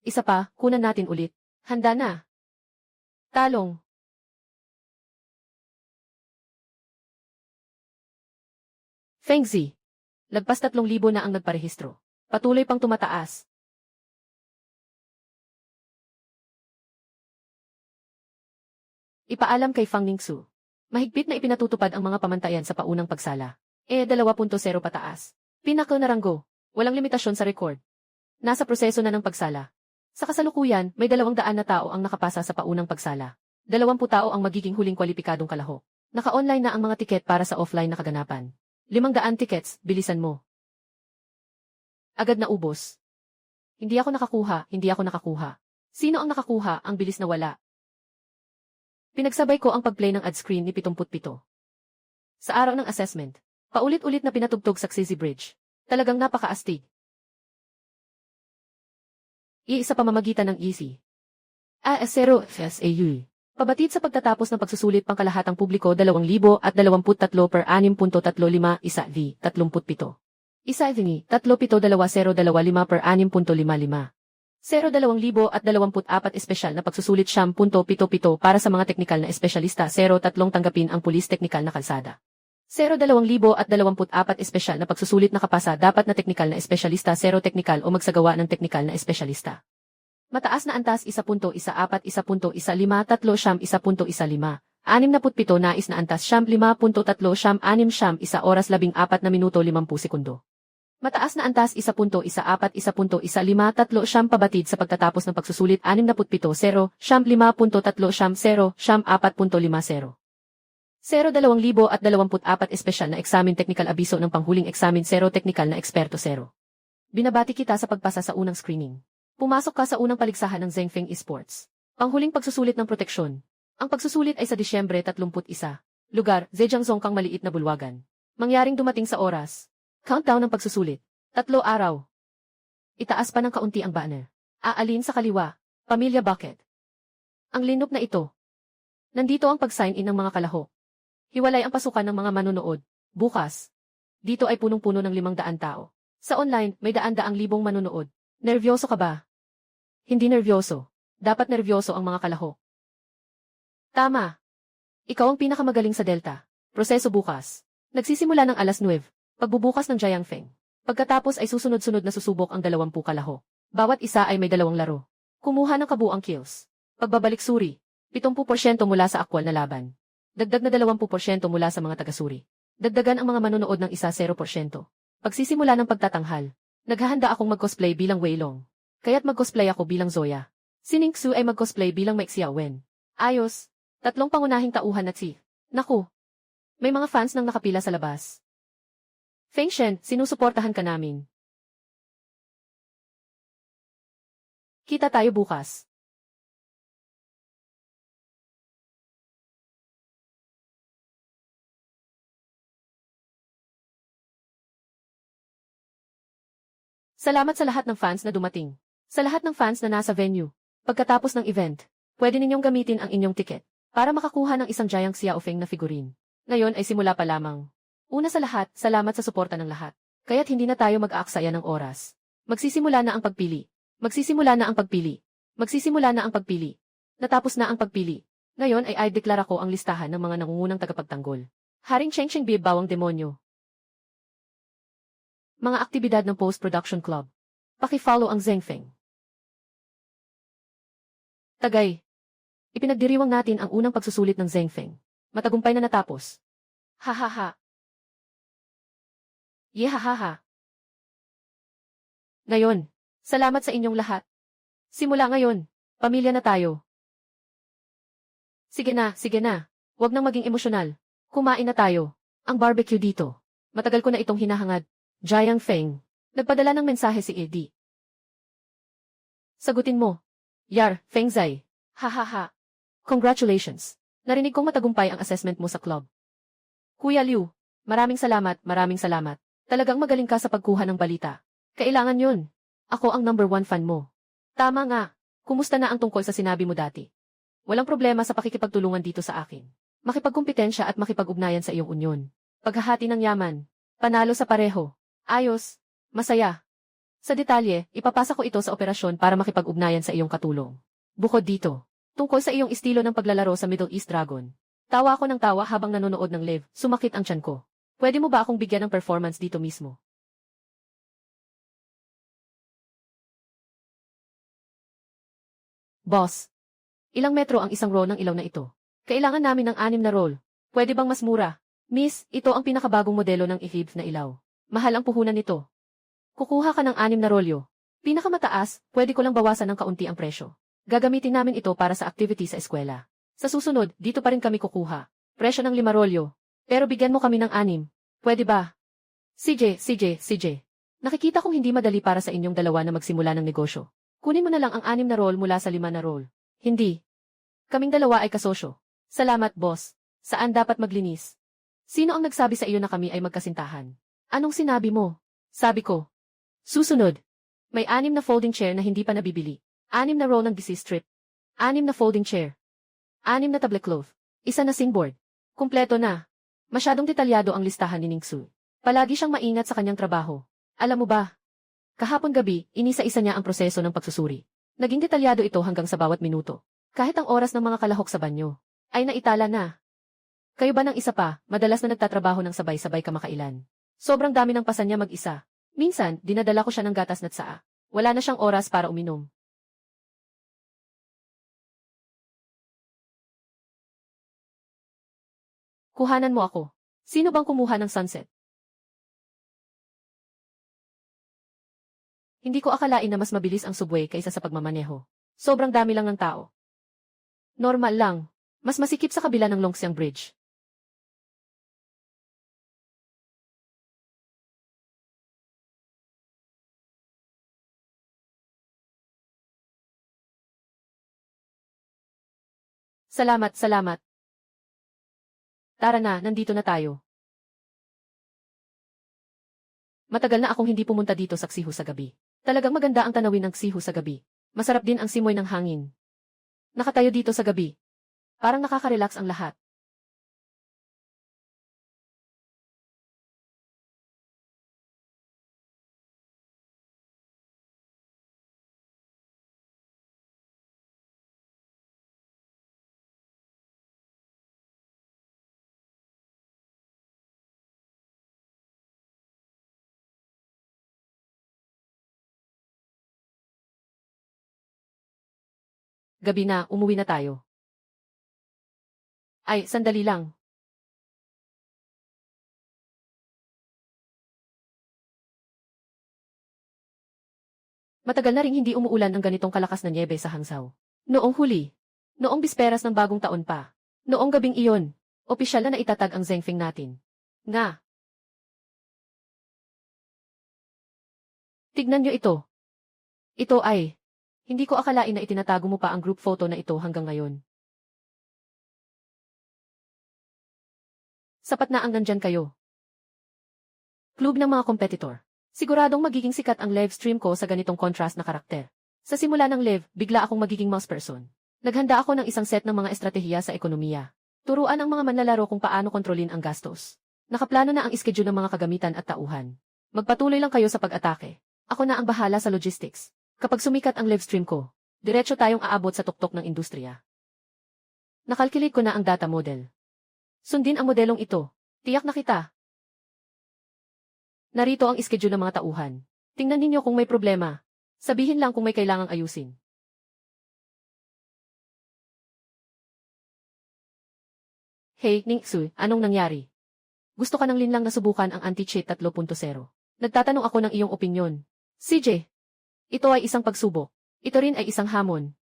Isa pa, kunan natin ulit. Handa na. Talong. Fengzi. Lagpas 3,000 na ang nagparehistro. Patuloy pang tumataas. Ipaalam kay Fang Ningxu. Mahigpit na ipinatutupad ang mga pamantayan sa paunang pagsala. 2.0 pataas. Pinakal na ranggo. Walang limitasyon sa record. Nasa proseso na ng pagsala. Sa kasalukuyan, may 200 na tao ang nakapasa sa paunang pagsala. 20 tao ang magiging huling kwalipikadong kalahok. Naka-online na ang mga tiket para sa offline na kaganapan. 500 tickets, bilisan mo. Agad na ubos. Hindi ako nakakuha. Sino ang nakakuha, ang bilis na wala. Pinagsabay ko ang pag-play ng ad screen ni 77. Sa araw ng assessment, paulit-ulit na pinatugtog sa Xixi Bridge. Talagang napakaastig. Iisa pamamagitan ng easy. A0 FSAU. Pabatid sa pagtatapos ng pagsusulit pangkalahatang publiko 2023 per 6.35 isa v 37. Isa v 372025 per 6.55. 0,2024 espesyal na pagsusulit 10.77 para sa mga teknikal na espesyalista 03 tanggapin ang pulis teknikal na kalsada. 0,2024 espesyal na pagsusulit na kapasa dapat na teknikal na espesyalista 0 teknikal o magsagawa ng teknikal na espesyalista. Mataas na antas 1.14 1.15 3 1.15 67 nais na antas 5.3 1 oras 14 na minuto 50 sekundo. Mataas na antas 1.14 1.15 3 pabatid sa pagtatapos ng pagsusulit 67 0 5.3 0 4.50. 0,2024 espesyal na eksamen teknikal abiso ng panghuling eksamen 0 teknikal na eksperto 0. Binabati kita sa pagpasa sa unang screening. Pumasok ka sa unang paligsahan ng Zhengfeng Esports. Panghuling pagsusulit ng proteksyon. Ang pagsusulit ay sa Disyembre 31. Lugar, Zhejiangzhong kang maliit na bulwagan. Mangyaring dumating sa oras. Countdown ng pagsusulit. 3 araw. Itaas pa ng kaunti ang banner. Aalin sa kaliwa. Pamilya Bucket. Ang linop na ito. Nandito ang pag-sign in ng mga kalahok. Hiwalay ang pasukan ng mga manonood. Bukas. Dito ay punong-puno ng 500 tao. Sa online, may 100,000 manonood. Nervyoso ka ba? Hindi nervyoso. Dapat nervyoso ang mga kalahok. Tama. Ikaw ang pinakamagaling sa Delta. Proseso bukas. Nagsisimula ng alas 9. Pagbubukas ng Jiangfeng. Pagkatapos ay susunod-sunod na susubok ang 20 kalahok. Bawat isa ay may 2 laro. Kumuha ng kabuang kills. Pagbabalik suri. 70% mula sa akwal na laban. Dagdag na 20% mula sa mga taga-suri. Dagdagan ang mga manonood ng isa 0%. Pagsisimula ng pagtatanghal. Naghahanda akong mag-cosplay bilang Wei Long. Kaya't mag-cosplay ako bilang Zoya. Si Ningxu ay mag-cosplay bilang Mei Xiaowen. Ayos. 3 pangunahing tauhan na si. Naku. May mga fans nang nakapila sa labas. Feng Shen, sinusuportahan ka namin. Kita tayo bukas. Salamat sa lahat ng fans na dumating. Sa lahat ng fans na nasa venue. Pagkatapos ng event, pwede ninyong gamitin ang inyong ticket para makakuha ng isang Jiang Xiaofeng na figurine. Ngayon ay simula pa lamang. Una sa lahat, salamat sa suporta ng lahat. Kaya't hindi na tayo mag-aaksaya ng oras. Magsisimula na ang pagpili. Magsisimula na ang pagpili. Magsisimula na ang pagpili. Natapos na ang pagpili. Ngayon ay deklara ko ang listahan ng mga nangungunang tagapagtanggol. Haring Chengcheng Bib Bawang Demonyo. Mga aktibidad ng Post-Production Club. Paki-follow ang Zhengfeng. Tagay. Ipinagdiriwang natin ang unang pagsusulit ng Zhengfeng. Matagumpay na natapos. Ha. Yehahaha. Ngayon, salamat sa inyong lahat. Simula ngayon, pamilya na tayo. Sige na. Huwag nang maging emosyonal. Kumain na tayo. Ang barbecue dito. Matagal ko na itong hinahangad. Jiangfeng. Nagpadala ng mensahe si Eddie. Sagutin mo. Yar, Fengzai. Ha. Congratulations. Narinig kong matagumpay ang assessment mo sa club. Kuya Liu, maraming salamat. Talagang magaling ka sa pagkuha ng balita. Kailangan yun. Ako ang #1 fan mo. Tama nga. Kumusta na ang tungkol sa sinabi mo dati? Walang problema sa pakikipagtulungan dito sa akin. Makipagkumpetensya at makipag-ugnayan sa iyong unyon. Paghahati ng yaman. Panalo sa pareho. Ayos. Masaya. Sa detalye, ipapasa ko ito sa operasyon para makipag-ugnayan sa iyong katulong. Bukod dito, tungkol sa iyong estilo ng paglalaro sa Middle East Dragon. Tawa ako ng tawa habang nanonood ng live, sumakit ang tiyan ko. Pwede mo ba akong bigyan ng performance dito mismo? Boss, ilang metro ang isang roll ng ilaw na ito? Kailangan namin ng 6 na roll. Pwede bang mas mura? Miss, ito ang pinakabagong modelo ng EHIB na ilaw. Mahal ang puhunan nito. Kukuha ka ng 6 na rolyo. Pinakamataas, pwede ko lang bawasan ng kaunti ang presyo. Gagamitin namin ito para sa activity sa eskwela. Sa susunod, dito pa rin kami kukuha. Presyo ng 5 rolyo. Pero bigyan mo kami ng 6. Pwede ba? CJ. Nakikita kong hindi madali para sa inyong dalawa na magsimula ng negosyo. Kunin mo na lang ang 6 na roll mula sa 5 na roll. Hindi. Kaming dalawa ay kasosyo. Salamat, boss. Saan dapat maglinis? Sino ang nagsabi sa iyo na kami ay magkasintahan? Anong sinabi mo? Sabi ko. Susunod. May 6 na folding chair na hindi pa nabibili. 6 na roll ng DC strip. 6 na folding chair. 6 na tablecloth. 1 na singboard. Kumpleto na. Masyadong detalyado ang listahan ni Ningsu. Palagi siyang maingat sa kanyang trabaho. Alam mo ba? Kahapon gabi, inisa-isa niya ang proseso ng pagsusuri. Naging detalyado ito hanggang sa bawat minuto. Kahit ang oras ng mga kalahok sa banyo ay naitala na. Kayo ba ng isa pa, madalas na nagtatrabaho ng sabay-sabay kamakailan? Sobrang dami ng pasan niya mag-isa. Minsan, dinadala ko siya ng gatas na tsaa. Wala na siyang oras para uminom. Kuhanan mo ako. Sino bang kumuha ng sunset? Hindi ko akalain na mas mabilis ang subway kaysa sa pagmamaneho. Sobrang dami lang ng tao. Normal lang. Mas masikip sa kabila ng Longxiang Bridge. Salamat. Tara na, nandito na tayo. Matagal na akong hindi pumunta dito sa Xihu sa gabi. Talagang maganda ang tanawin ng Xihu sa gabi. Masarap din ang simoy ng hangin. Nakatayo dito sa gabi. Parang nakaka-relax ang lahat. Gabi na, umuwi na tayo. Ay, sandali lang. Matagal na ring hindi umuulan ng ganitong kalakas na nyebe sa Hangzhou. Noong huli. Noong bisperas ng bagong taon pa. Noong gabing iyon. Opisyal na naitatag ang Zhengfeng natin. Nga. Tignan nyo ito. Ito ay. Hindi ko akalain na itinatago mo pa ang group photo na ito hanggang ngayon. Sapat na ang nandyan kayo. Club ng mga kompetitor. Siguradong magiging sikat ang live stream ko sa ganitong contrast na karakter. Sa simula ng live, bigla akong magiging mouse person. Naghanda ako ng isang set ng mga estratehiya sa ekonomiya. Turuan ang mga manlalaro kung paano kontrolin ang gastos. Nakaplano na ang schedule ng mga kagamitan at tauhan. Magpatuloy lang kayo sa pag-atake. Ako na ang bahala sa logistics. Kapag sumikat ang live stream ko, diretso tayong aabot sa tuktok ng industriya. Nakalculate ko na ang data model. Sundin ang modelong ito. Tiyak na kita. Narito ang schedule ng mga tauhan. Tingnan ninyo kung may problema. Sabihin lang kung may kailangang ayusin. Hey, Ningsu, anong nangyari? Gusto ka ng linlang na subukan ang anti-cheat 3.0? Nagtatanong ako ng iyong opinyon. CJ, ito ay isang pagsubok. Ito rin ay isang hamon.